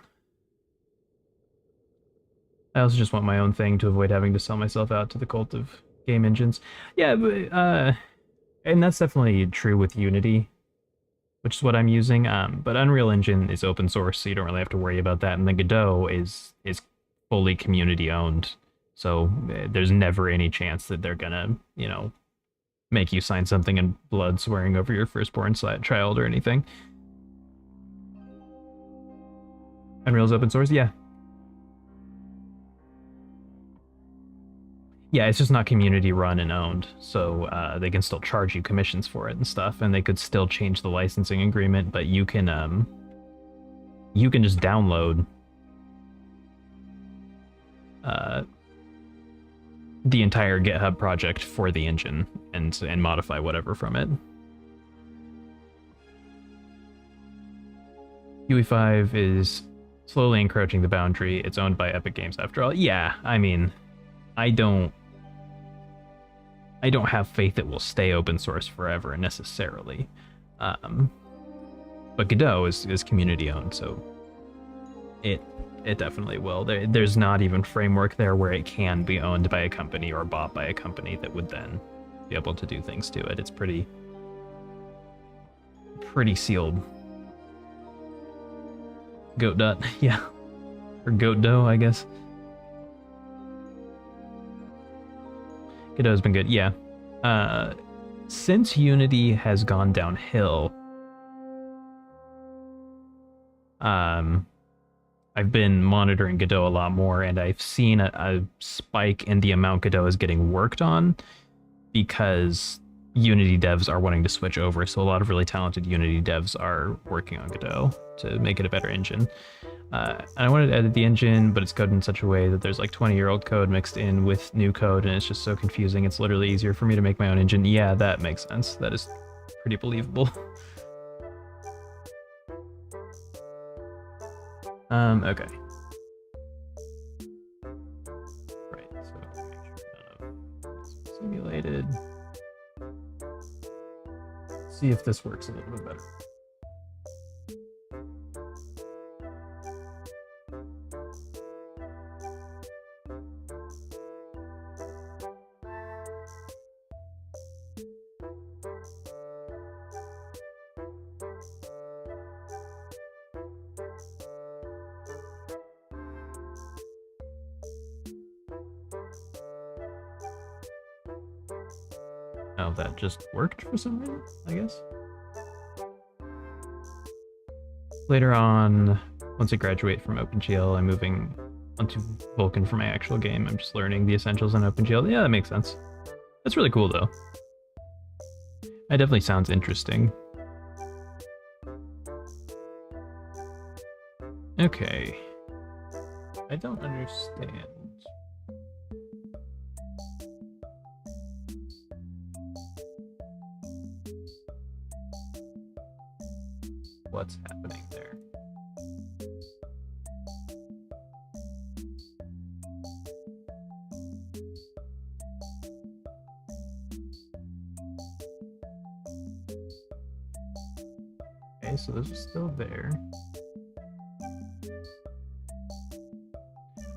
A: I also just want my own thing to avoid having to sell myself out to the cult of game engines. Yeah, but, and that's definitely true with Unity, which is what I'm using. But Unreal Engine is open source, so you don't really have to worry about that. And then Godot is fully community owned, so there's never any chance that they're gonna, make you sign something in blood swearing over your firstborn child or anything. Unreal's open source, yeah. Yeah, it's just not community run and owned, so they can still charge you commissions for it and stuff, and they could still change the licensing agreement, but you can just download the entire GitHub project for the engine and modify whatever from it. UE5 is slowly encroaching the boundary. It's owned by Epic Games after all. Yeah, I mean, I don't I don't have faith it will stay open source forever necessarily. But Godot is community owned, so it definitely will. There's not even framework there where it can be owned by a company or bought by a company that would then be able to do things to it. It's pretty sealed. Goat. Yeah. Or Goat Dough, I guess. Godot's been good, yeah. Since Unity has gone downhill, I've been monitoring Godot a lot more, and I've seen a spike in the amount Godot is getting worked on because Unity devs are wanting to switch over. So a lot of really talented Unity devs are working on Godot to make it a better engine. And I wanted to edit the engine, but it's coded in such a way that there's like 20-year-old code mixed in with new code, and it's just so confusing. It's literally easier for me to make my own engine. Yeah, that makes sense. That is pretty believable. Okay. Right, so make sure none of it's simulated. See if this works a little bit better. Oh, that just worked for some reason, I guess. Later on, once I graduate from OpenGL, I'm moving onto Vulkan for my actual game. I'm just learning the essentials on OpenGL. Yeah, that makes sense. That's really cool, though. That definitely sounds interesting. Okay. I don't understand. What's happening there? Okay, so this is still there.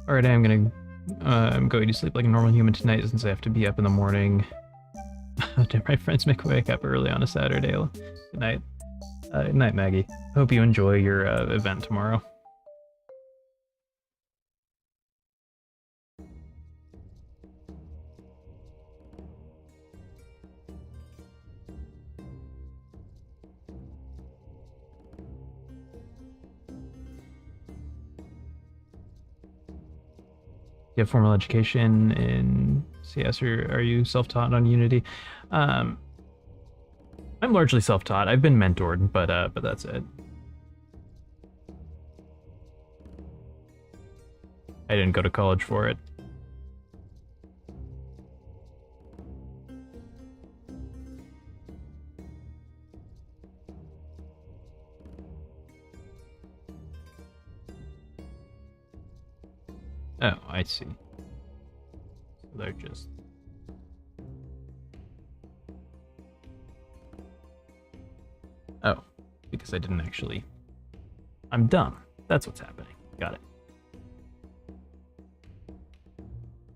A: Alright, I'm going to sleep like a normal human tonight since I have to be up in the morning. Damn, my friends make me wake up early on a Saturday. Good night. Good night, Maggie. Hope you enjoy your event tomorrow. You have formal education in CS, or are you self-taught on Unity? I'm largely self-taught. I've been mentored, but that's it. I didn't go to college for it. Oh, I see. So they're just... Oh, because I didn't actually... I'm dumb. That's what's happening. Got it.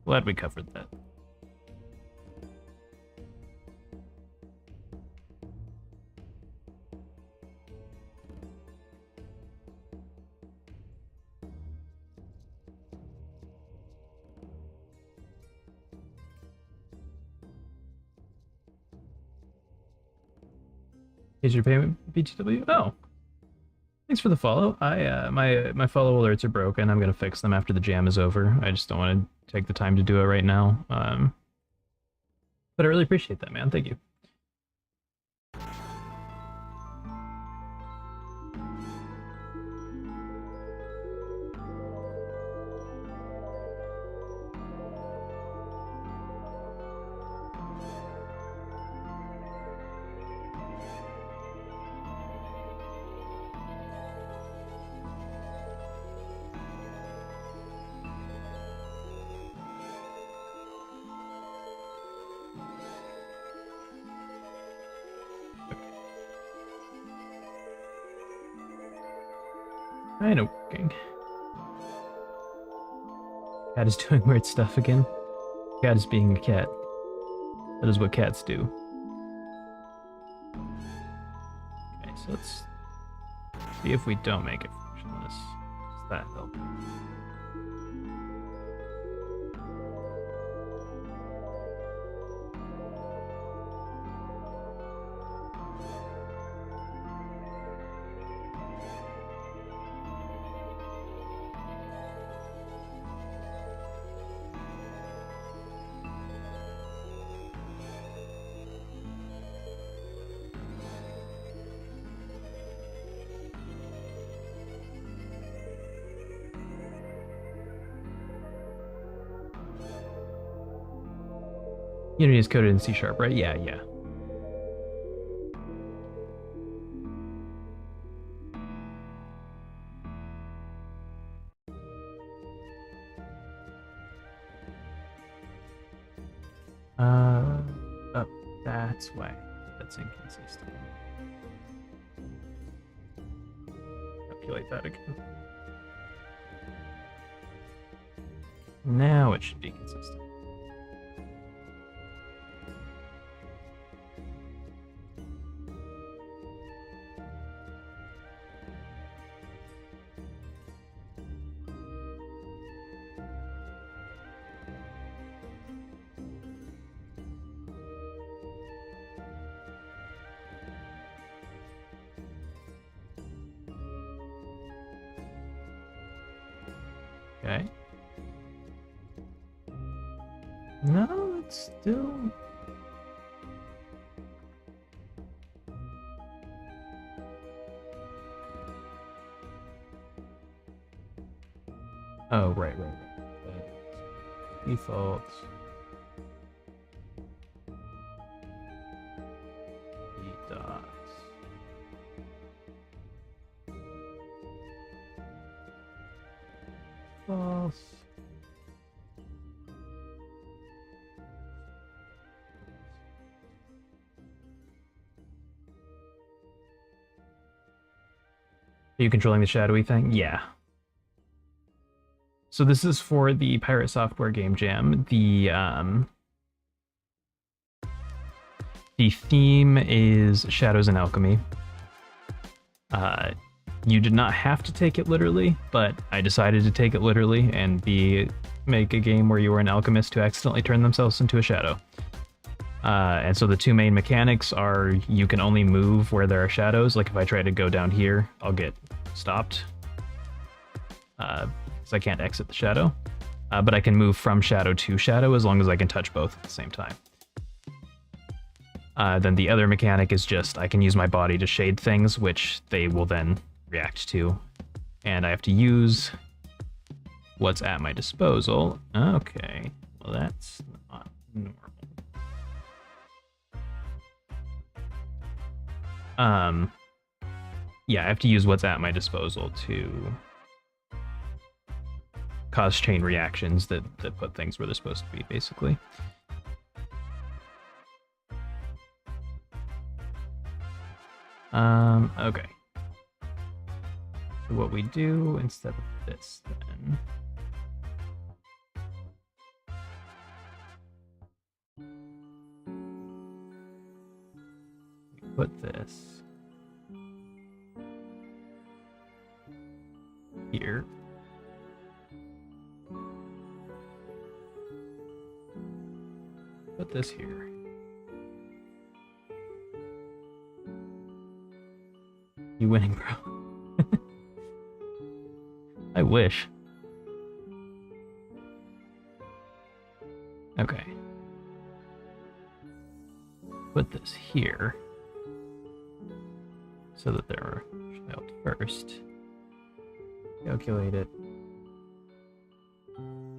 A: Glad we covered that. Is your payment BTW? Oh, thanks for the follow. My follow alerts are broken. I'm gonna fix them after the jam is over. I just don't want to take the time to do it right now. But I really appreciate that, man. Thank you. Kinda working. Cat is doing weird stuff again. Cat is being a cat. That is what cats do. Okay, so let's see if we don't make it functionless. Does that help? Unity is coded in C#, right? Yeah, yeah. Oh, that's why. That's inconsistent. Calculate that again. Now it should be consistent. Okay. No, it's still... Oh, right. Default. Dots. False. Are you controlling the shadowy thing? Yeah. So this is for the Pirate Software Game Jam. The theme is Shadows and Alchemy. You did not have to take it literally, but I decided to take it literally and make a game where you were an alchemist who accidentally turned themselves into a shadow. And so the two main mechanics are you can only move where there are shadows. Like if I try to go down here, I'll get stopped. So I can't exit the shadow. But I can move from shadow to shadow as long as I can touch both at the same time. Then the other mechanic is just I can use my body to shade things, which they will then react to. And I have to use what's at my disposal. Okay, well that's not normal. Yeah, I have to use what's at my disposal to cause chain reactions that put things where they're supposed to be, basically. Okay. So what we do instead of this, then... we put this here. Put this here. You winning, bro. I wish. Okay. Put this here so that there are child first. Calculate it.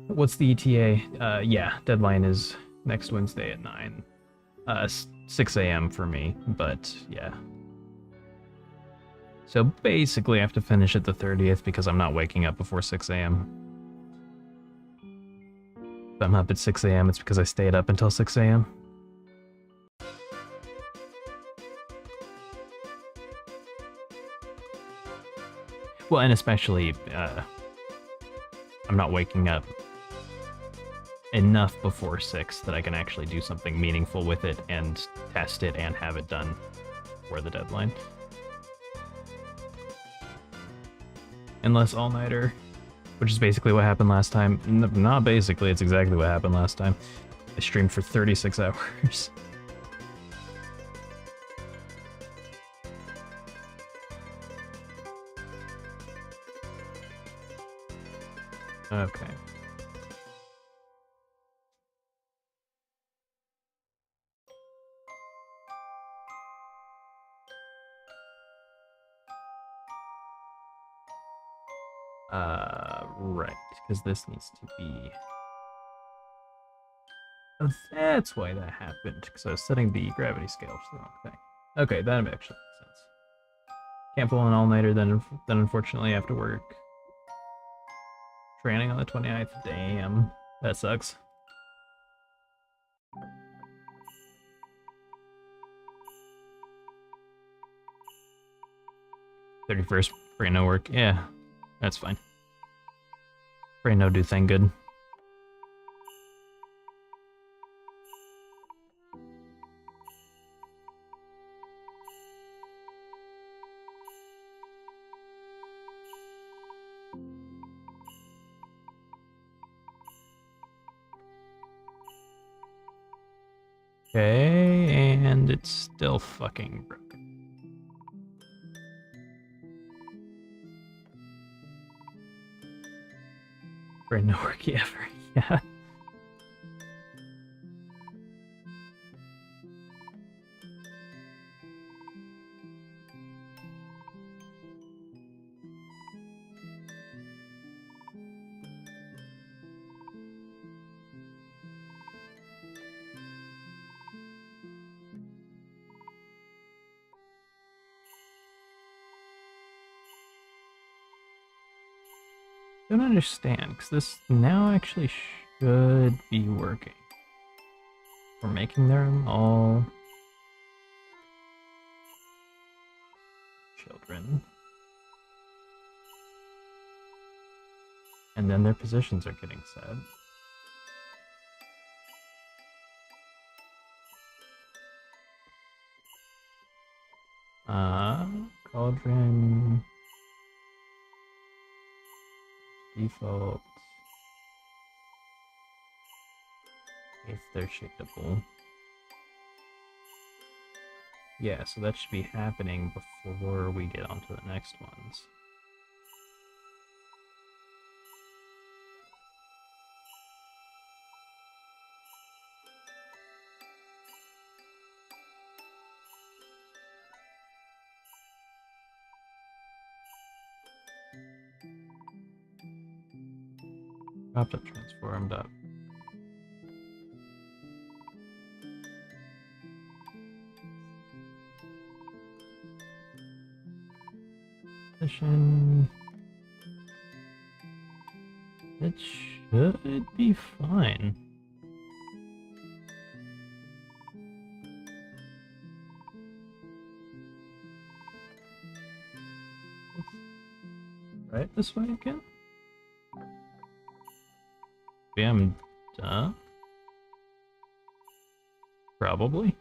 A: What's the ETA? Yeah, deadline is next Wednesday at 9. 6 a.m. for me, but yeah. So basically I have to finish it the 30th because I'm not waking up before 6 a.m. If I'm up at 6 a.m., it's because I stayed up until 6 a.m. Well, and especially, I'm not waking up enough before 6 that I can actually do something meaningful with it and test it and have it done for the deadline. Unless all-nighter, which is basically what happened last time. Not basically, it's exactly what happened last time. I streamed for 36 hours. Okay. Right, because this needs to be... Oh, that's why that happened, because I was setting the gravity scale to the wrong thing. Okay, that actually makes sense. Can't pull an all-nighter, then unfortunately I have to work. Training on the 29th, damn. That sucks. 31st, brain no work. Yeah, that's fine. Brain no do thing good. Okay, and it's still fucking broken. Brain no work ever. Yeah. Don't understand, because this now actually should be working. We're making them all children. And then their positions are getting set. Cauldron. Default. If they're shiftable. Yeah, so that should be happening before we get onto the next ones. Dropped up, transformed up. Position. It should be fine. Right this way again? Yeah, I'm done. Probably.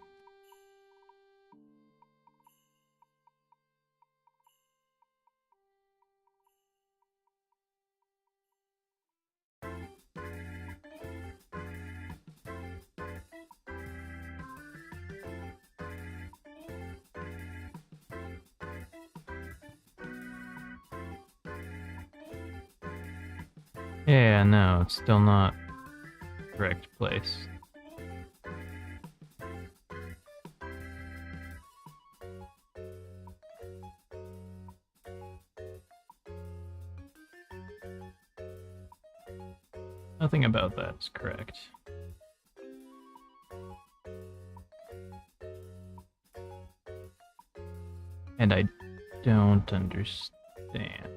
A: Yeah, no, it's still not correct place. Nothing about that is correct. And I don't understand.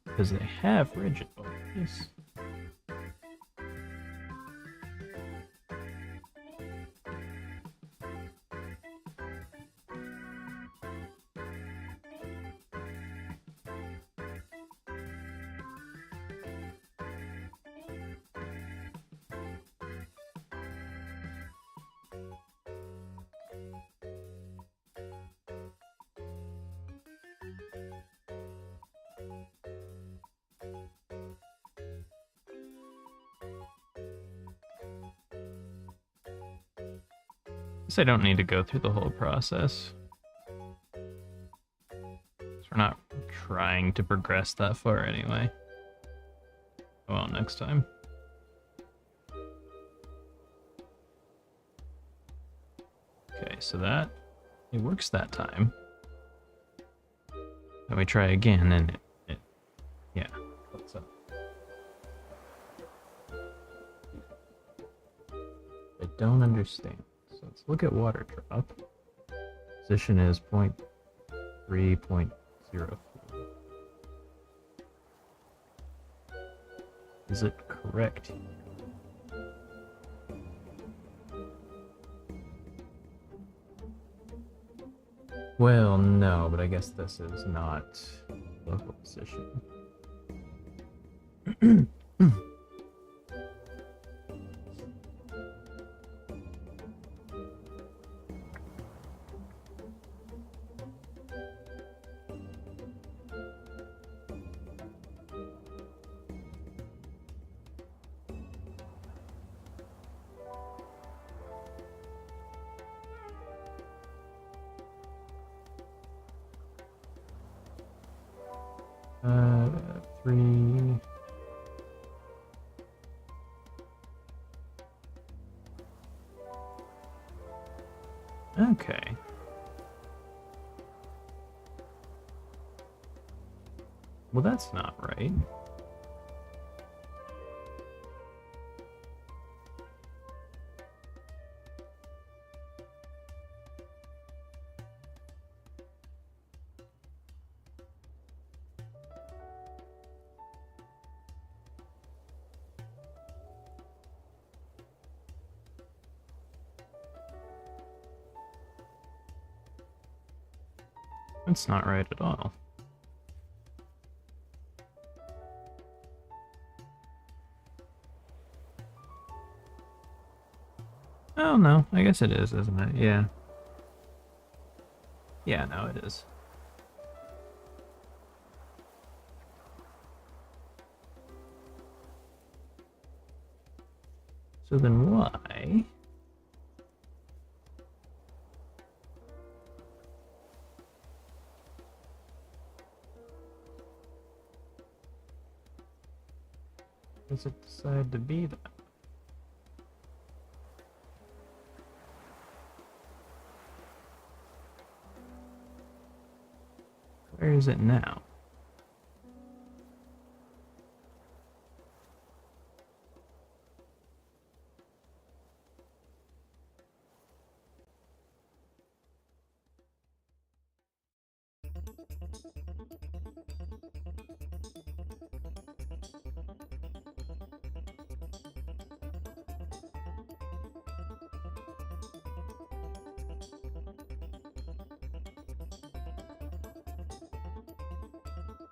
A: Because they have rigid bodies. Guess I don't need to go through the whole process. We're not trying to progress that far anyway. Well, next time. Okay, so that it works that time. Then we try again, and yeah. What's up? I don't understand. So let's look at water drop. Position is 0.3.04. Is it correct? Well, no, but I guess this is not local position. Uh, 3. Okay. Well, that's not right. That's not right at all. Oh no, I guess it is, isn't it? Yeah. Yeah, no, it is. So then why? Does it decide to be that? Where is it now?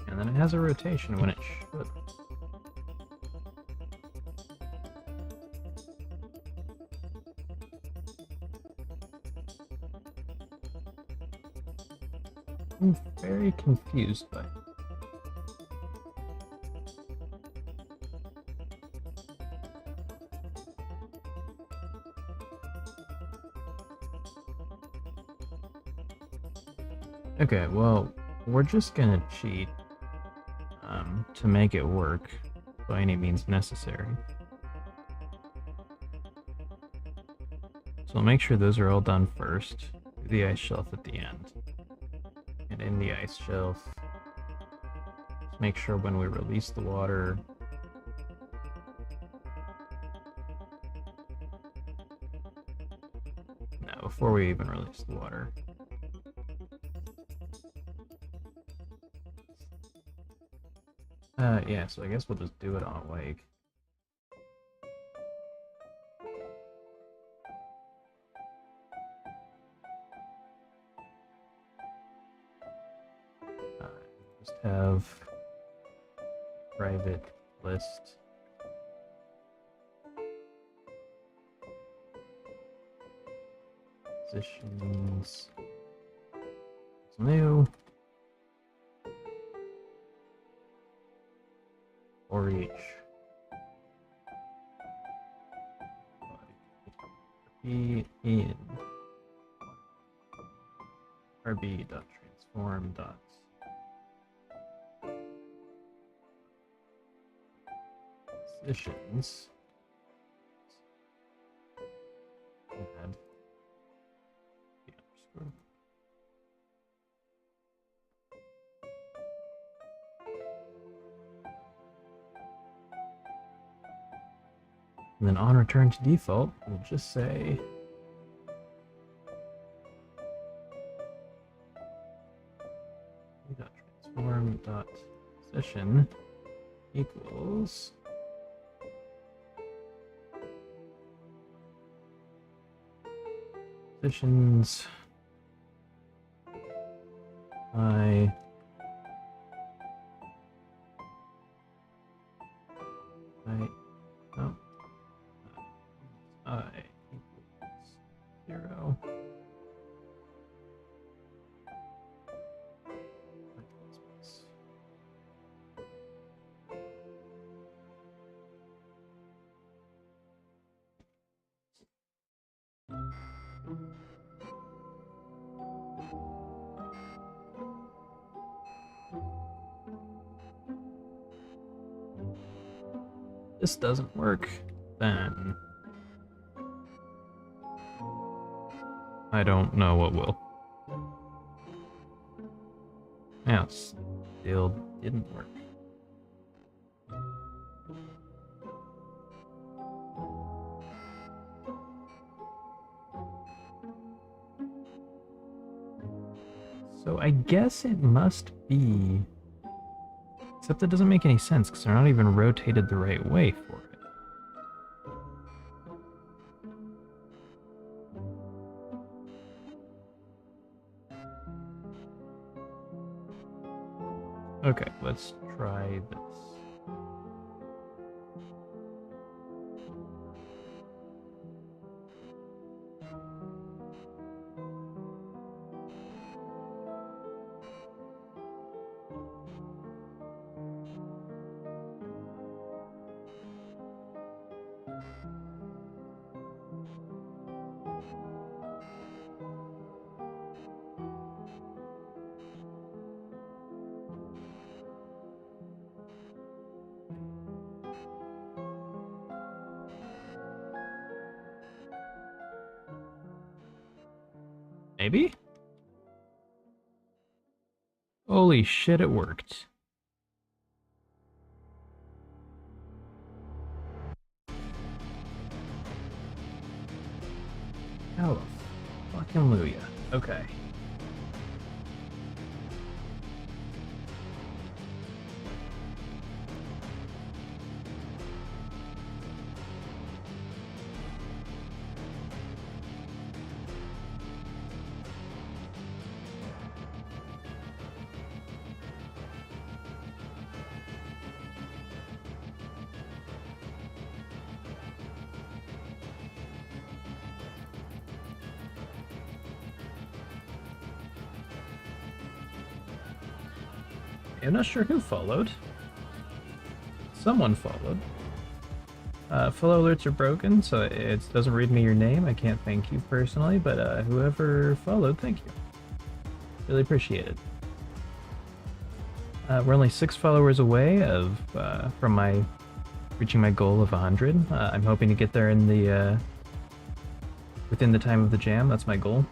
A: And then it has a rotation when it should. I'm very confused by it. Okay, well, we're just gonna cheat to make it work by any means necessary. So I'll make sure those are all done first. Do the ice shelf at the end. And in the ice shelf, just make sure when we release the water, no, before we even release the water. Yeah, so I guess we'll just do it on awake. Just have private list. Positions. It's new. For each. Repeat in. rb.transform dot positions add the underscore. And then on return to default, we'll just say transform dot position equals positions I no I equals 0. This doesn't work, then I don't know what will. Yeah, still didn't work. So I guess it must be, except that doesn't make any sense because they're not even rotated the right way for it. Okay, let's try this. Maybe? Holy shit, it worked. Hallelujah. Okay. I'm not sure who followed. Someone followed. Follow alerts are broken, so it doesn't read me your name. I can't thank you personally, but whoever followed, thank you. Really appreciate it. We're only 6 followers away from reaching my goal of 100. I'm hoping to get there in the within the time of the jam. That's my goal.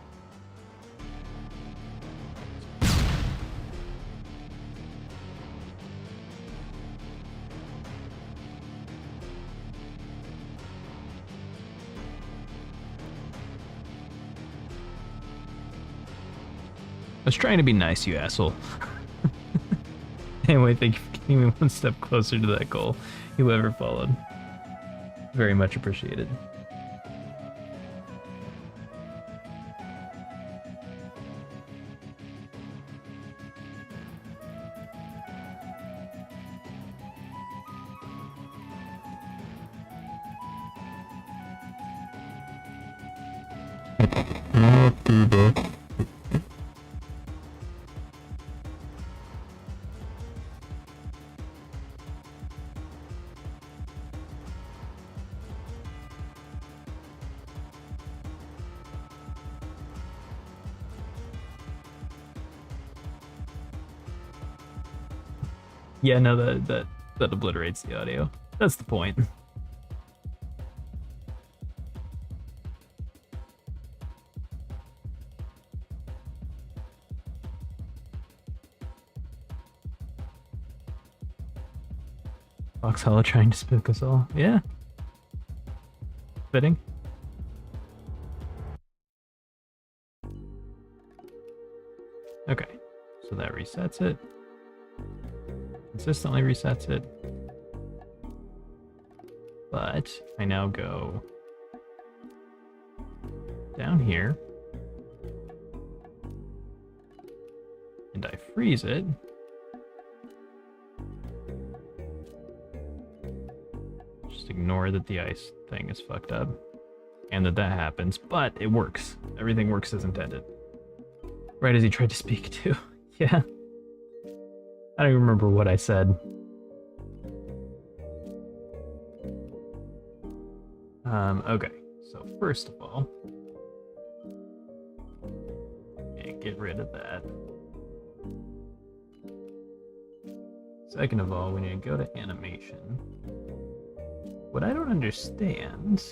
A: I was trying to be nice, you asshole. Anyway, thank you for getting me one step closer to that goal, whoever followed. Very much appreciated. Yeah, no, that obliterates the audio. That's the point. Foxhole trying to spook us all. Yeah. Fitting. Okay. So that resets it. Consistently resets it. But I now go down here. And I freeze it. Just ignore that the ice thing is fucked up. And that happens, but it works. Everything works as intended. Right as he tried to speak to. Yeah. I don't even remember what I said. Okay. So first of all, get rid of that. Second of all, we need to go to animation. What I don't understand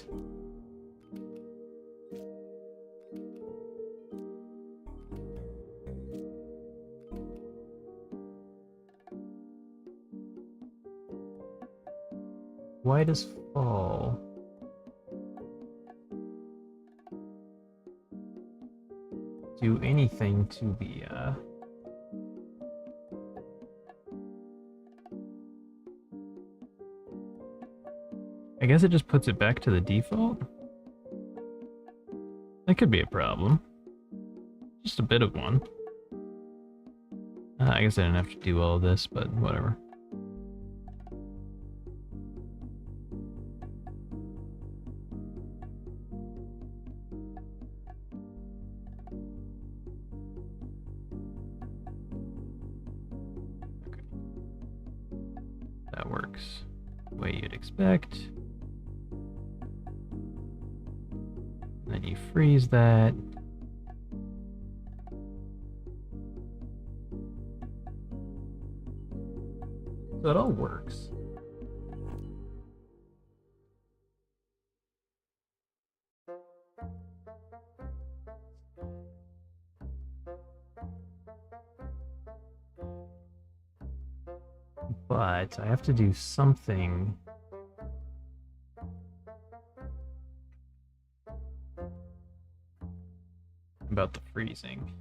A: why does fall do anything to the I guess it just puts it back to the default? That could be a problem. Just a bit of one. I guess I didn't have to do all of this, but whatever. Okay. That works the way you'd expect. Then you freeze that. So it all works. But I have to do something about the freezing.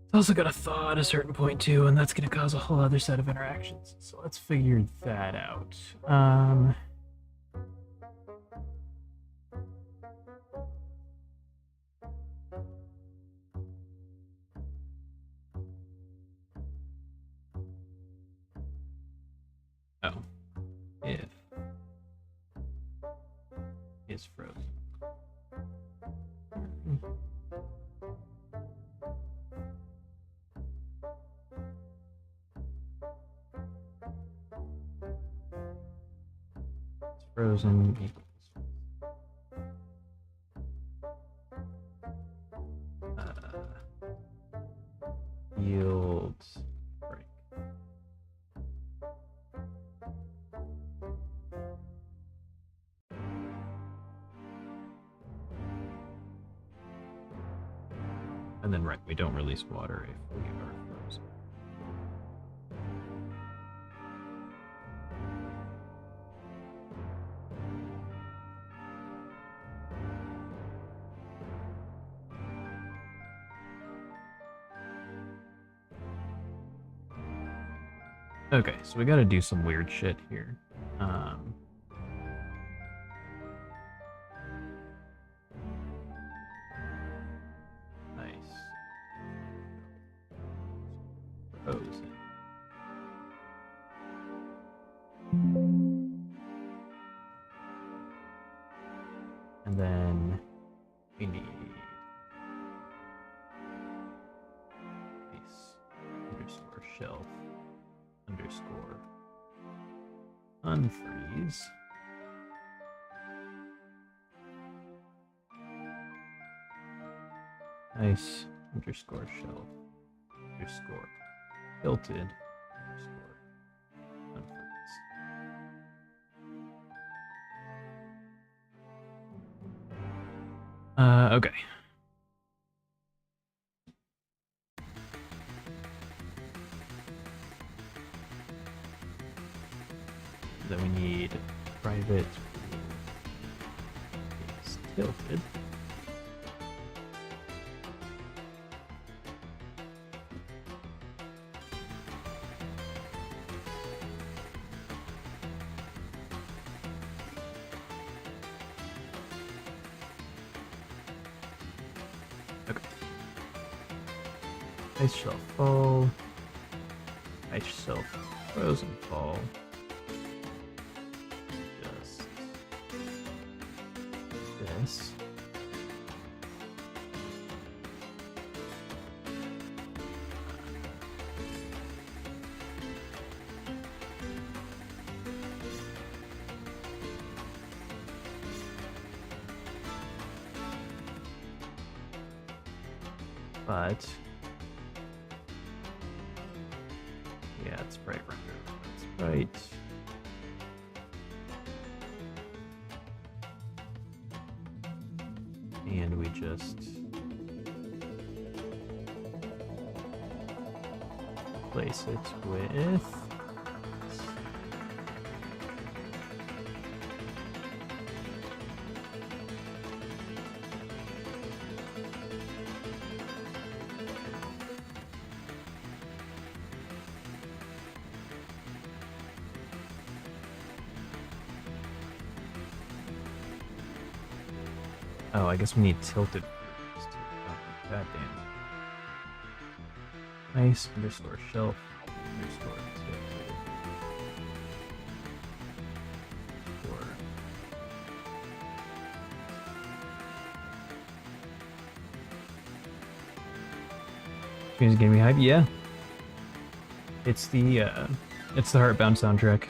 A: It's also gonna thaw at a certain point too, and that's gonna cause a whole other set of interactions. So let's figure that out. Oh, if is frozen. It's frozen equals yield break. And then right, we don't release water if we are frozen. Okay, so we gotta do some weird shit here. Nice. Frozen. And then we need base underscore shelf underscore unfreeze. Nice underscore shelf underscore tilted underscore unfreeze. Okay. Then we need private is tilted. Okay. Ice shelf fall. Ice shelf frozen fall. Just this. But yeah, it's bright render. It's bright. And we just place it with oh, I guess we need tilted first. Oh, God damn. Nice underscore shelf underscore tilted. Or Tune's getting me hype. Yeah. It's the Heartbound soundtrack.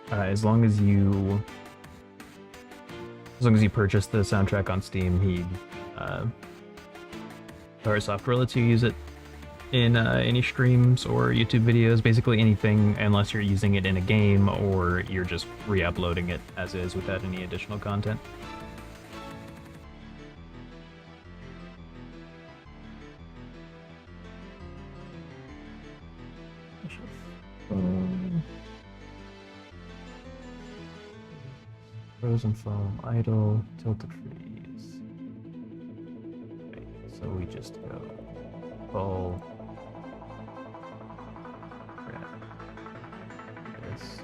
A: As long as you purchase the soundtrack on Steam, Heartsoft lets you use it in any streams or YouTube videos, basically anything, unless you're using it in a game or you're just re-uploading it as is without any additional content. Frozen foam, idle, tilted freeze. Okay, so we just go full. Grab this.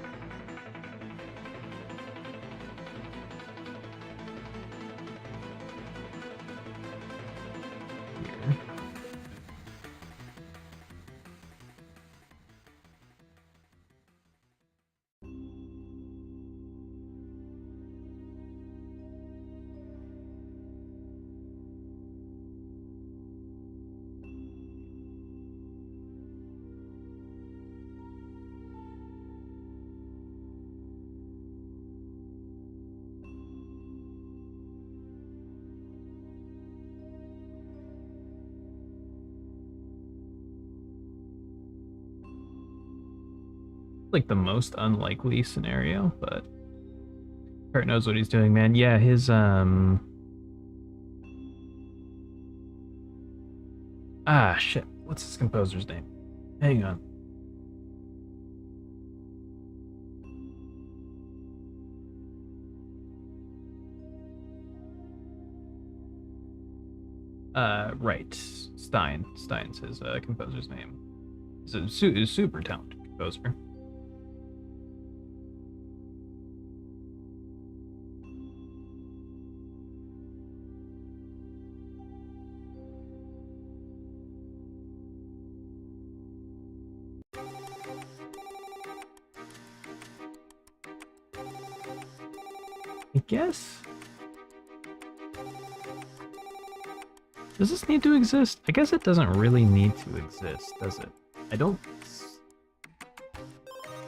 A: Here. Like the most unlikely scenario, but Kurt knows what he's doing, man. Yeah, his shit. What's his composer's name? Hang on. Right. Stein's his composer's name. He's a super talented composer. I guess. Does this need to exist? I guess it doesn't really need to exist, does it? I don't...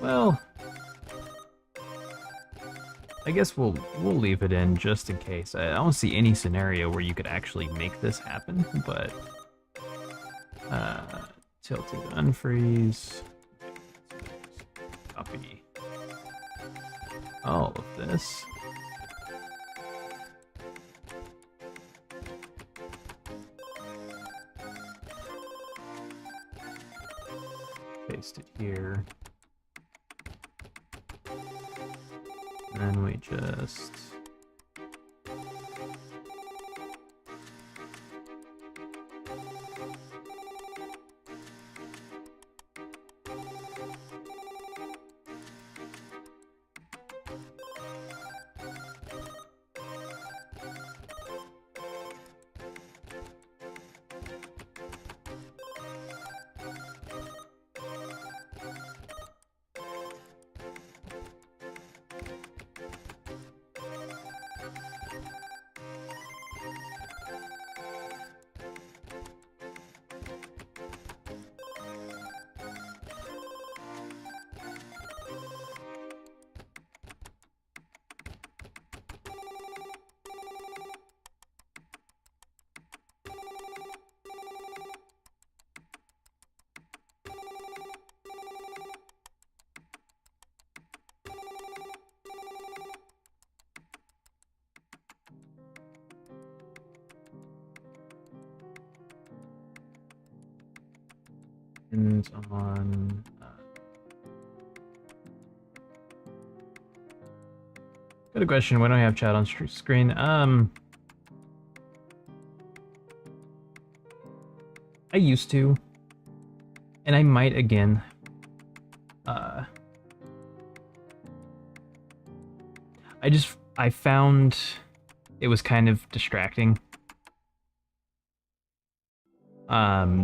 A: Well... I guess we'll leave it in just in case. I don't see any scenario where you could actually make this happen, but tilted unfreeze. Copy all of this. Paste it here. And then we just end on got a question. Why don't I have chat on screen? I used to, and I might again. I found it was kind of distracting.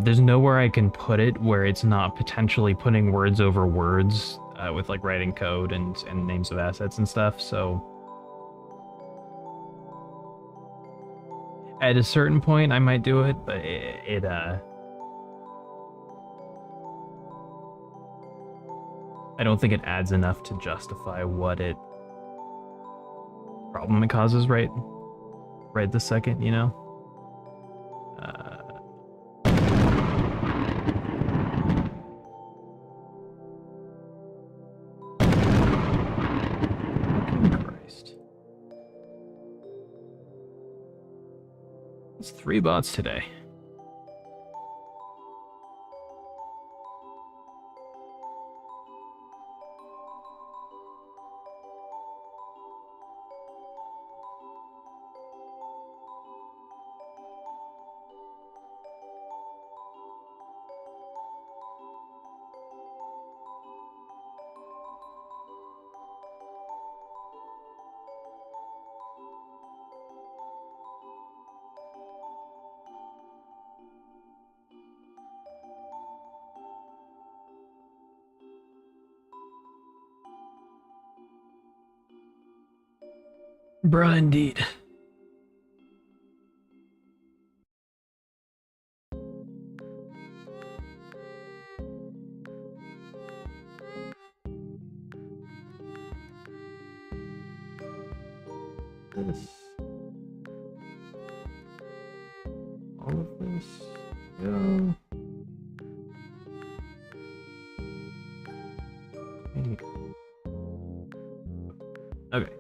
A: There's nowhere I can put it where it's not potentially putting words over words with like writing code and names of assets and stuff. So at a certain point, I might do it, but I don't think it adds enough to justify what problem it causes right this second, you know? Fucking Christ. It's 3 bots today. Bruh, indeed. This. All of this. Go. Hey. Okay.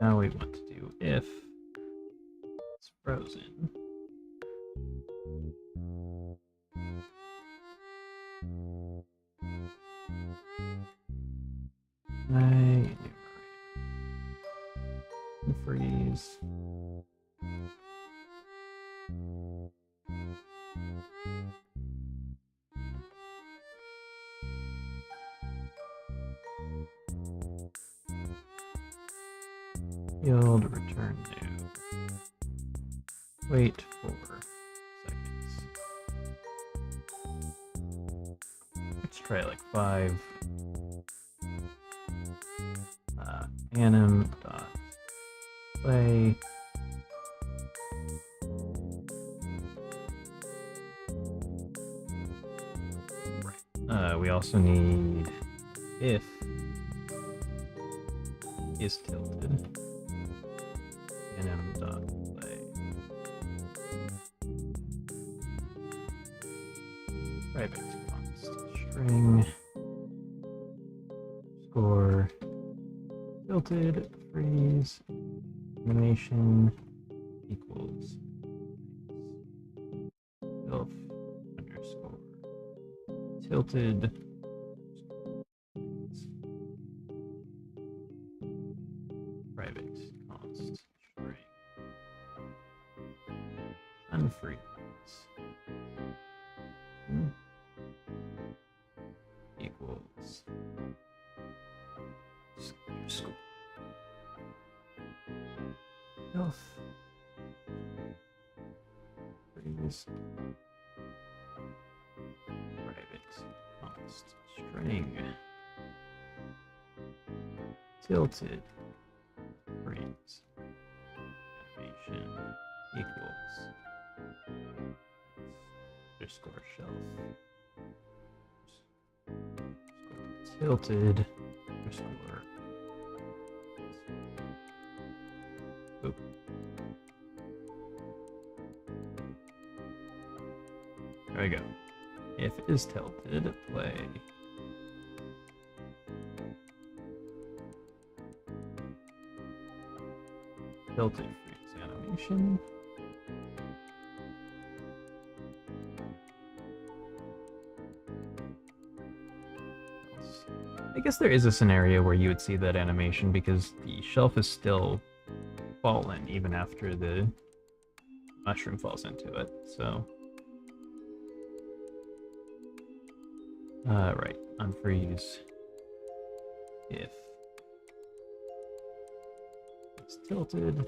A: Now we want to do if it's frozen. I freeze. Field, return new. Wait 4 seconds. Let's try like 5. Anim dot play. Right. We also need if is tilted. Anim dot play. Private const string score tilted freeze animation equals self underscore tilted private const string unfreeze equals underscore self freeze private const string tilted freeze animation equals underscore shelf tilted underscore oop. There we go. If is tilted, play. Tilted freeze animation. I guess there is a scenario where you would see that animation because the shelf is still fallen even after the mushroom falls into it, so. Right, unfreeze. If it's tilted.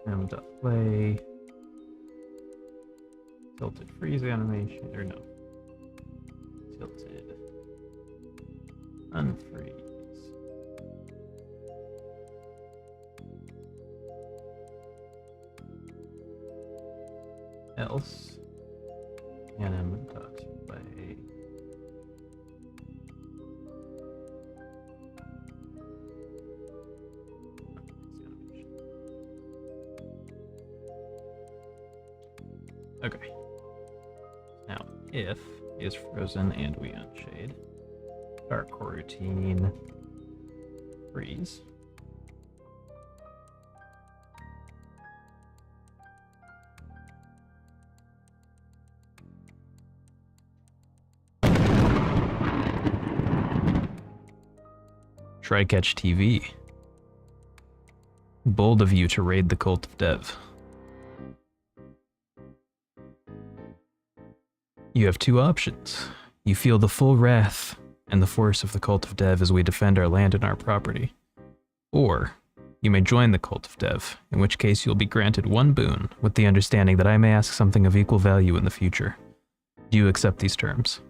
A: M.play. Tilted freeze animation, or no. Tilted unfreeze. Else anim.play okay. Now if is frozen and we unshade. Start coroutine freeze. Try Catch TV. Bold of you to raid the Cult of Dev. You have two options. You feel the full wrath and the force of the Cult of Dev as we defend our land and our property. Or, you may join the Cult of Dev, in which case you'll be granted one boon, with the understanding that I may ask something of equal value in the future. Do you accept these terms?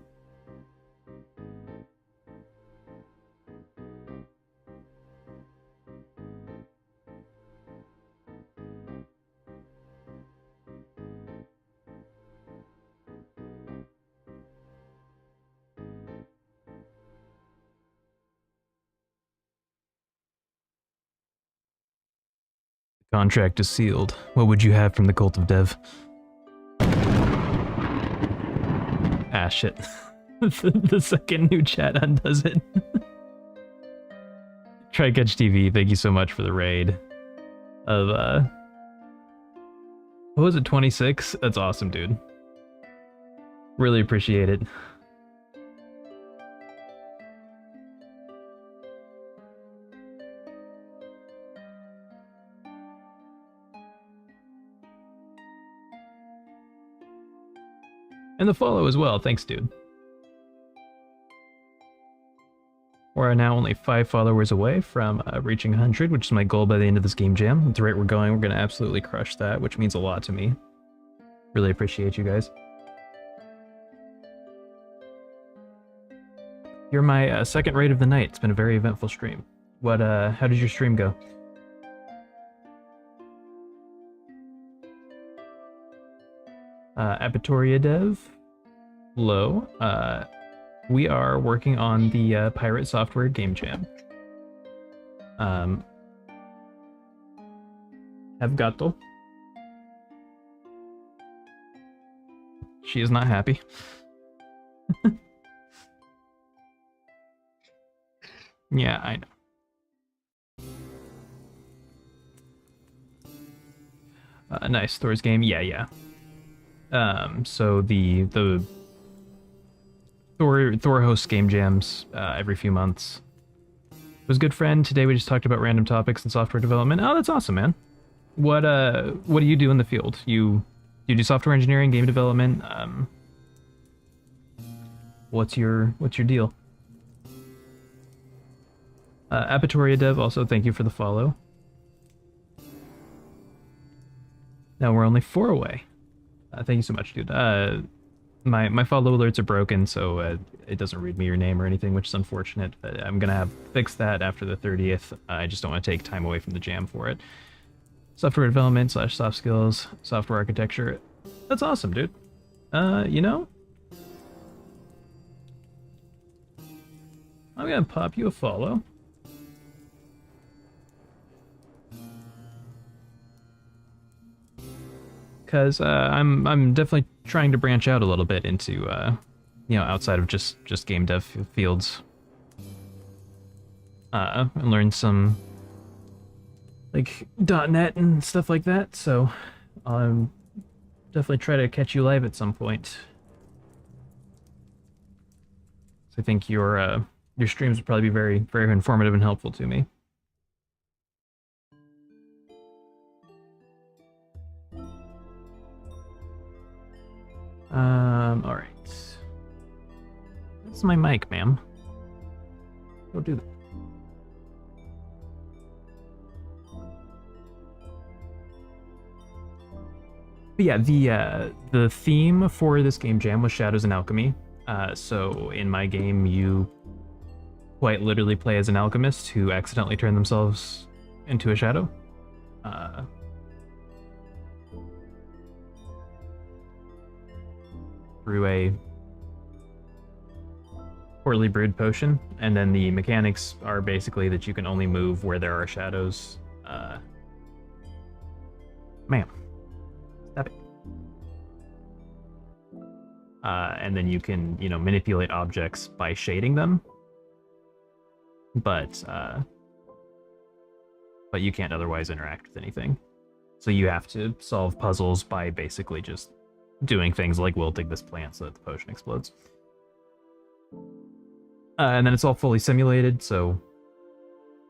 A: Contract is sealed. What would you have from the Cult of Dev? Ah, shit. The second new chat undoes it. Try Catch TV, thank you so much for the raid. Of, what was it, 26? That's awesome, dude. Really appreciate it. And the follow as well. Thanks, dude. We're now only 5 followers away from reaching 100, which is my goal by the end of this game jam. At the rate we're going, we're going to absolutely crush that, which means a lot to me. Really appreciate you guys. You're my second raid of the night. It's been a very eventful stream. What? How did your stream go? Abitoria Dev, low. We are working on the Pirate Software Game Jam. Have Gato. She is not happy. Yeah, I know. Nice Thor's game. Yeah. So the Thor hosts game jams every few months. It was a good friend. Today we just talked about random topics in software development. Oh, that's awesome, man. What do you do in the field? You do software engineering, game development? What's your deal? Apatoria Dev, also thank you for the follow. Now we're only 4 away. Thank you so much, dude. My follow alerts are broken, so it doesn't read me your name or anything, which is unfortunate. But I'm gonna fix that after the 30th. I just don't want to take time away from the jam for it. Software development / soft skills, software architecture. That's awesome, dude. You know, I'm gonna pop you a follow. Because I'm definitely trying to branch out a little bit into outside of just game dev fields, and learn some like .NET and stuff like that. So I'll definitely try to catch you live at some point. So I think your streams would probably be very, very informative and helpful to me. All right. That's my mic, ma'am. Don't do that. But yeah, the theme for this game jam was Shadows and Alchemy. So in my game, you quite literally play as an alchemist who accidentally turned themselves into a shadow. Through a poorly brewed potion, and then the mechanics are basically that you can only move where there are shadows. Ma'am, stop it. And then you can, manipulate objects by shading them, but you can't otherwise interact with anything. So you have to solve puzzles by basically just doing things like wilting this plant so that the potion explodes. And then it's all fully simulated, so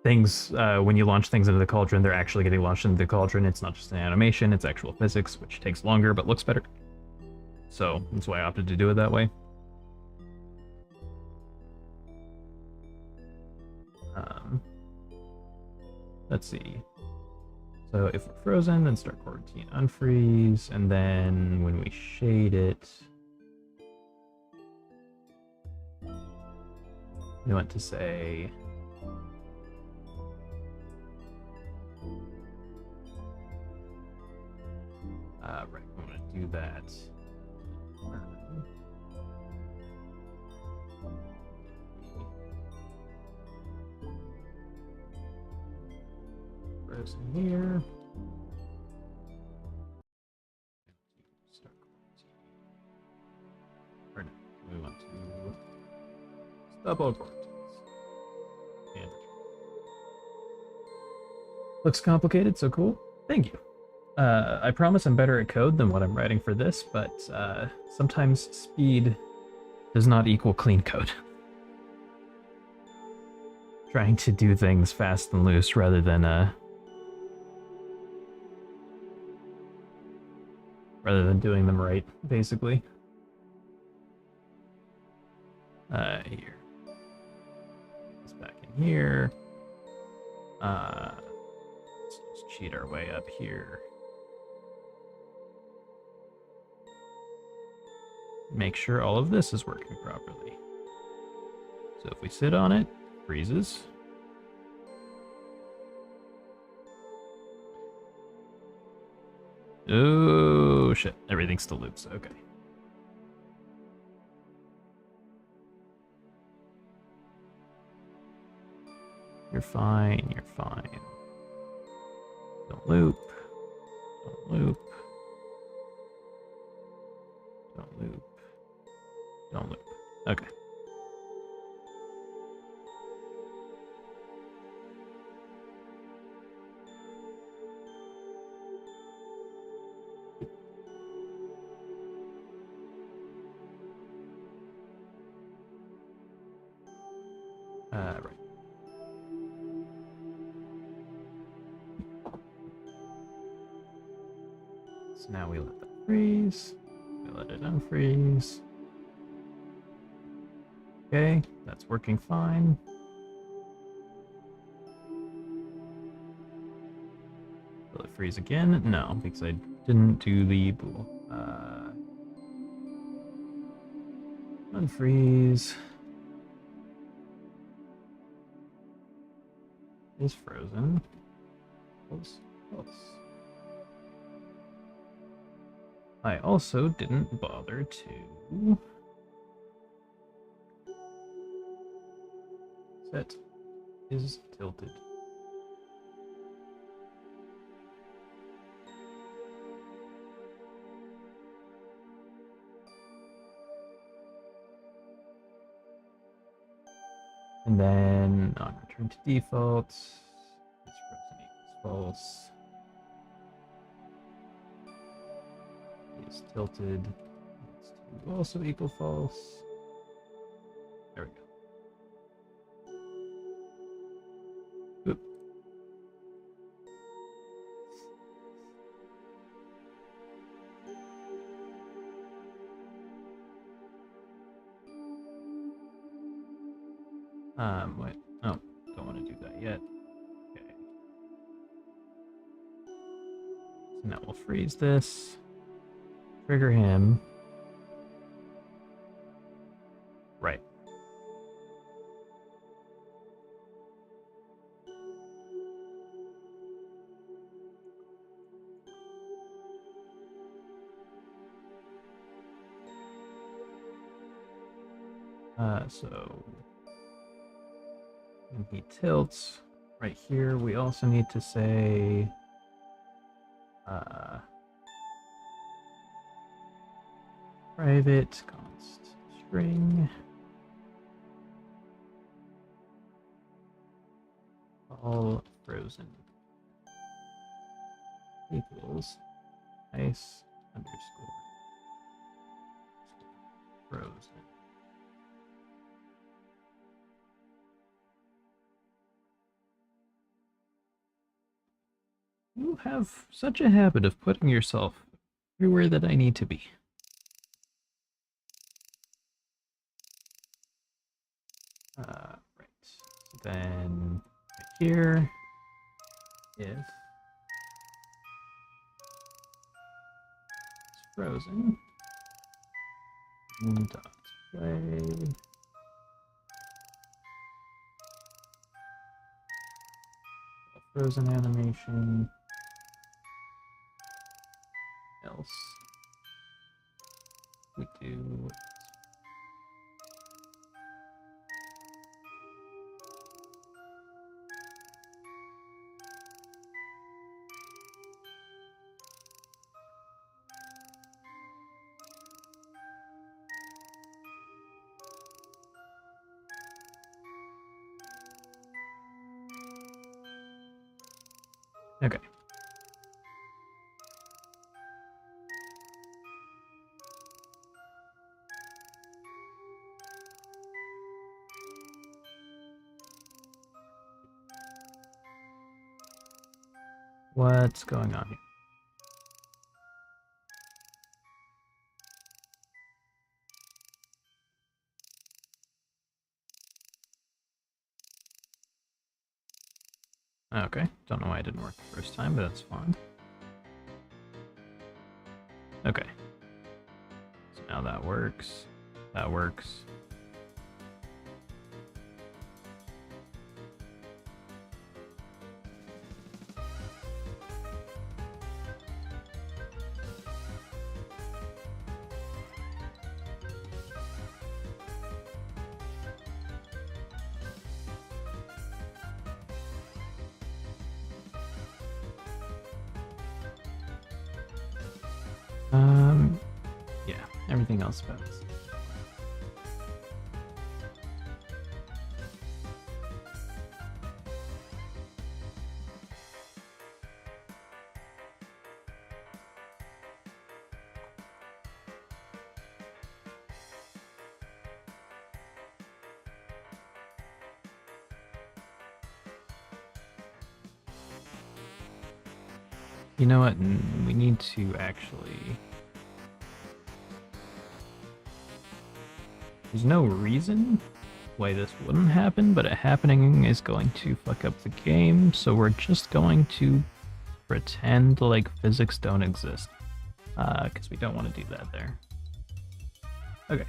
A: things, when you launch things into the cauldron, they're actually getting launched into the cauldron. It's not just an animation, it's actual physics, which takes longer but looks better. So that's why I opted to do it that way. Let's see. So if we're frozen, then start quarantine unfreeze, and then when we shade it, we want to say right, we want to do that. Frozen here. Start quarantine. Or no, we want to stop all quarantines. And looks complicated, so cool. Thank you. I promise I'm better at code than what I'm writing for this, but sometimes speed does not equal clean code. Trying to do things fast and loose rather than doing them right, basically. Here. This back in here. Let's just cheat our way up here. Make sure all of this is working properly. So if we sit on it, freezes. Oh shit, everything still loops. Okay. You're fine, you're fine. Don't loop. Don't loop. Don't loop. Don't loop. Okay. Right. So now we let that freeze. We let it unfreeze. Okay, that's working fine. Will it freeze again? No, because I didn't do the bool. Unfreeze. Is frozen. Close. Close. I also didn't bother to set is tilted. And then on return to default, is frozen equals false. Is tilted needs to also equal false. There we go. Oop. Wait. Oh, don't want to do that yet. Okay. So now we'll freeze this. Trigger him. Right. So when he tilts right here, we also need to say private const string all frozen equals ice underscore frozen. You have such a habit of putting yourself everywhere that I need to be. Right. So then right here, if it's frozen, dot play frozen animation else we do okay. What's going on here? Okay, don't know why it didn't work the first time, but that's fine. Okay. So now that works. That works. Yeah, everything else about this. You know what? We need to actually. There's no reason why this wouldn't happen, but it happening is going to fuck up the game, so we're just going to pretend like physics don't exist. Because we don't want to do that there. Okay.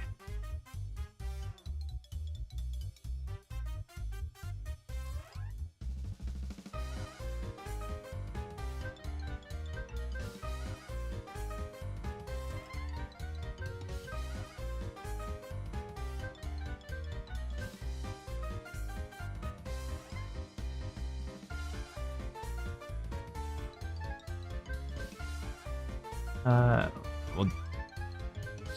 A: We'll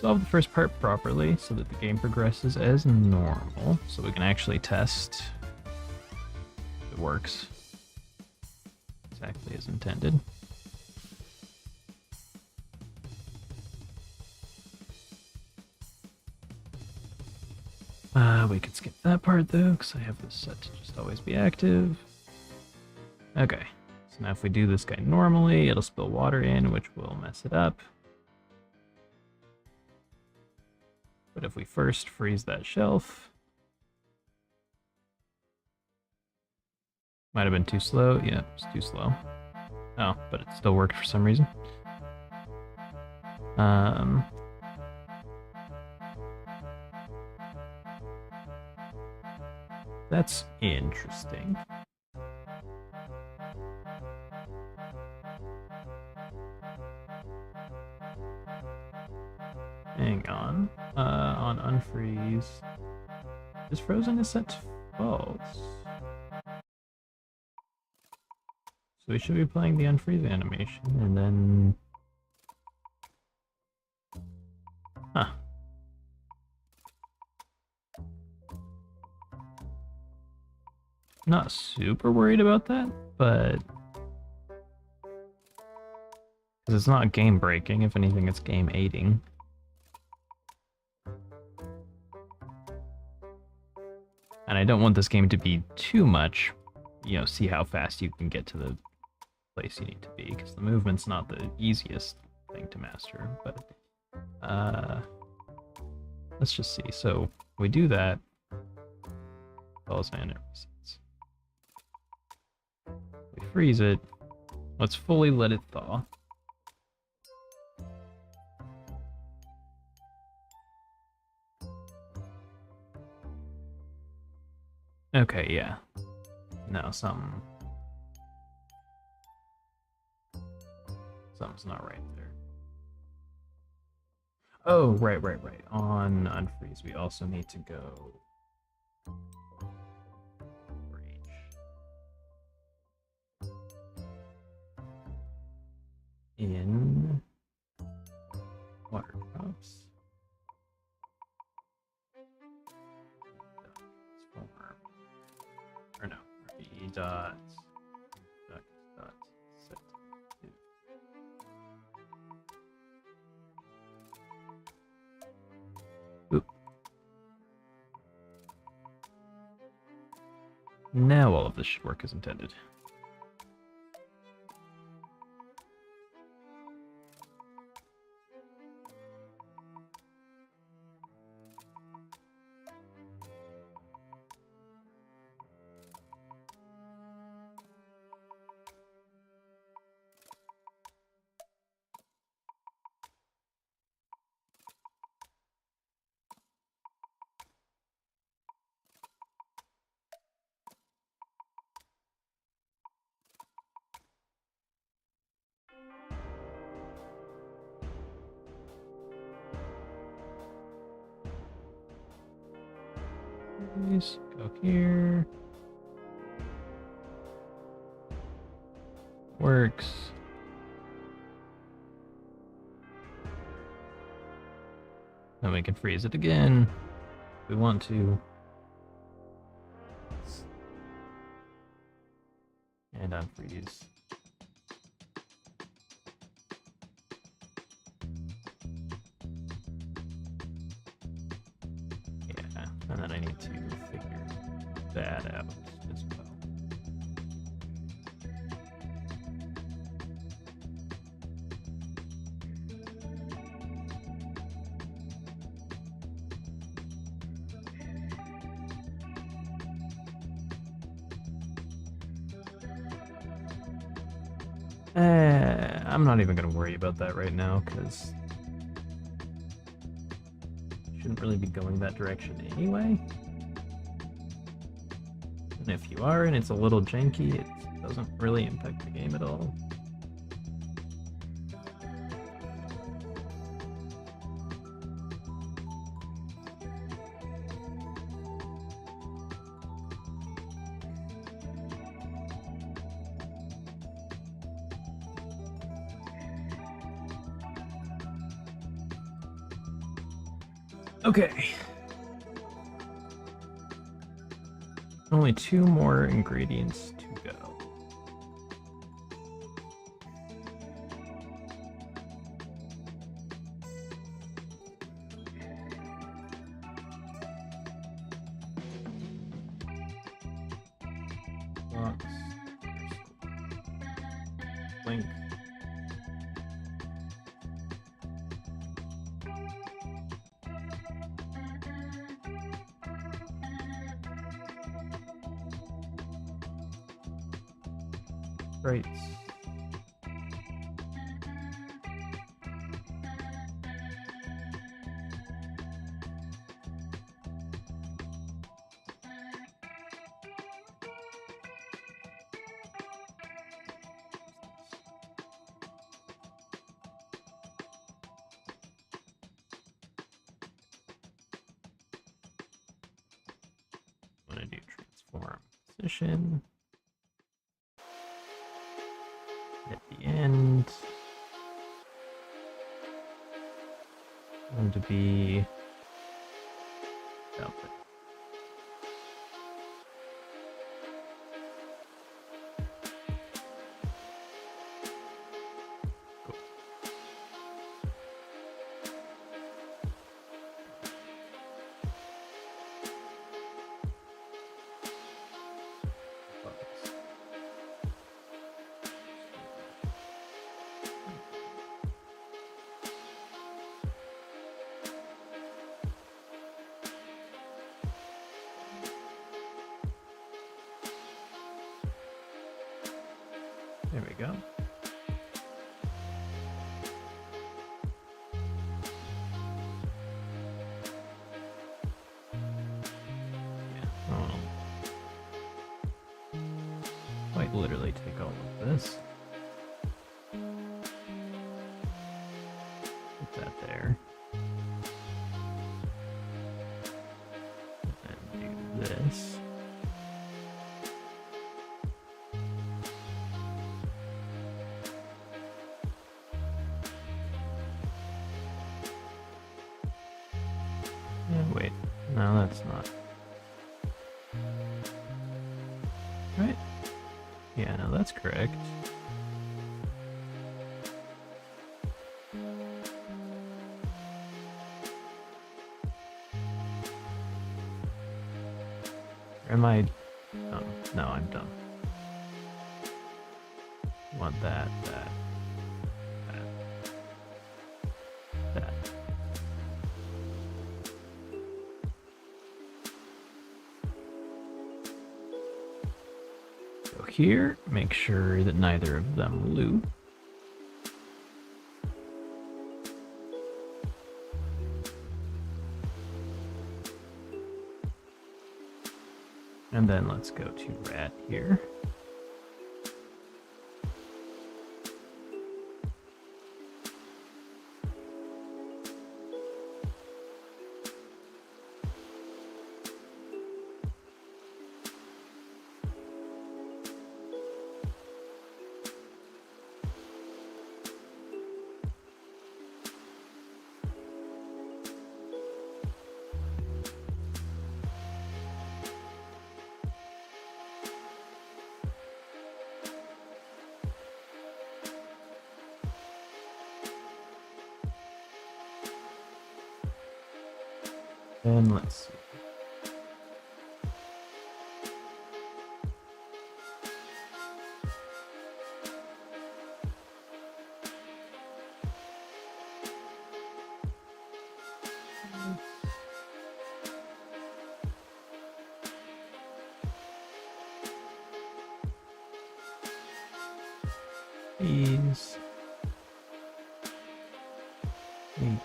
A: solve the first part properly so that the game progresses as normal, so we can actually test if it works exactly as intended. We could skip that part though, because I have this set to just always be active. Okay, so now if we do this guy normally, it'll spill water in, which will mess it up. But if we first freeze that shelf, might have been too slow. Yeah, it's too slow. Oh, but it still worked for some reason. That's interesting. Hang on. On unfreeze. Is frozen is set to false? So we should be playing the unfreeze animation and then. Huh. Not super worried about that, but. Because it's not game breaking, if anything, it's game aiding. And I don't want this game to be too much, you know, see how fast you can get to the place you need to be, because the movement's not the easiest thing to master, but let's just see. So we do that, falls and it resets. We freeze it. Let's fully let it thaw. Okay, yeah. No, something's not right there. Oh, right. On unfreeze, we also need to go rage. In water drops. Transform. Or no, RB dot set to. Oop. Now all of this should work as intended. Please go here. Works. Then we can freeze it again if we want to. And unfreeze. Yeah, and then I need to figure that out as well. I'm not even going to worry about that right now, because shouldn't really be going that direction anyway. And if you are and it's a little janky, it doesn't really impact the game at all. Okay. Only 2 more ingredients to go. Box. Link. Right. I'm gonna do transform position. At the end, going to be about there. Cool. There we go. Yeah, I'll quite literally take all of this. Put that there. And then do this. Wait, no, that's not. Right? Yeah, no, that's correct. Or am I? No, I'm done. Want that, that, that. Go here, make sure that neither of them loop. And then let's go to rat here. And let's see. Please. Hey.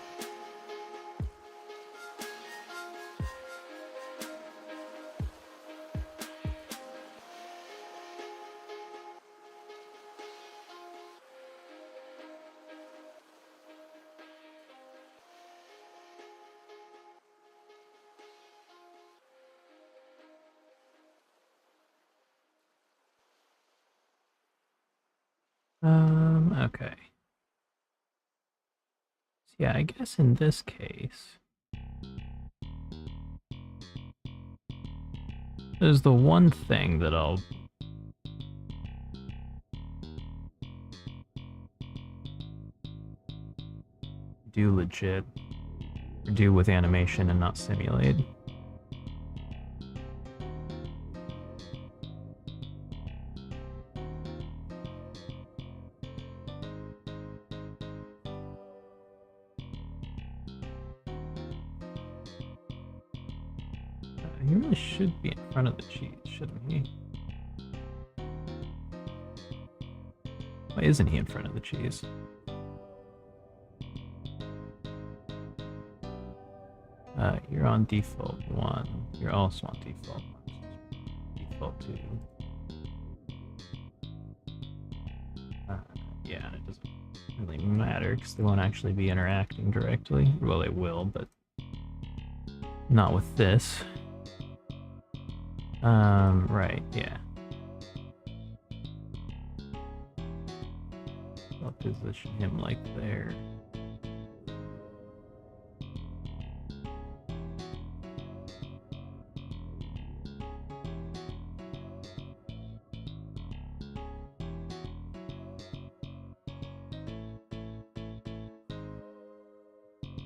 A: Okay. So yeah, I guess in this case, there's the one thing that I'll do legit, or do with animation and not simulate. He really should be in front of the cheese, shouldn't he? Why isn't he in front of the cheese? You're on default 1. You're also on default 1. Default 2. Yeah, and it doesn't really matter because they won't actually be interacting directly. Well, they will, but not with this. Right, yeah. I'll position him like there.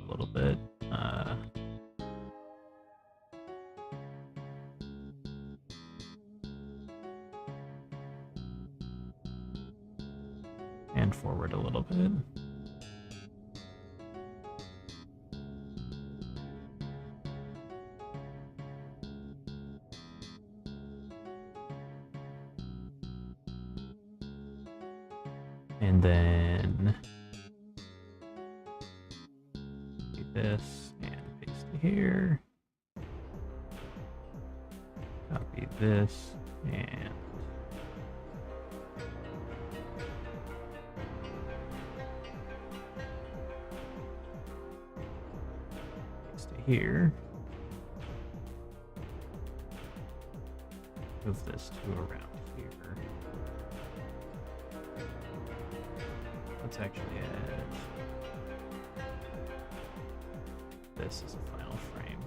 A: A little bit. And forward a little bit. And then do this and paste it here. Copy this and paste it here. Move this to around here. Let's actually add this as a final frame.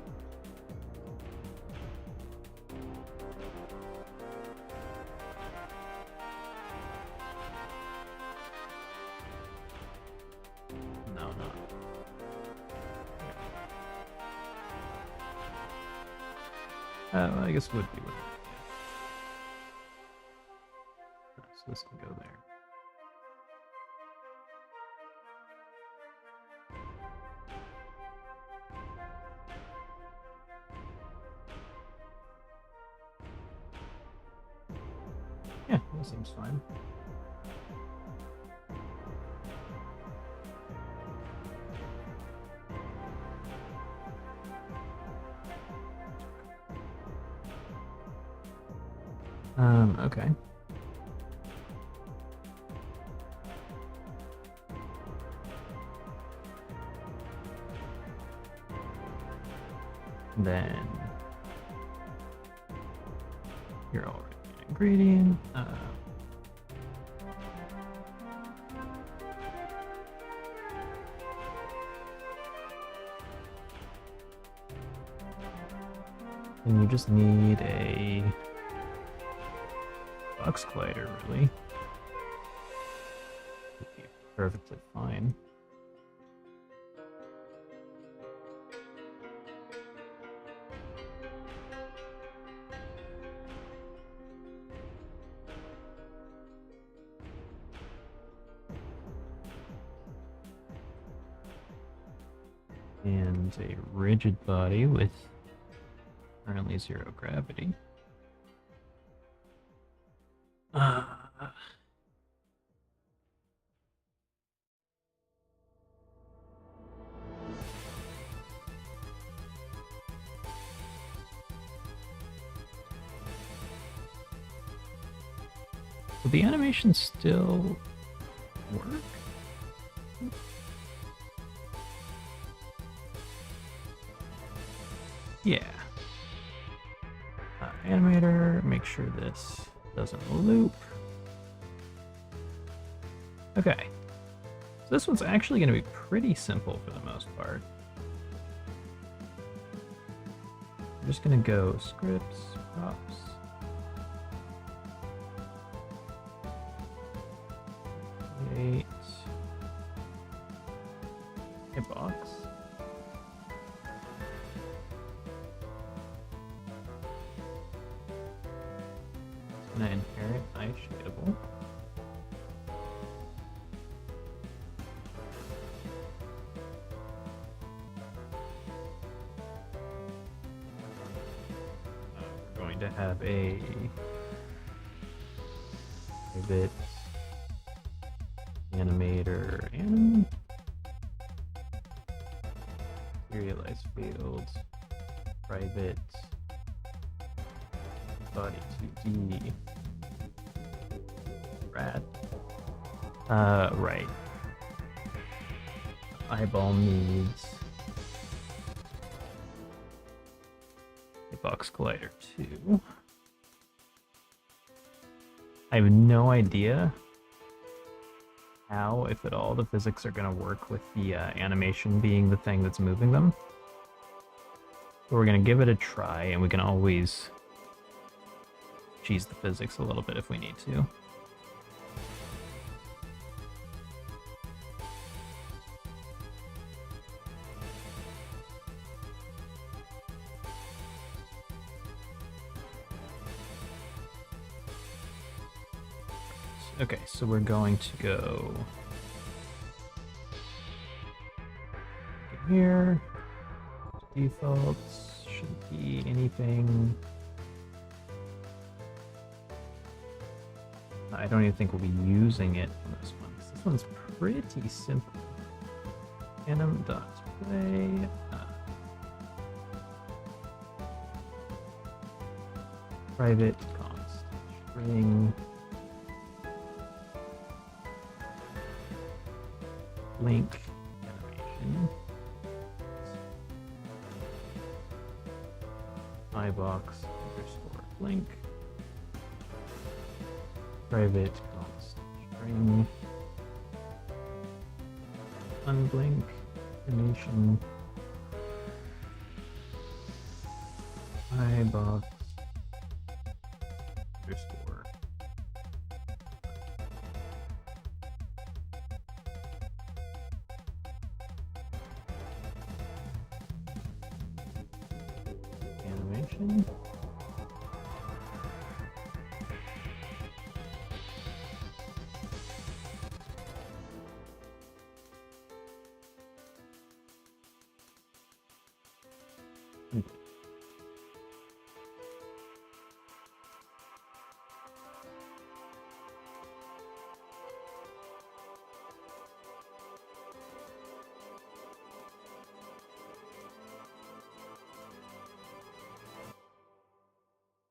A: No, not. I guess it would be with it. Yeah. So this can go there. Yeah, that seems fine. Okay. Then you're already an ingredient. And you just need a box collider, really. Would be perfectly fine. And a rigid body with currently 0 gravity. Uh, will the animation still work? Yeah. Animator, make sure this doesn't loop. Okay. So this one's actually going to be pretty simple for the most part. I'm just going to go scripts, props. Create a box. It's going to inherit iShadable. We're going to have a bit animator anim serialize fields private body 2D rat right eyeball needs a box collider 2. I have no idea how, if at all, the physics are going to work with the animation being the thing that's moving them. But we're going to give it a try, and we can always cheese the physics a little bit if we need to. Okay, so we're going to go here. Defaults shouldn't be anything. I don't even think we'll be using it on this one. This one's pretty simple. Anim.play. Private const string. Link animation. iBox underscore link. Private const string. Unblink animation. iBox underscore. Animation.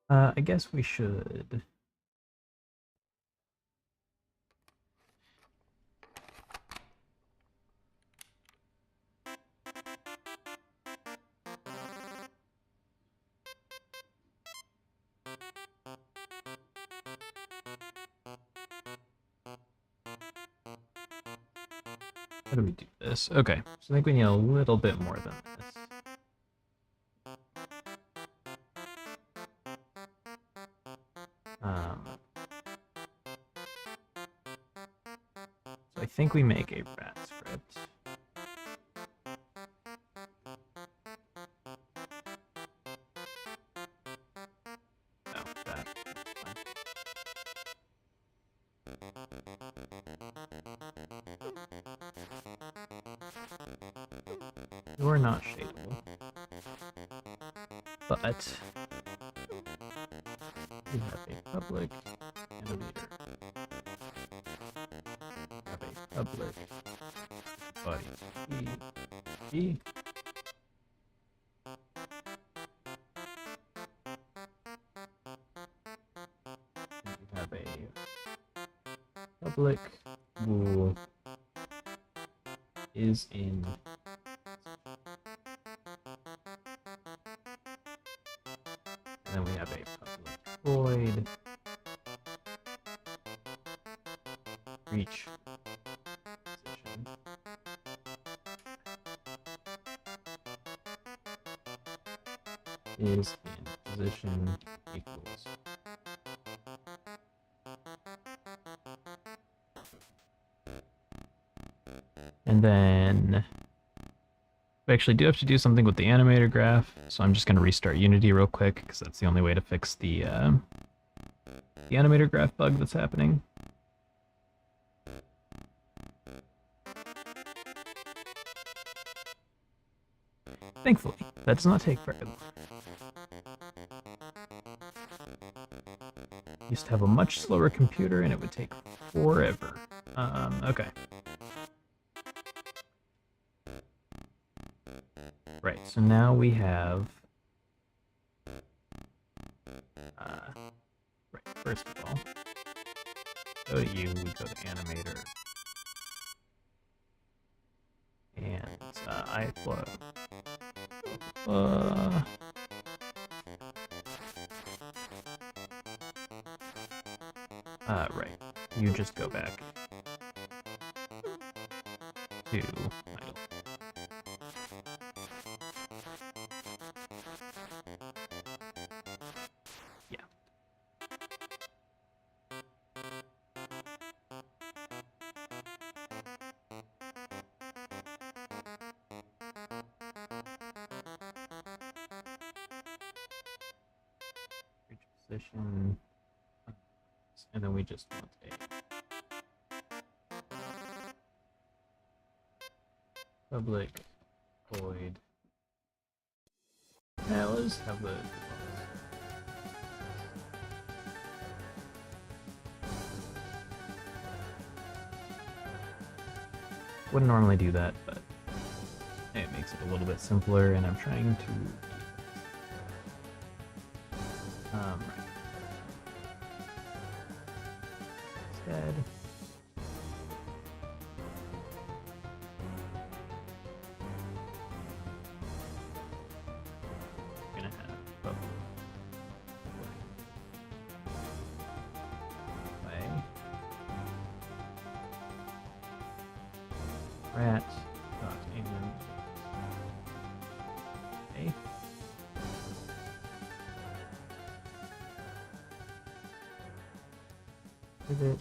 A: I guess we should. How do we do this? Okay, so I think we need a little bit more than this. So I think we make a rat script. No, that's fine. You're not shadeable. But we have a public animator. We have a public body G. And we have a public bool is in. And then we have a public void reach position is in position equals. And then we actually do have to do something with the animator graph, so I'm just going to restart Unity real quick because that's the only way to fix the animator graph bug that's happening. Thankfully, that does not take very long. Used to have a much slower computer and it would take forever. Okay. Right, so now we have... right, first of all, go to you, we go to animator. And iFlow. Right. You just go back to idle. Yeah. Reach position. And then we just want a public void. Now let's have the wouldn't normally do that, but it makes it a little bit simpler, and I'm trying to right. Instead, we're gonna have public way rat dot anim a pivot.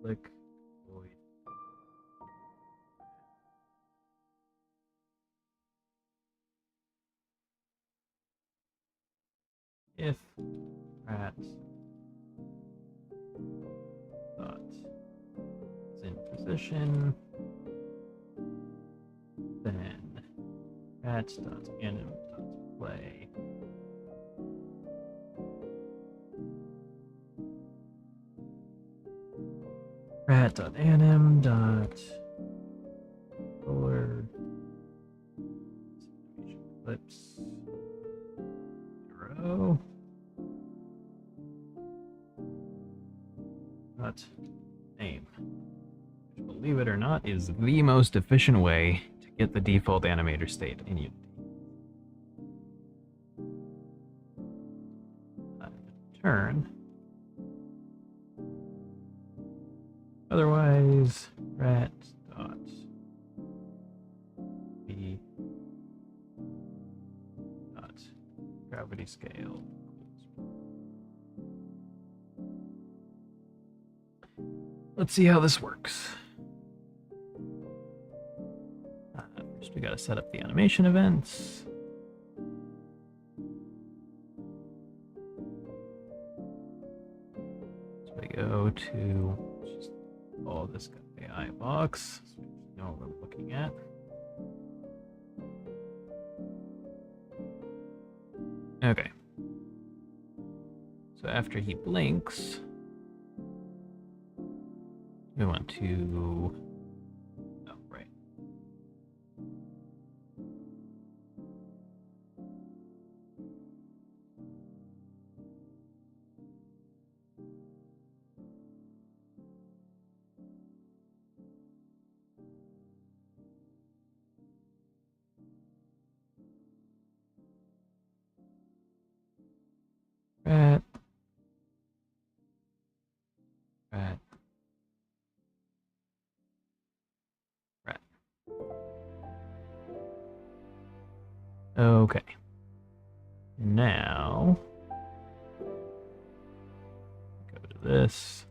A: Click void. If rat dot is in position, then rat dot anim dot play rat dot anim dot color clips 0 dot name, which, believe it or not, is the most efficient way to get the default animator state in Unity. turn. Otherwise, rat dot b dot gravity scale. Let's see how this works. First, we gotta set up the animation events. So we go to just follow this AI box, so we know what we're looking at. Okay. So after he blinks, we want to, oh, right. Rat. Rat. Rat. Okay. Now, go to this.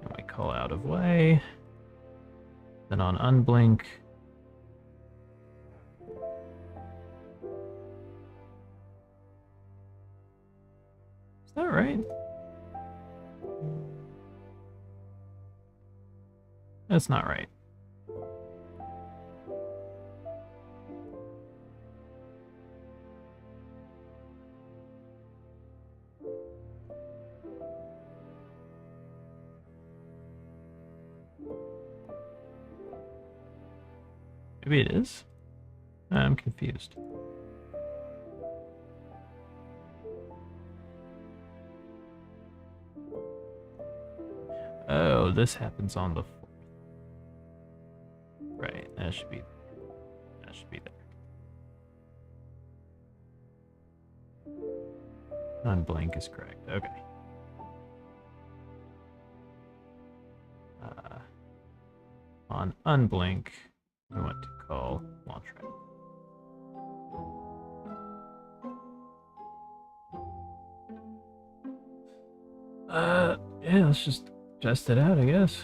A: And we call out of way. Then on unblink, is that right? That's not right. Maybe it is. I'm confused. Oh, this happens on the 4th. Right, that should be there. Unblink is correct. Okay. On unblink, we want to call launchRat. Yeah, let's just test it out, I guess.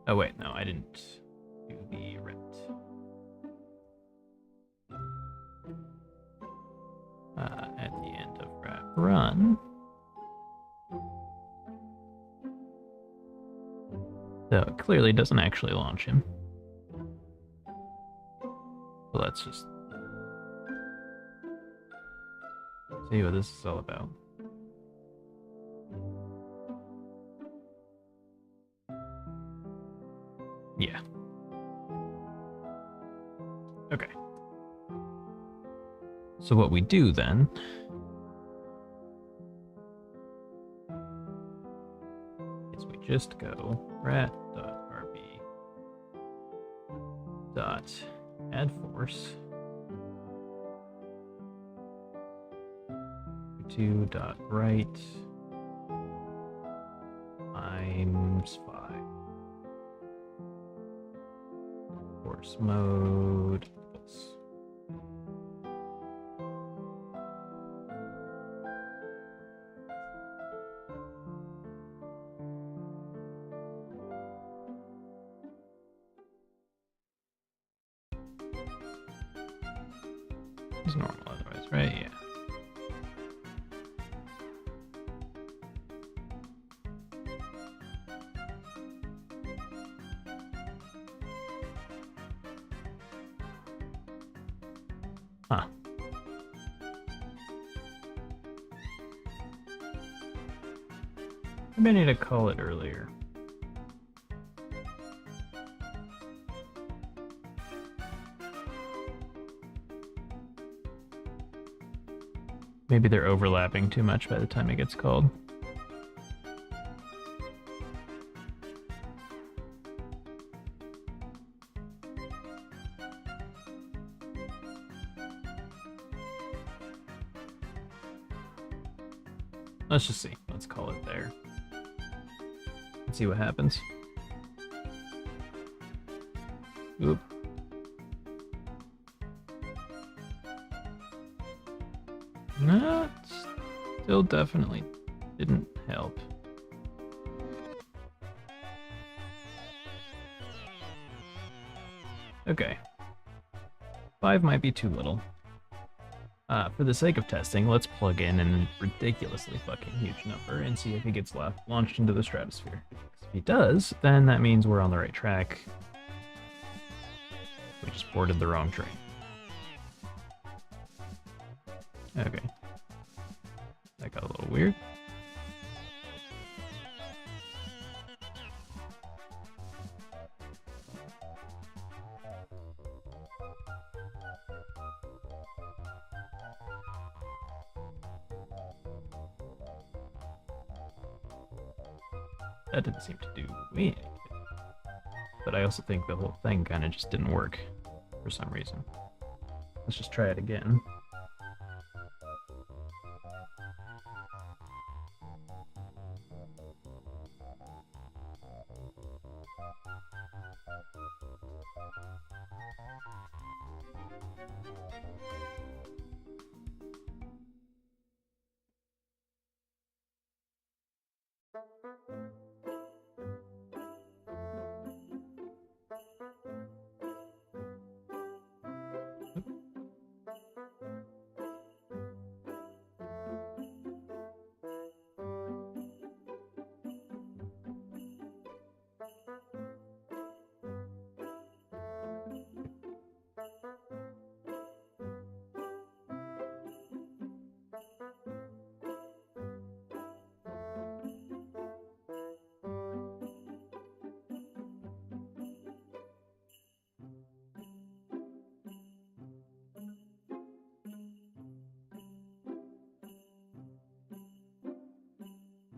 A: Oh wait, no, I didn't do the ret. At the end of rat run. So it clearly doesn't actually launch him. So let's just see what this is all about. Yeah. Okay. So what we do then is we just go rat.rb dot add force 2 dot right times 5 force mode plus. It's normal otherwise, right? Yeah. Huh. Maybe I need to call it earlier. Maybe they're overlapping too much by the time it gets called. Let's just see. Let's call it there. Let's see what happens. Oop. No, still definitely didn't help. Okay. 5 might be too little. For the sake of testing, let's plug in a ridiculously fucking huge number and see if he gets launched into the stratosphere. If he does, then that means we're on the right track. We just boarded the wrong train. Okay. That got a little weird. That didn't seem to do me anything. But I also think the whole thing kind of just didn't work for some reason. Let's just try it again.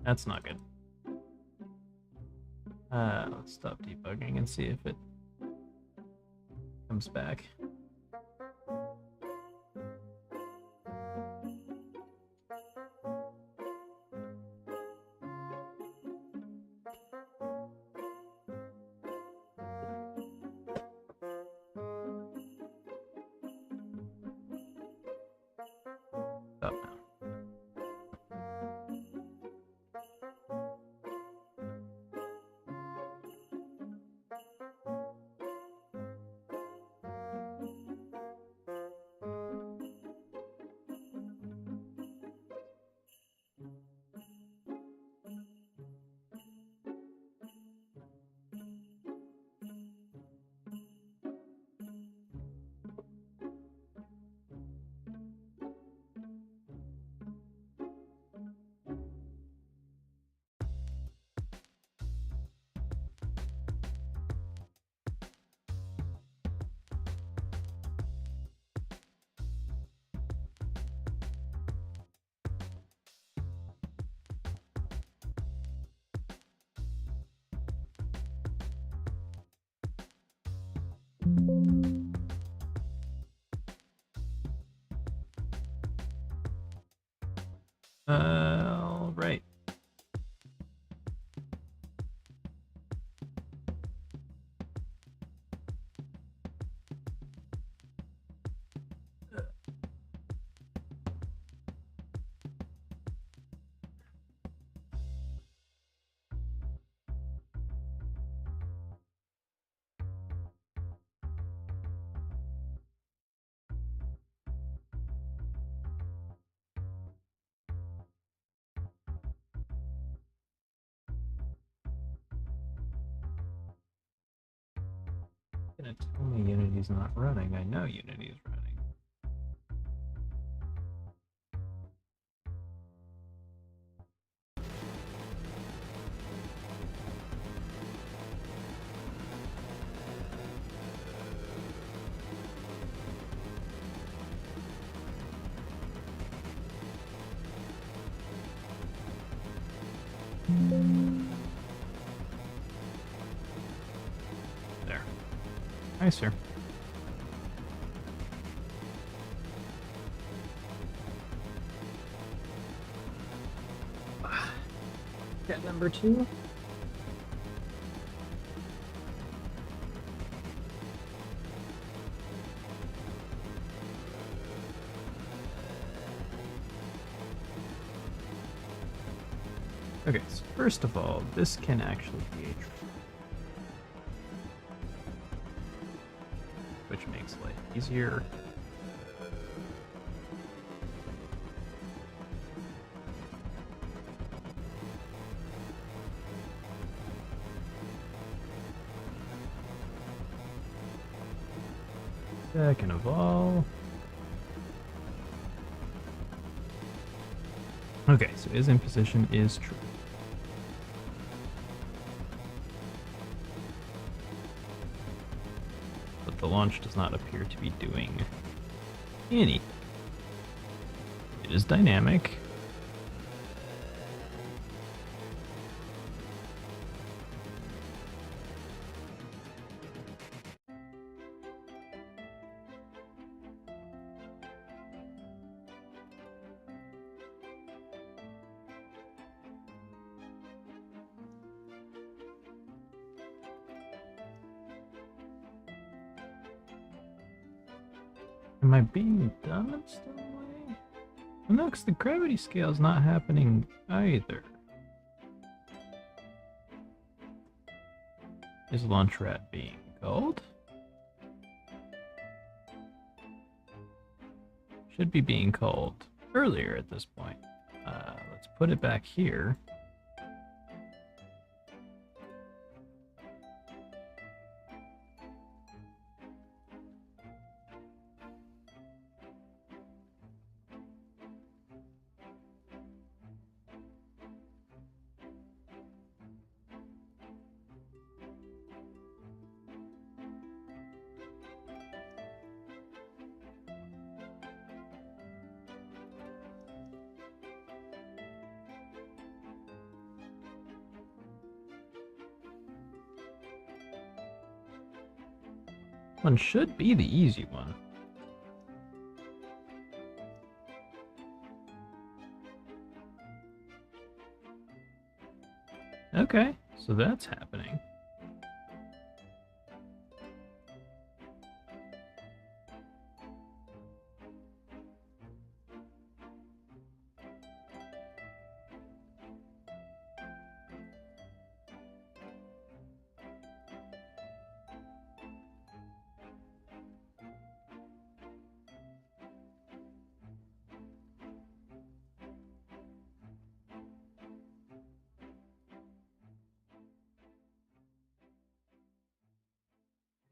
A: That's not good. Let's stop debugging and see if it comes back. Stop now. All right. Gonna tell me Unity's not running. I know Unity is running. There. Nicer. Cat number 2. Okay, so first of all, this can actually be a tree, which makes life easier. Second of all, okay, so his imposition is true. But the launch does not appear to be doing anything. It is dynamic. Am I being dumb in some way? Well, no, because the gravity scale is not happening either. Is Launch Rat being called? Should be being called earlier at this point. Let's put it back here. One should be the easy one. Okay, so that's happening.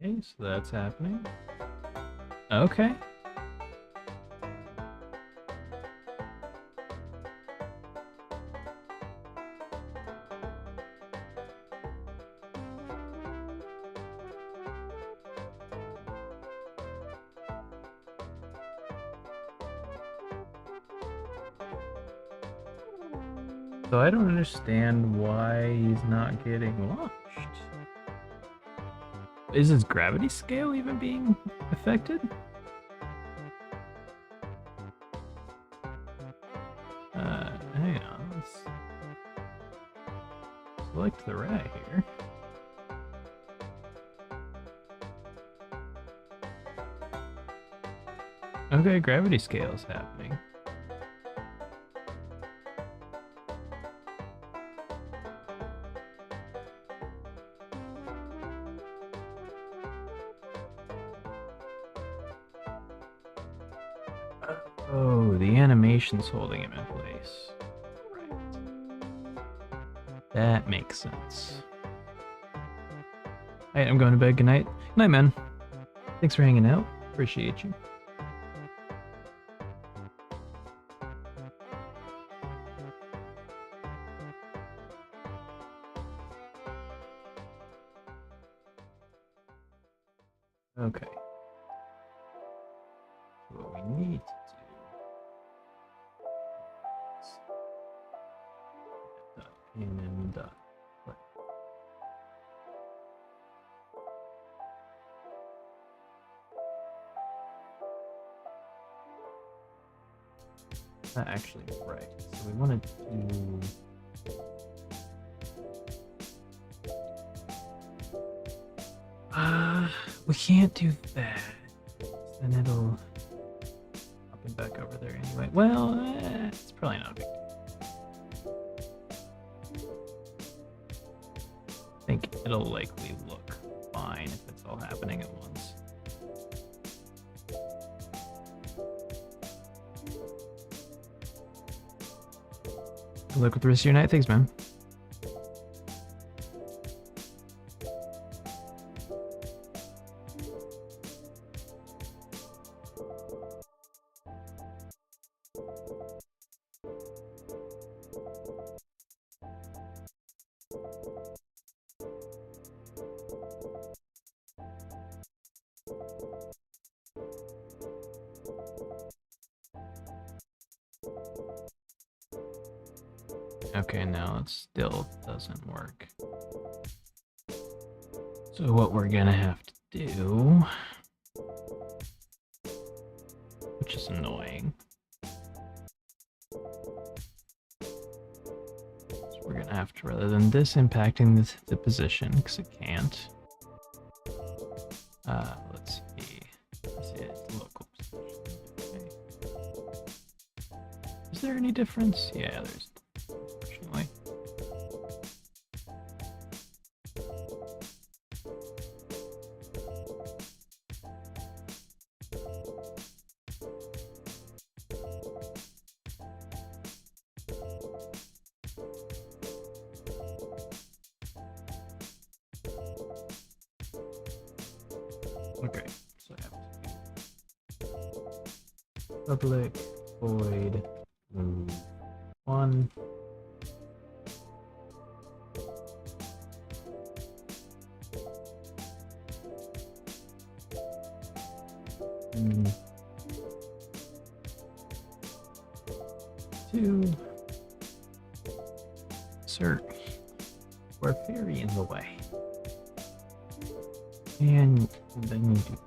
A: Okay, so that's happening. Okay. So I don't understand why he's not getting launched. Is his gravity scale even being affected? Hang on. Let's select the rat here. Okay, gravity scale is happening. Oh, the animation's holding him in place. Right. That makes sense. Alright, I'm going to bed. Good night. Good night, man. Thanks for hanging out. Appreciate you. Okay. So what we need to do is in and play. That actually is right. So we want to do We can't do that. Then it'll up and back over there anyway. Well, it's probably not a big deal. I think it'll likely look fine if it's all happening at once. Good luck with the rest of your night. Thanks, man. Okay, now it still doesn't work. So what we're gonna have to do, which is annoying, so we're gonna have to, rather than this impacting the position, because it can't, let's see, this is local position. Okay. Is there any difference? Yeah, there's, unfortunately. Okay, so I have to public void move 1. Mm. 2. Sir, we're very in the way. And then you do.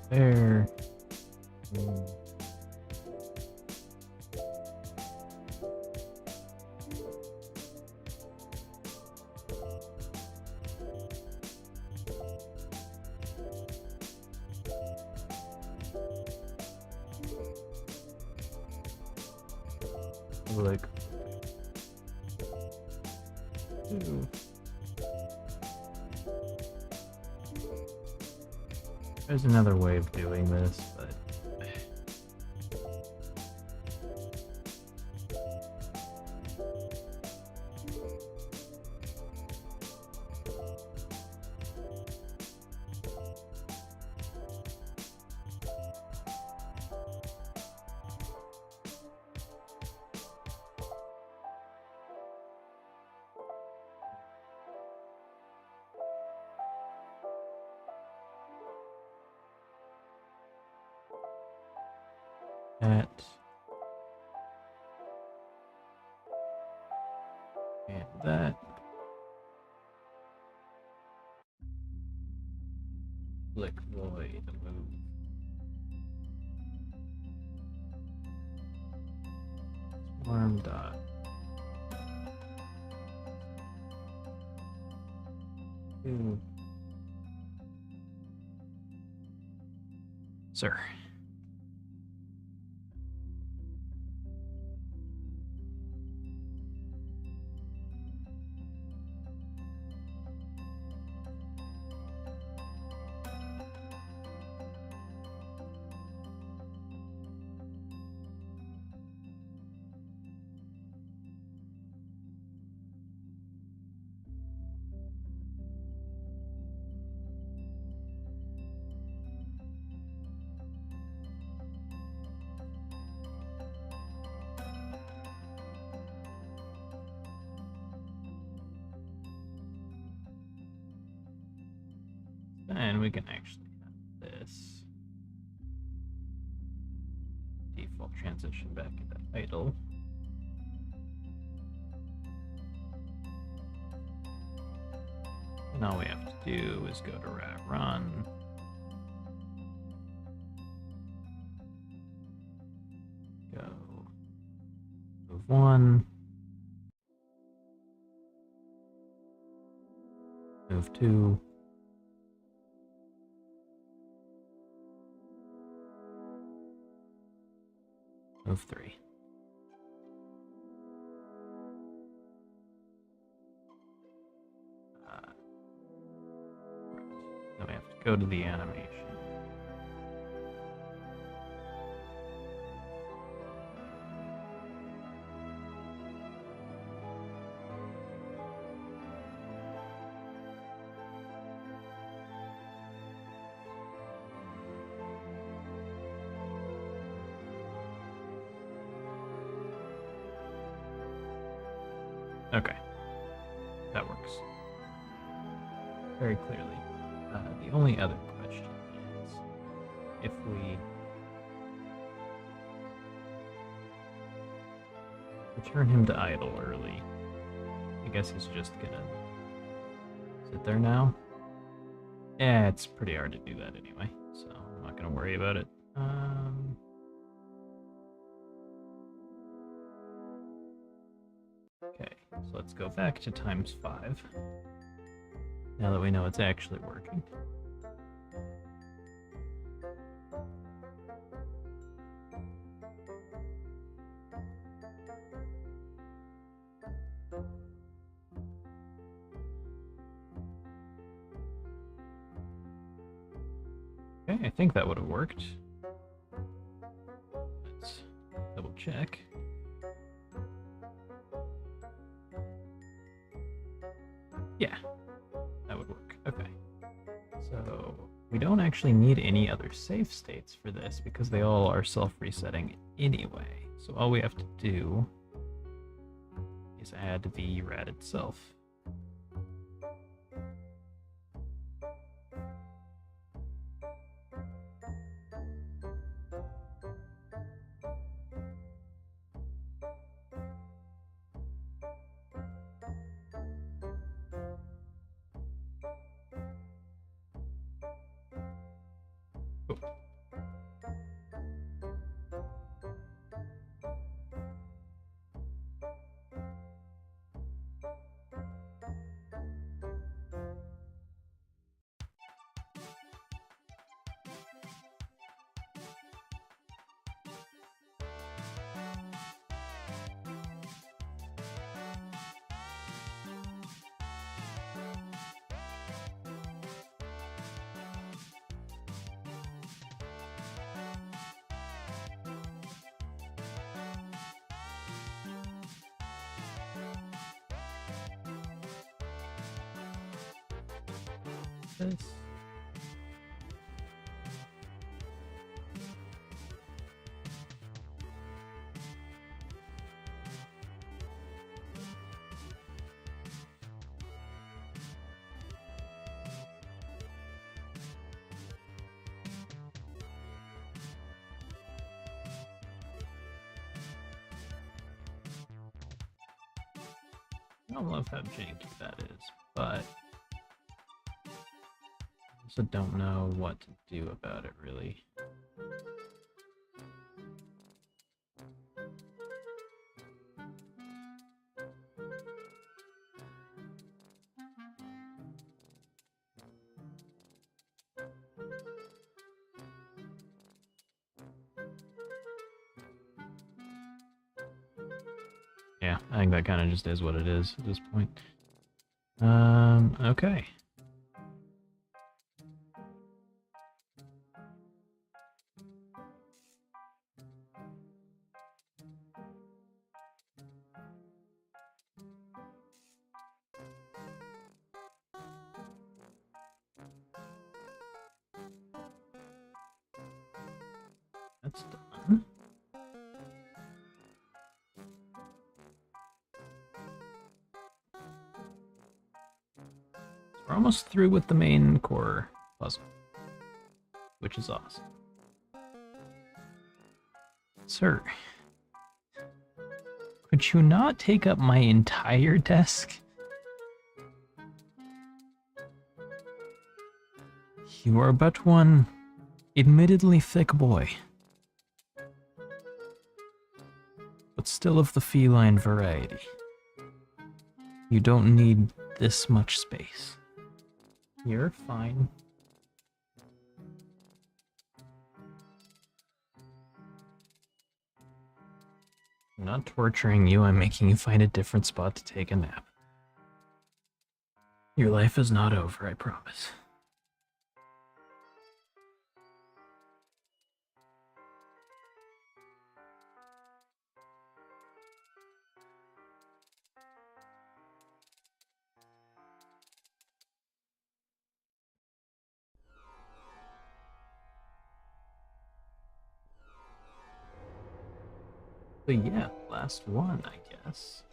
A: There. Like 2. There's another way of doing this, but that and that. Click void move. Swarm dot. Sir. And we can actually have this default transition back into idle. And all we have to do is go to rat run. go move 1, move 2, move 3. Then we have to go to the animation. Okay, that works very clearly. The only other question is if we return him to idle early, I guess he's just gonna sit there now. Yeah, it's pretty hard to do that anyway, so I'm not gonna worry about it. Okay, so let's go back to ×5. Now that we know it's actually working. Okay, I think that would have worked. Let's double check. Yeah, that would work. Okay. So we don't actually need any other save states for this because they all are self-resetting anyway. So all we have to do is add the rat itself. This. I don't love how janky that is, but I also don't know what to do about it, really. Yeah, I think that kind of just is what it is at this point. Okay. That's done. We're almost through with the main core puzzle, which is awesome. Sir, could you not take up my entire desk? You are but one admittedly thick boy. but still of the feline variety. You don't need this much space. You're fine. I'm not torturing you, I'm making you find a different spot to take a nap. Your life is not over, I promise. But yeah, last one, I guess.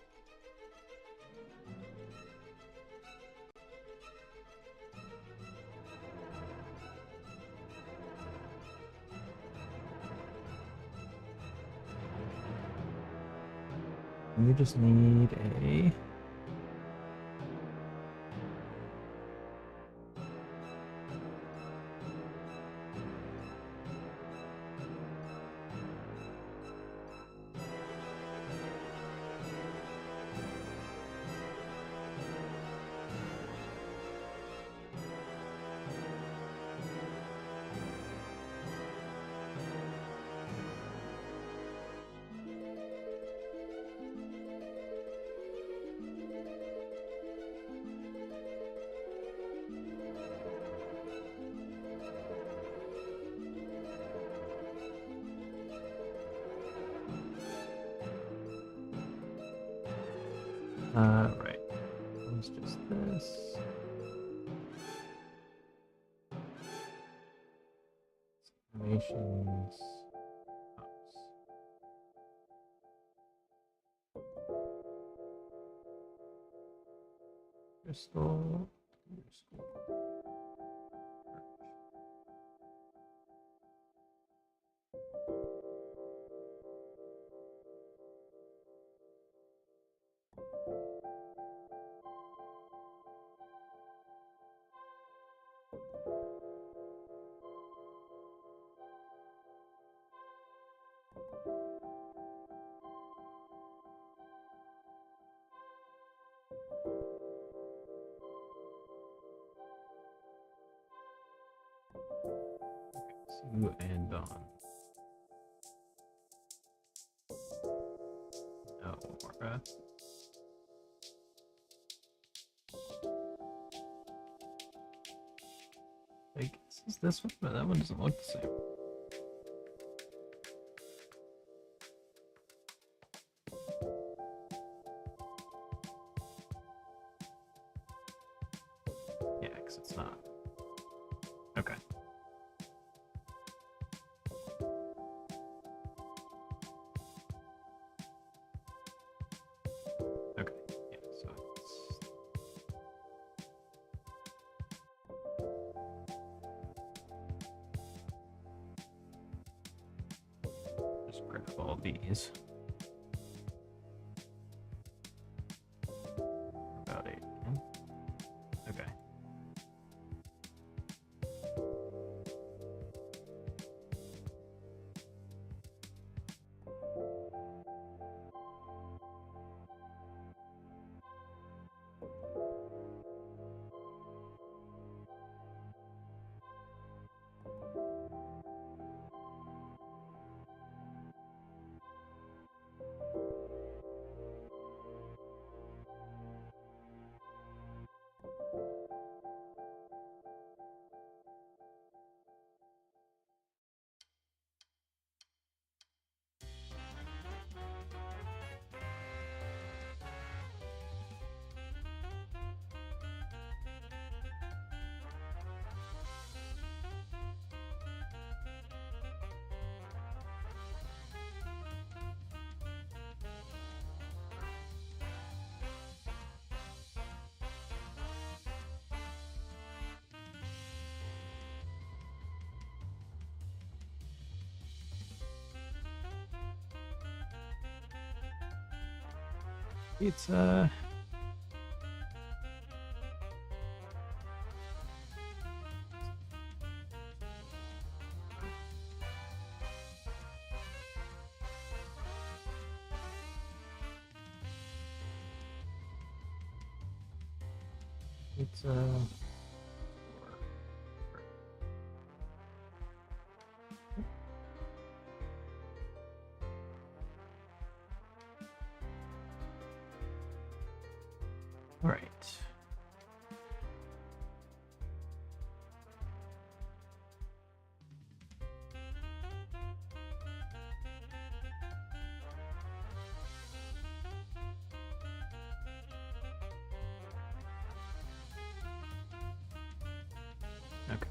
A: You just need a... right. It's just this. Animations. Oops. Crystal. Sue and Dawn. No, Mora. I guess it's this one, but that one doesn't look the same. Yeah, because it's not. Okay. Okay. Yeah, so it's... Just grab all these. About 8. Okay. Pizza. Pizza. All right. Okay.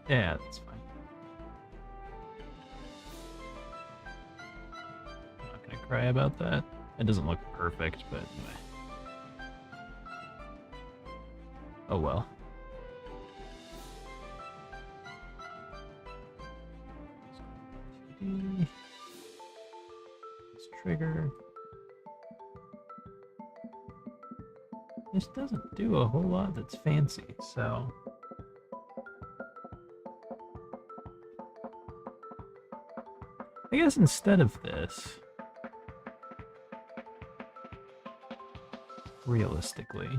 A: Yeah, that's fine. I'm not gonna cry about that. It doesn't look perfect, but oh well. This trigger. This doesn't do a whole lot that's fancy, so. I guess instead of this, realistically,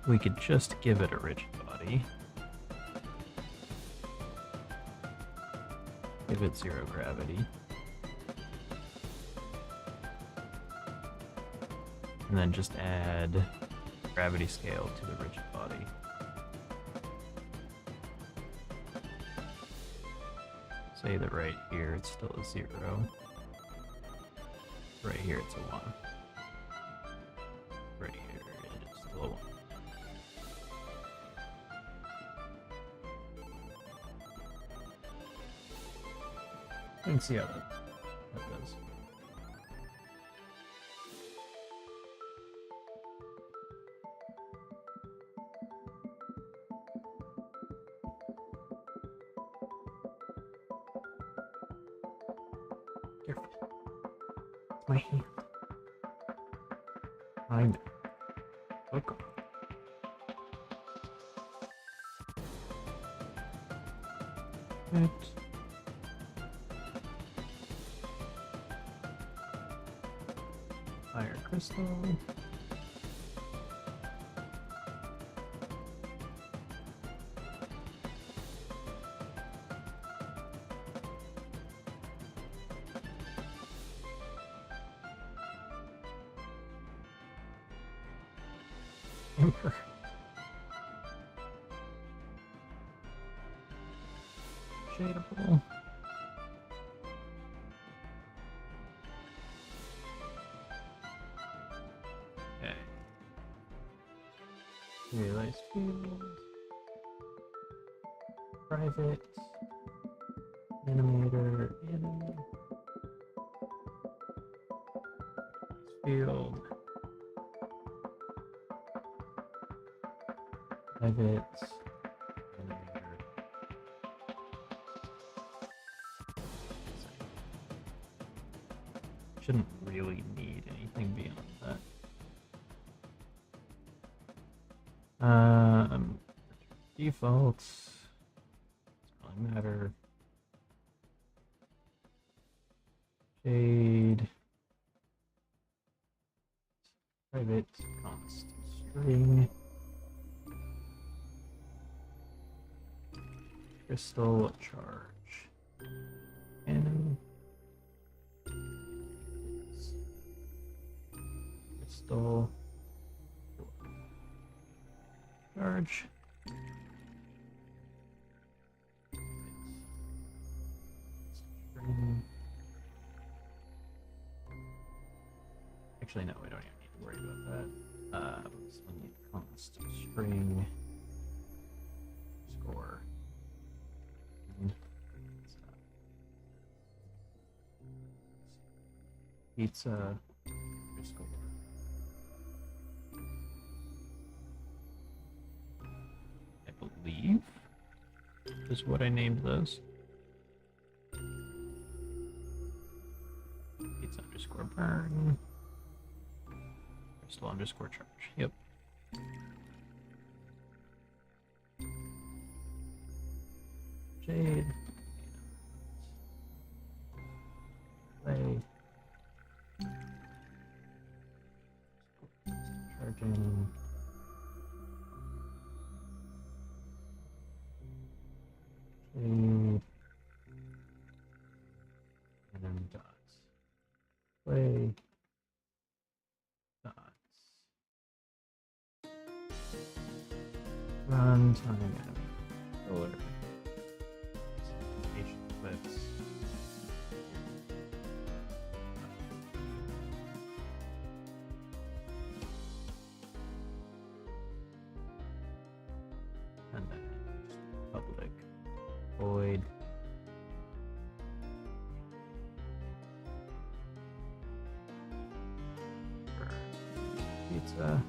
A: we could just give it a rigid body. Give it 0 gravity. And then just add gravity scale to the rigid body. Say that right here it's still a 0. Right here it's a 1. Right here it is still a 1. You can see how that does. Careful. It's my hand. I know. Look on. It. Fire crystal. Emperor. Shadeable. Okay. Realize field. Private. Animator. Anime. Field. Private. Animator. Shouldn't really need anything beyond that. Defaults. Doesn't really matter. Shade. Private const string. Crystal charge. Cannon. Crystal charge. String. Actually, no, we don't even need to worry about that. We still need const string score. And pizza score. I believe is what I named those. Pizza underscore burn. Crystal underscore charge. Yep. Jade. Play. Charging. Jade. And dots. Play. Dots. Run time enemy. Color. Patient clips. And then public void. Pizza.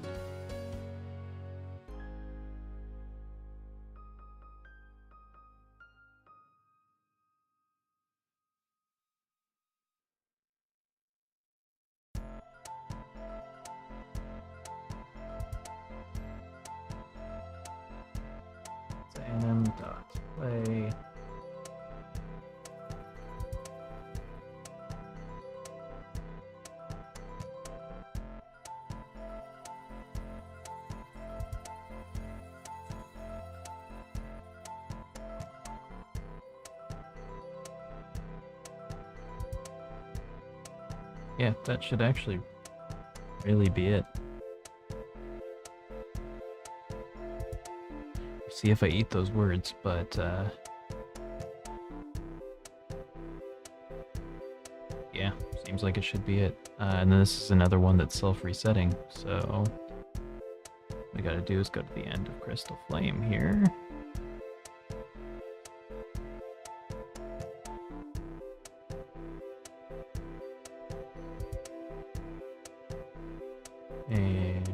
A: Anim dot play. Yeah, that should actually really be it. See if I eat those words, but yeah, seems like it should be it. And then this is another one that's self-resetting, so what we gotta do is go to the end of Crystal Flame here. And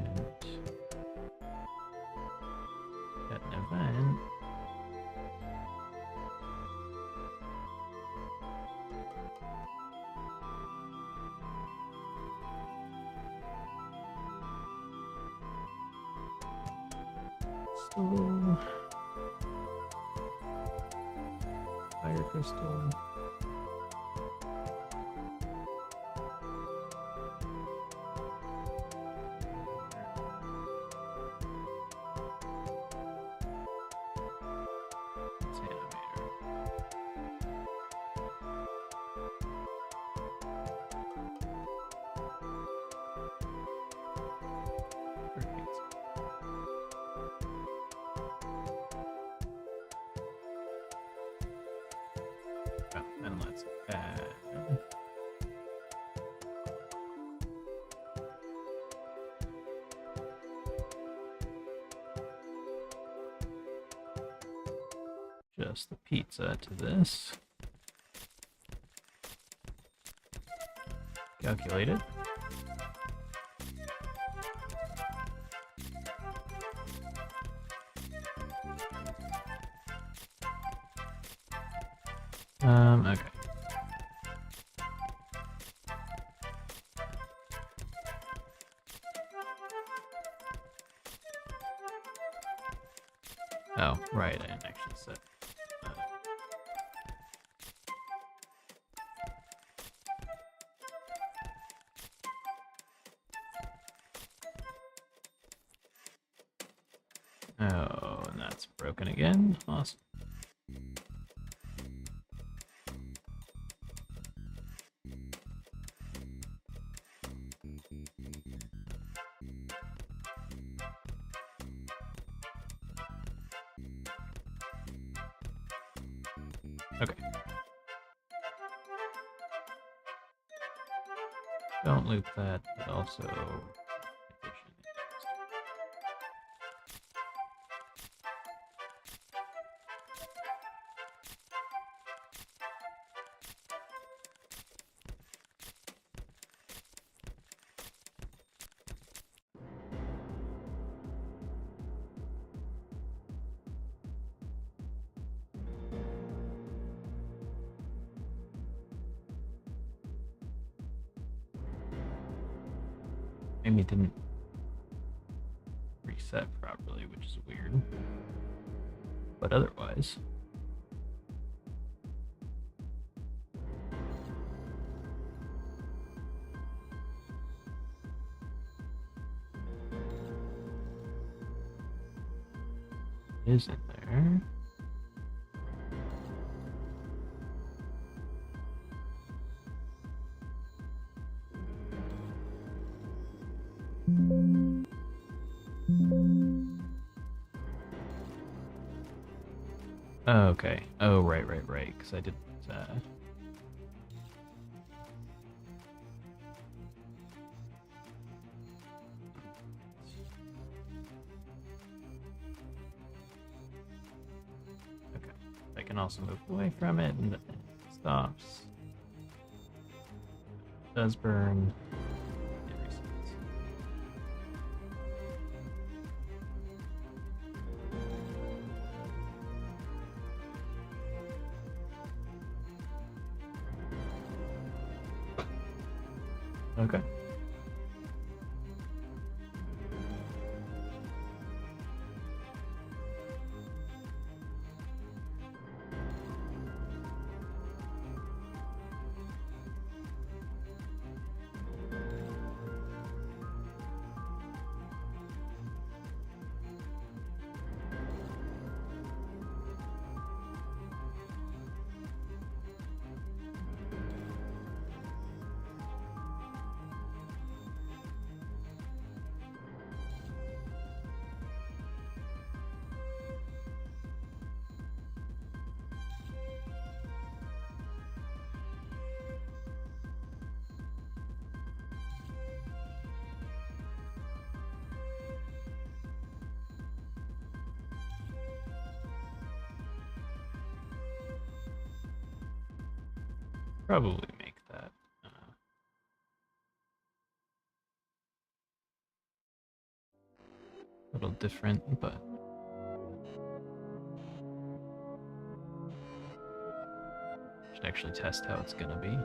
A: get an event. Crystal. Fire crystal. It's animator. Perfect. Oh, and let's add. Just the pizza to this. Calculate it. Okay. Oh, right, I didn't actually set. Oh, and that's broken again. Awesome. Okay. Don't loop that, but also efficient. Maybe it didn't reset properly, which is weird. But otherwise, it is in there. Oh, okay. Oh, right. Because I didn't. Okay. I can also move away from it, and it stops. Does burn. It resets. Okay. Probably make that a little different, but should actually test how it's gonna be.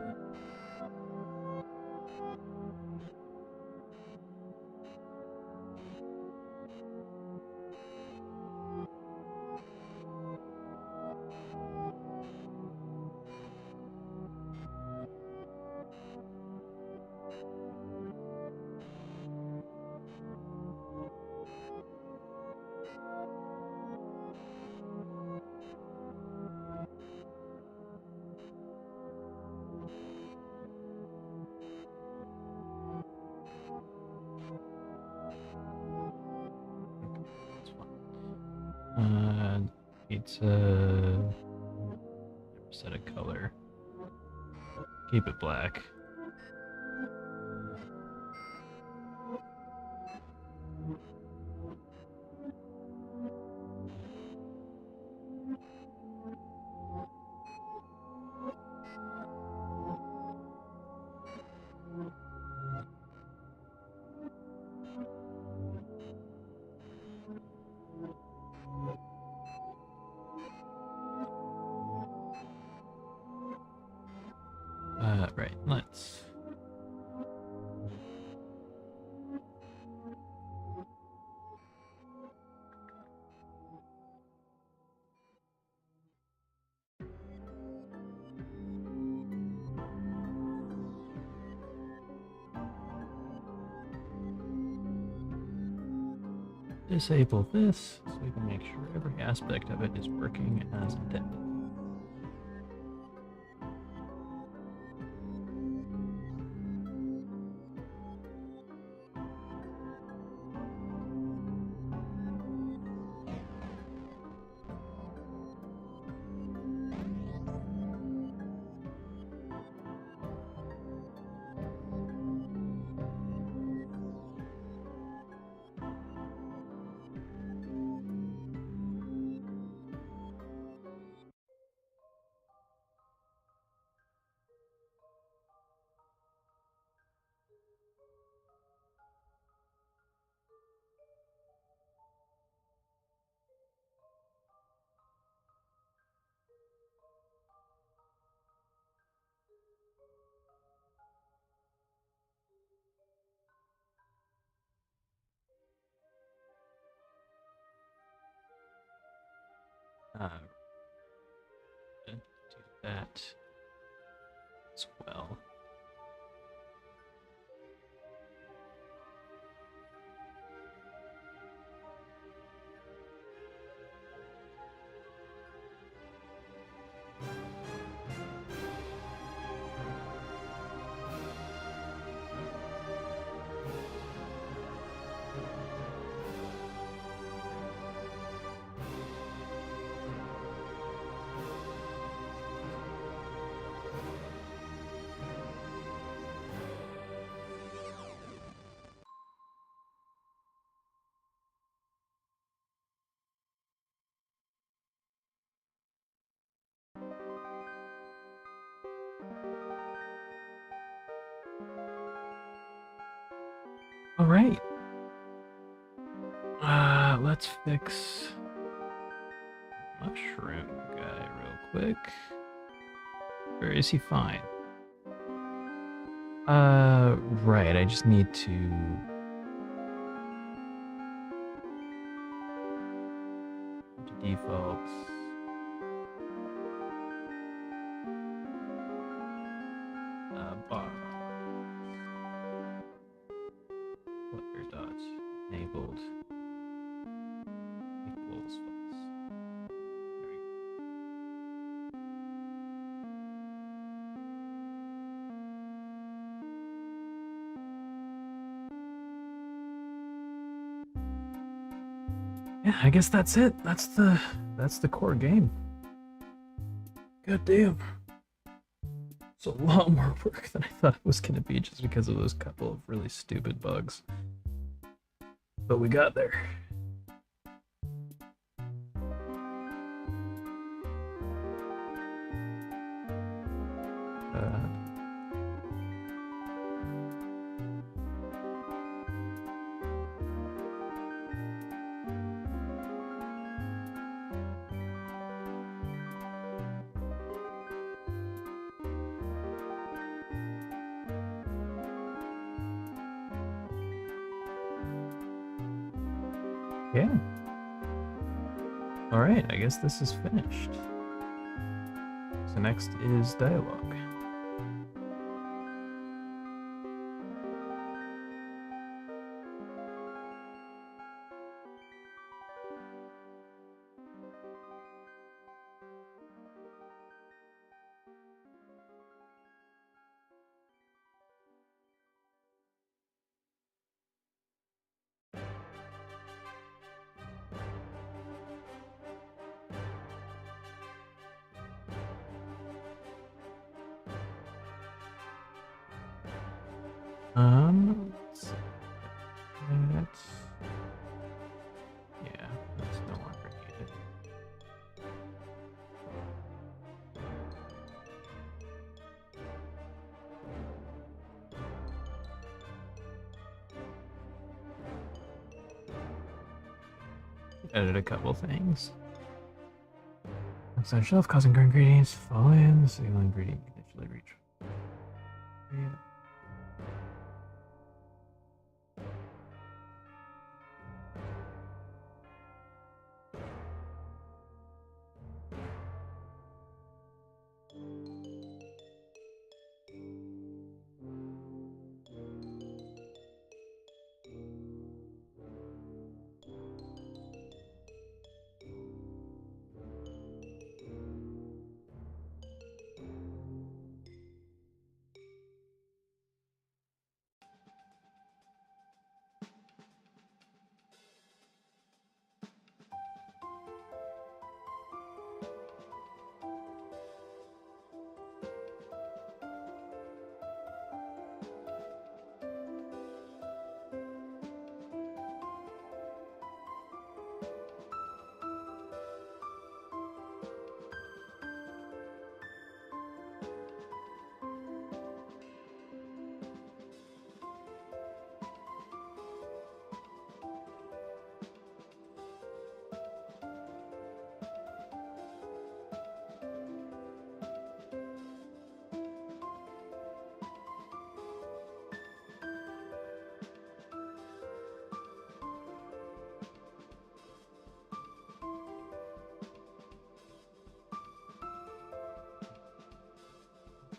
A: That's fine. Pizza. Set a color. Keep it black. Right, let's. Disable this so we can make sure every aspect of it is working as intended. Do that as well. All right. Let's fix mushroom guy real quick. Or is he fine? Right. I just need to defaults. Bar. Player dots enabled. Equals false. There we go. Yeah, I guess that's it. That's the core game. God damn. It's a lot more work than I thought it was gonna be just because of those couple of really stupid bugs. But we got there. Yeah. All right, I guess this is finished. So next is dialogue. Let's see. That's, yeah, that's no longer needed. Edit a couple things. Outside shelf causing green ingredients fall in. The single ingredient can initially reach. Yeah.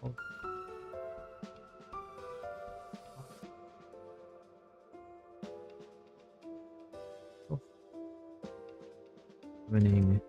A: Oh. Oh. Winning.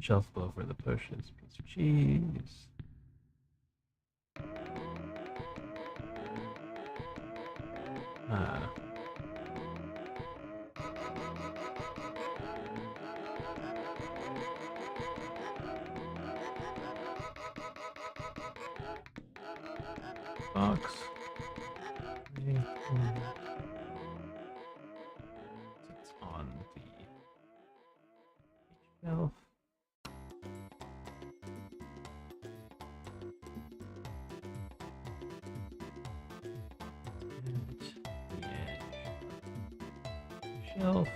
A: Shelf below for the pushes. Piece of cheese. Box. Okay. It's on the shelf. And the edge shelf.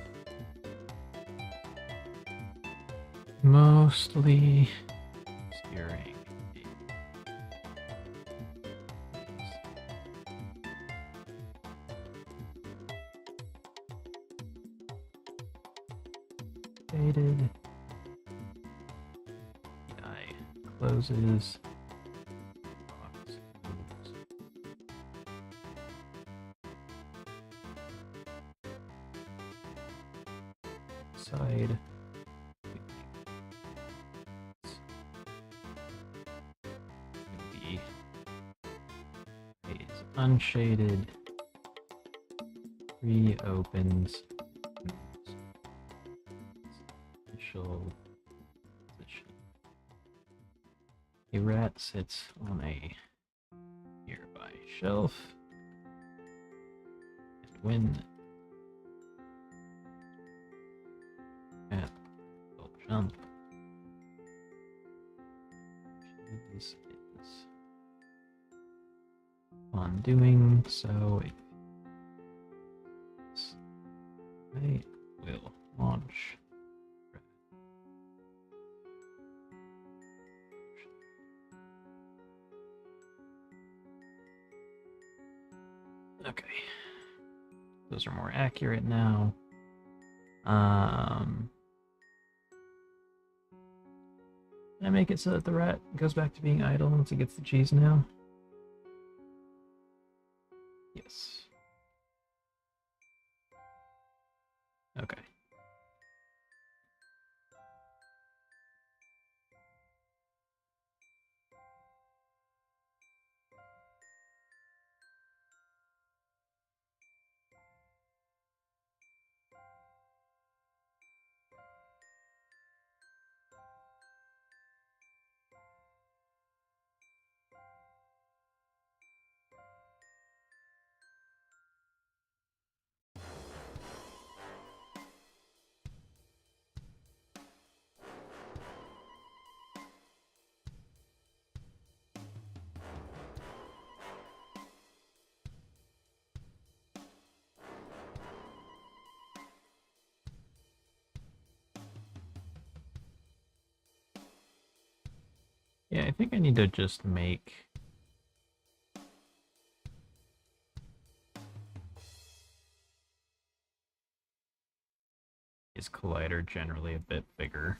A: Mostly steering. Faded. The eye closes. Box moves. Side. Is unshaded. Reopens. Initial position. A rat sits on a nearby shelf. And when cat will jump, cheese is on doing so. I will launch. Okay. Those are more accurate now. Can I make it so that the rat goes back to being idle once it gets the cheese now? Yes. Okay. Yeah, I think I need to just make his collider generally a bit bigger.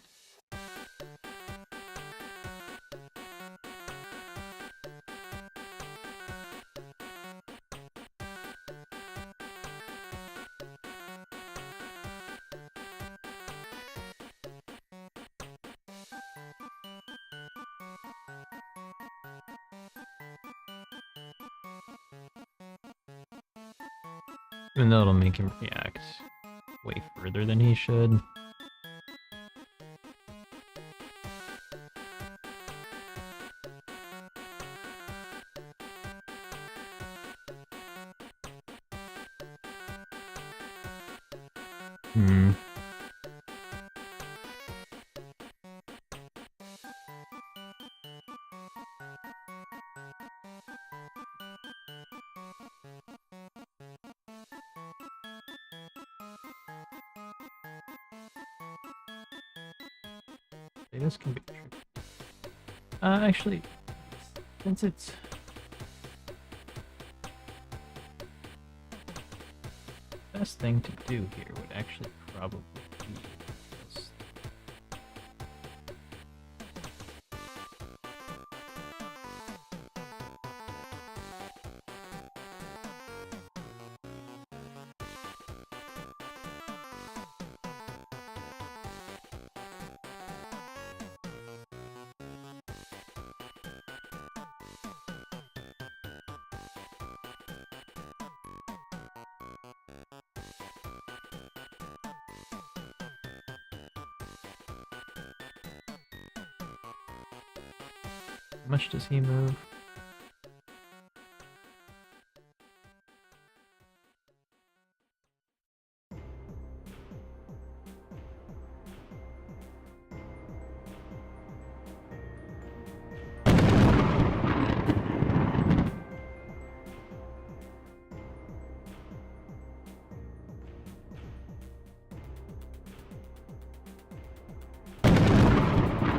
A: Even though it'll make him react way further than he should. Hmm. This can be tricky. Actually, since it's best thing to do here would actually probably be this. How much does he move?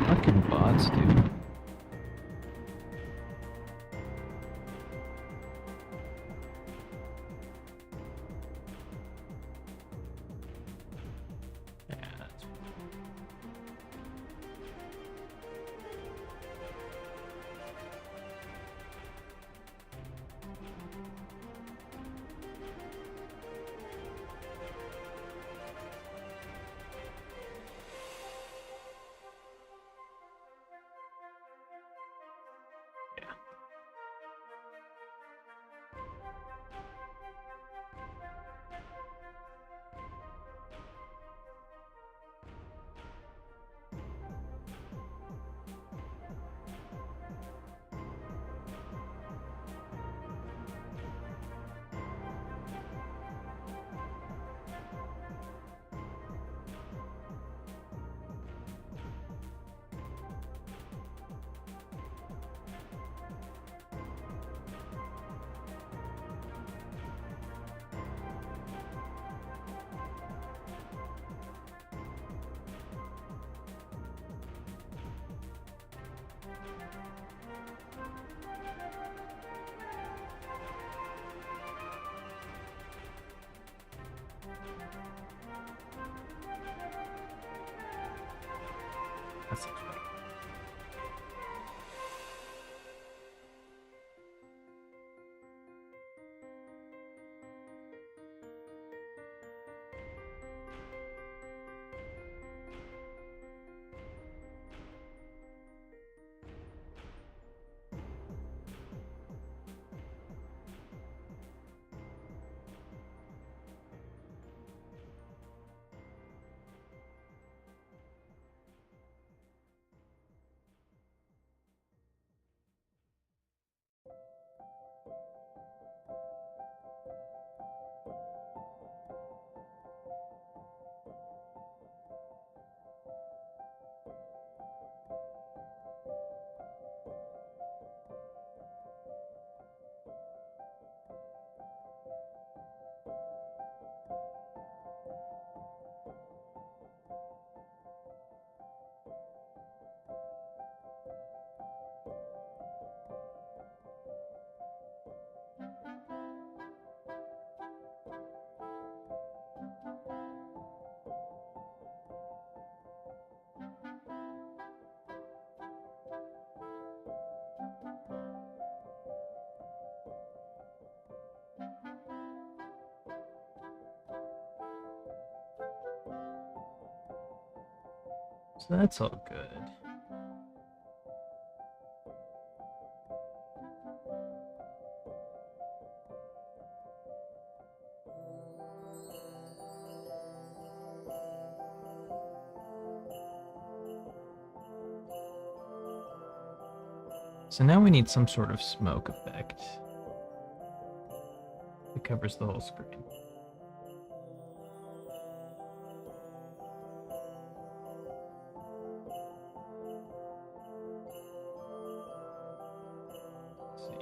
A: Fucking bots, dude. Yeah, that's yeah. That seems right. So that's all good. So now we need some sort of smoke effect that covers the whole screen. Let's see.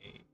A: Okay.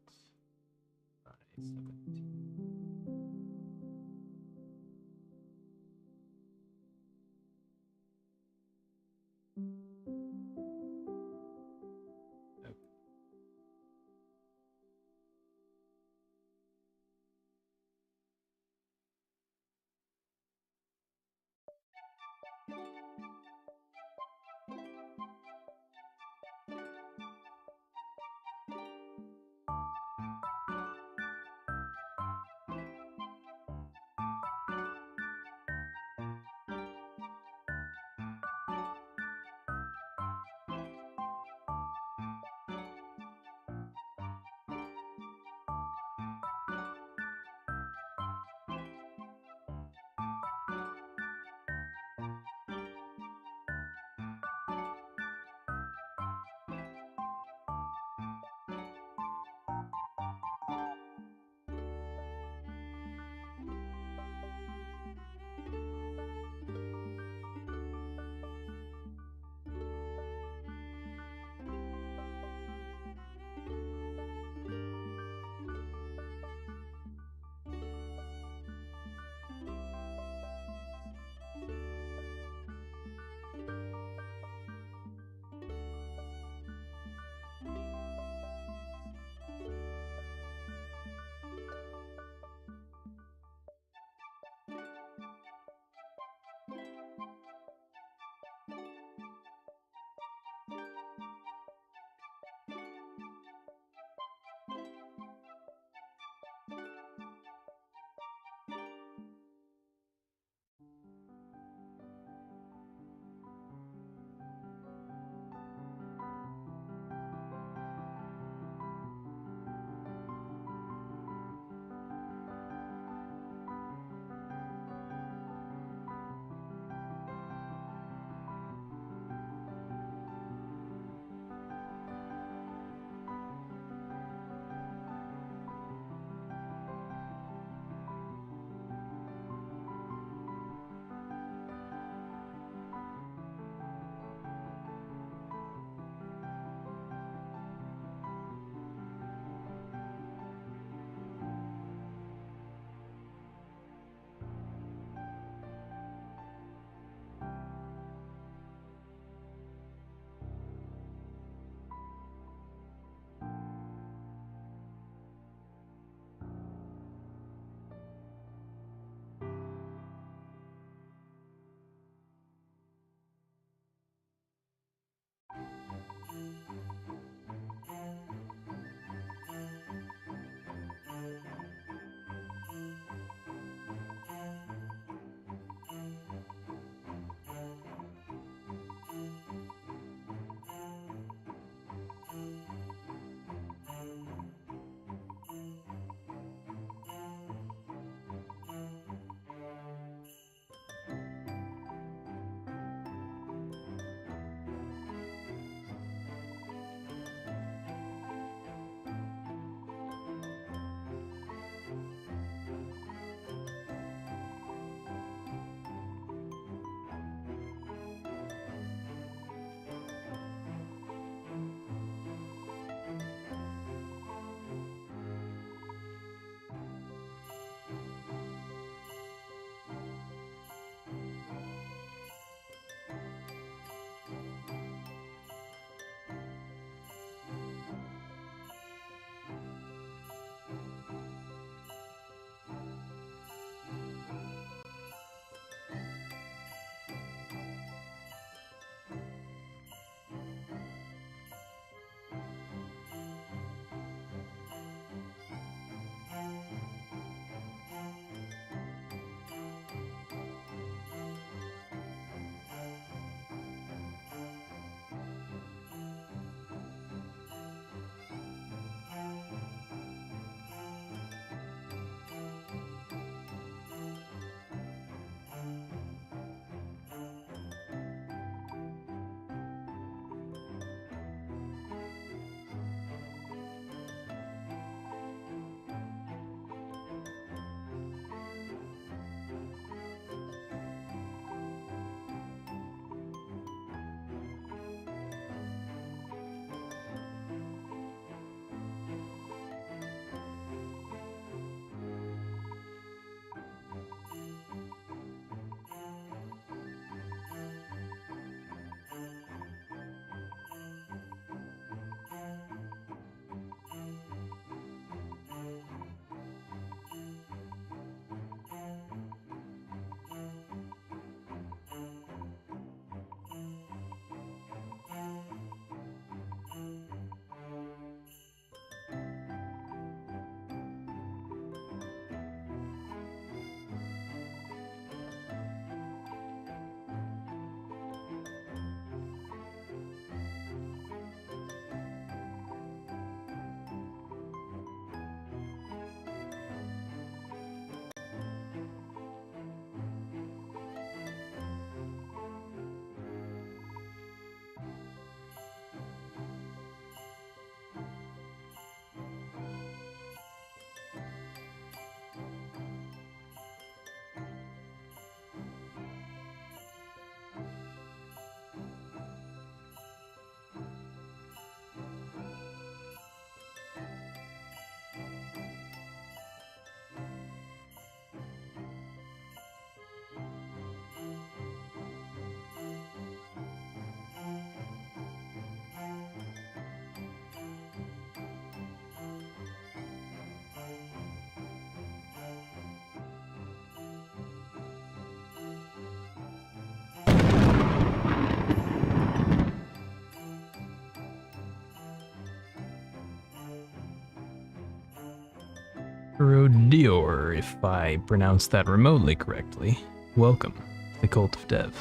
A: Dior, if I pronounced that remotely correctly. Welcome to the Cult of Dev.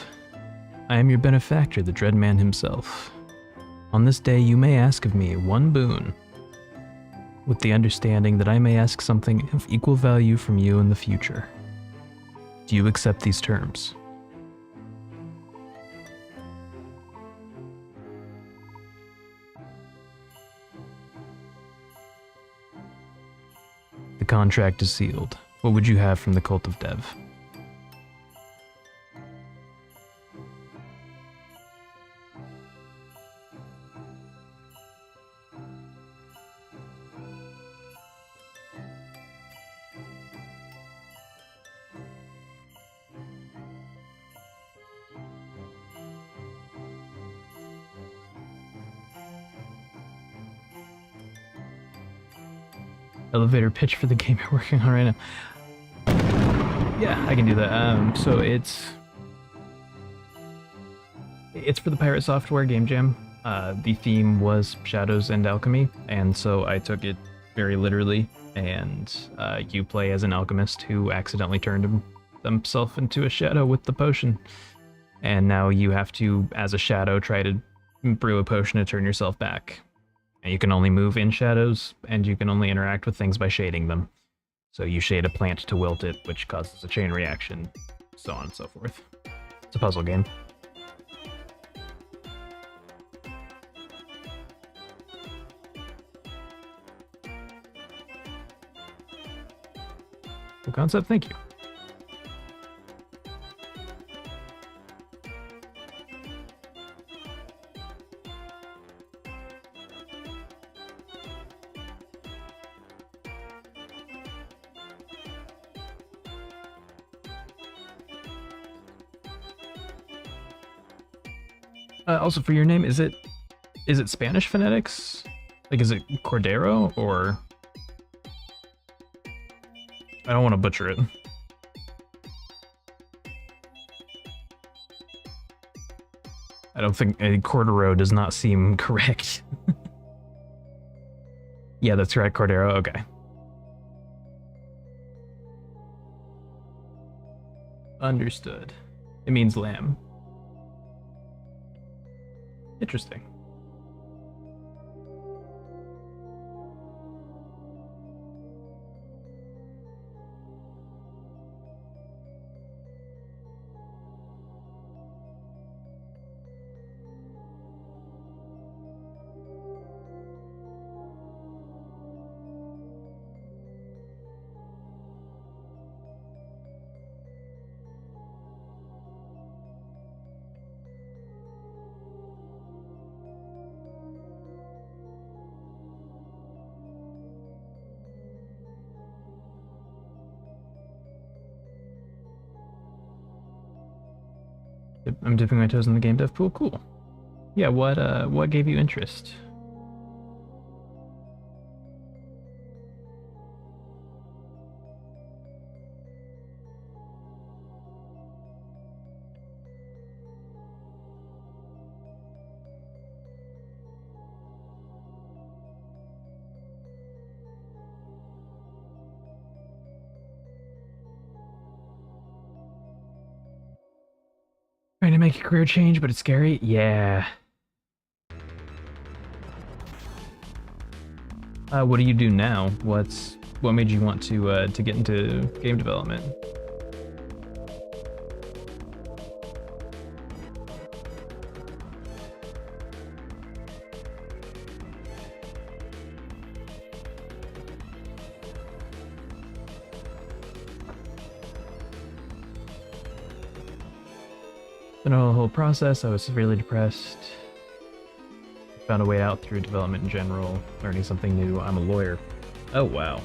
A: I am your benefactor, the Dreadman himself. On this day, you may ask of me one boon, with the understanding that I may ask something of equal value from you in the future. Do you accept these terms? The contract is sealed. What would you have from the Cult of Dev? Elevator pitch for the game you're working on right now. Yeah, I can do that. So it's for the Pirate Software Game Jam. The theme was Shadows and Alchemy, and so I took it very literally. And you play as an alchemist who accidentally turned himself into a shadow with the potion, and now you have to, as a shadow, try to brew a potion to turn yourself back. And you can only move in shadows, and you can only interact with things by shading them. So you shade a plant to wilt it, which causes a chain reaction, so on and so forth. It's a puzzle game. Cool concept, thank you. Also, for your name, is it Spanish phonetics? Like, is it Cordero, or... I don't want to butcher it. I don't think... Cordero does not seem correct. Yeah, that's right, Cordero, okay. Understood. It means lamb. Interesting. I'm dipping my toes in the game dev pool. Cool. Yeah, what gave you interest? Trying to make a career change, but it's scary? Yeah. What do you do now? What made you want to get into game development? Been a whole process. I was severely depressed. Found a way out through development in general, learning something new. I'm a lawyer. Oh, wow.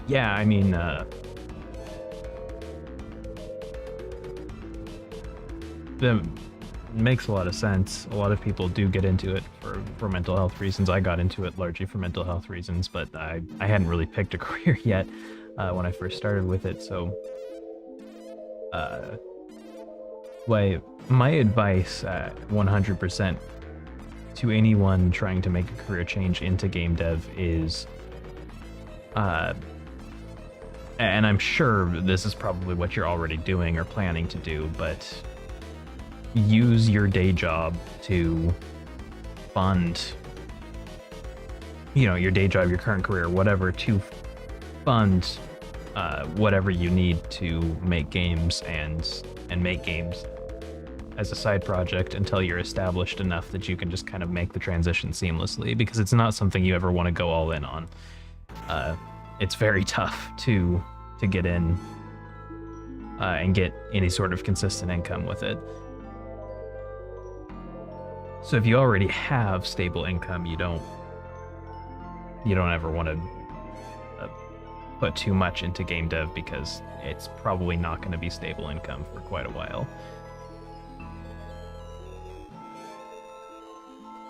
A: Yeah, I mean, that makes a lot of sense. A lot of people do get into it for mental health reasons. I got into it largely for mental health reasons, but I hadn't really picked a career yet when I first started with it, so... my advice, 100%, to anyone trying to make a career change into game dev is, and I'm sure this is probably what you're already doing or planning to do, but use your day job to fund, your day job, your current career, whatever, to fund whatever you need to make games and make games as a side project until you're established enough that you can just kind of make the transition seamlessly, because it's not something you ever want to go all in on. It's very tough to get in and get any sort of consistent income with it. So if you already have stable income, you don't ever want to put too much into game dev, because it's probably not going to be stable income for quite a while.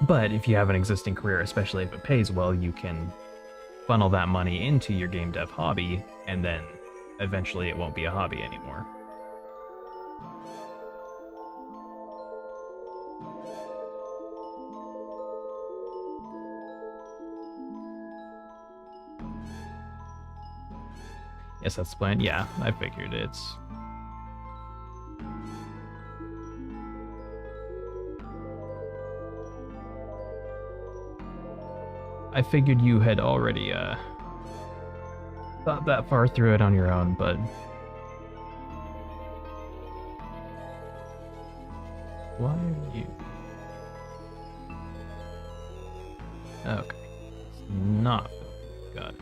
A: But if you have an existing career, especially if it pays well, you can funnel that money into your game dev hobby, and then eventually it won't be a hobby anymore. Yes, that's the plan. Yeah, I figured I figured you had already thought that far through it on your own, but why are you? Okay, it's not. Got it.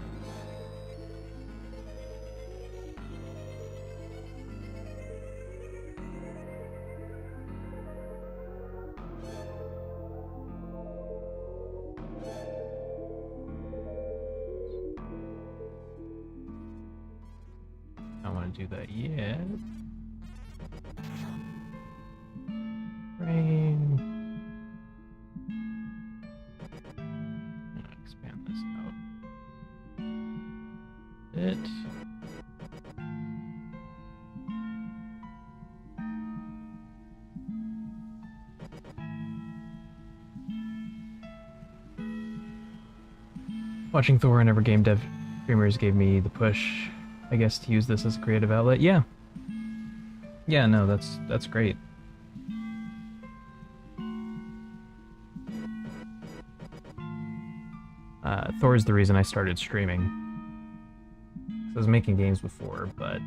A: Do that yet. Rain. Expand this out a bit. Watching Thor and Ever Game Dev streamers gave me the push, I guess, to use this as a creative outlet. Yeah, no, that's great. Thor is the reason I started streaming. I was making games before, but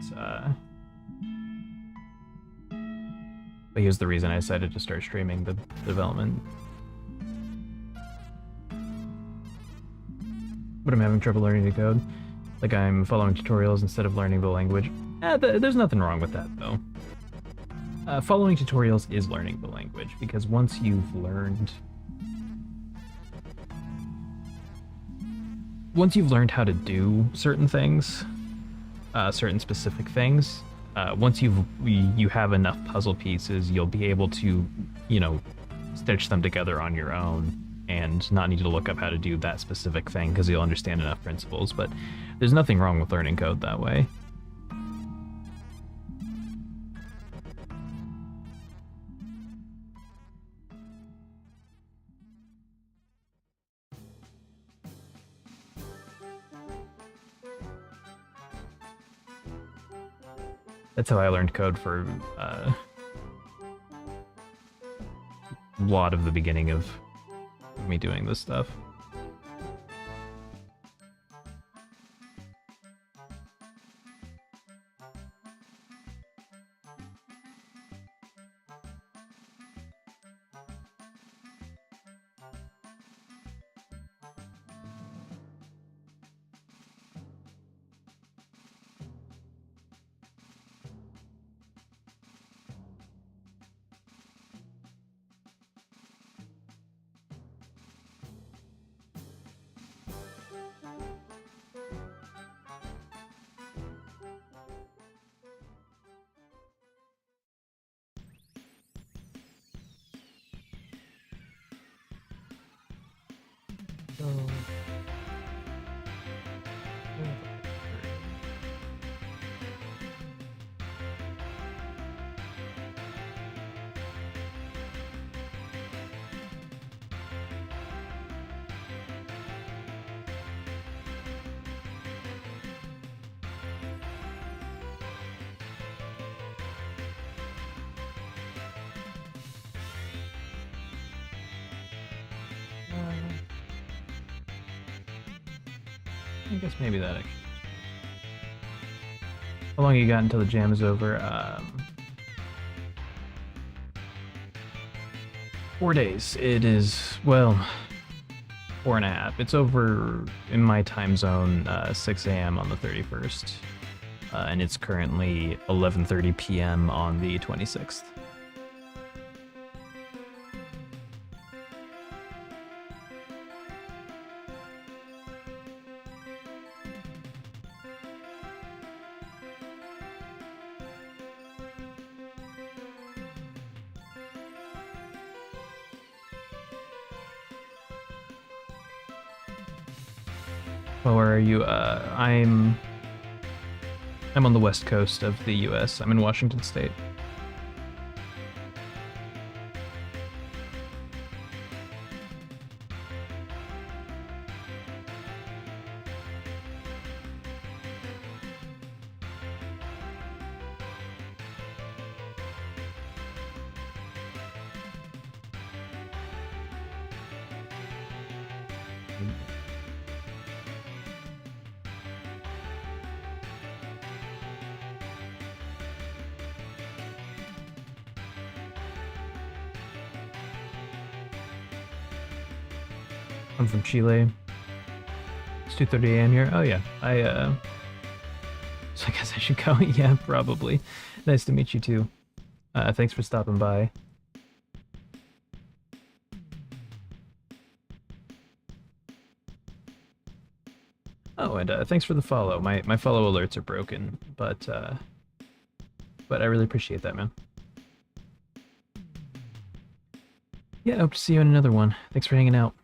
A: he was the reason I decided to start streaming the development. But I'm having trouble learning to code. Like, I'm following tutorials instead of learning the language. There's nothing wrong with that, though. Following tutorials is learning the language, because once you've learned how to do certain things, certain specific things, once you have enough puzzle pieces, you'll be able to, stitch them together on your own and not need to look up how to do that specific thing, because you'll understand enough principles. But there's nothing wrong with learning code that way. That's how I learned code for a lot of the beginning of me doing this stuff. I guess maybe that actually. How long you got until the jam is over? 4 days. It is, well, 4.5. It's over in my time zone, 6 a.m. on the 31st. And it's currently 11:30 p.m. on the 26th. Well, where are you? I'm on the west coast of the U.S. I'm in Washington State. I'm from Chile. It's 2:30 a.m. here. Oh yeah, so I guess I should go. Yeah, probably. Nice to meet you too. Thanks for stopping by. Oh, and thanks for the follow. My follow alerts are broken, but I really appreciate that, man. Yeah, I hope to see you in another one. Thanks for hanging out.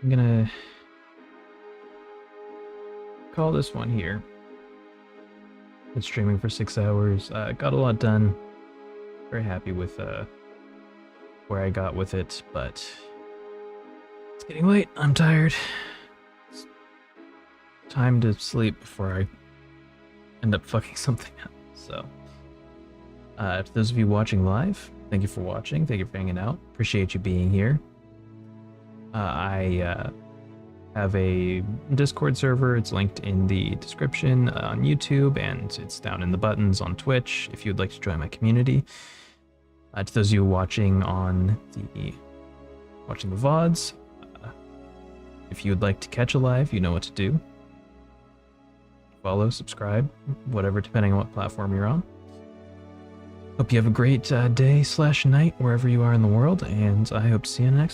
A: I'm gonna call this one here. Been streaming for 6 hours. Got a lot done. Very happy with where I got with it, but it's getting late. I'm tired. It's time to sleep before I end up fucking something up. So, to those of you watching live, thank you for watching. Thank you for hanging out. Appreciate you being here. I have a Discord server. It's linked in the description on YouTube, and it's down in the buttons on Twitch if you'd like to join my community. To those of you watching the VODs, if you'd like to catch a live, you know what to do. Follow, subscribe, whatever, depending on what platform you're on. Hope you have a great day/night wherever you are in the world, and I hope to see you in the next one.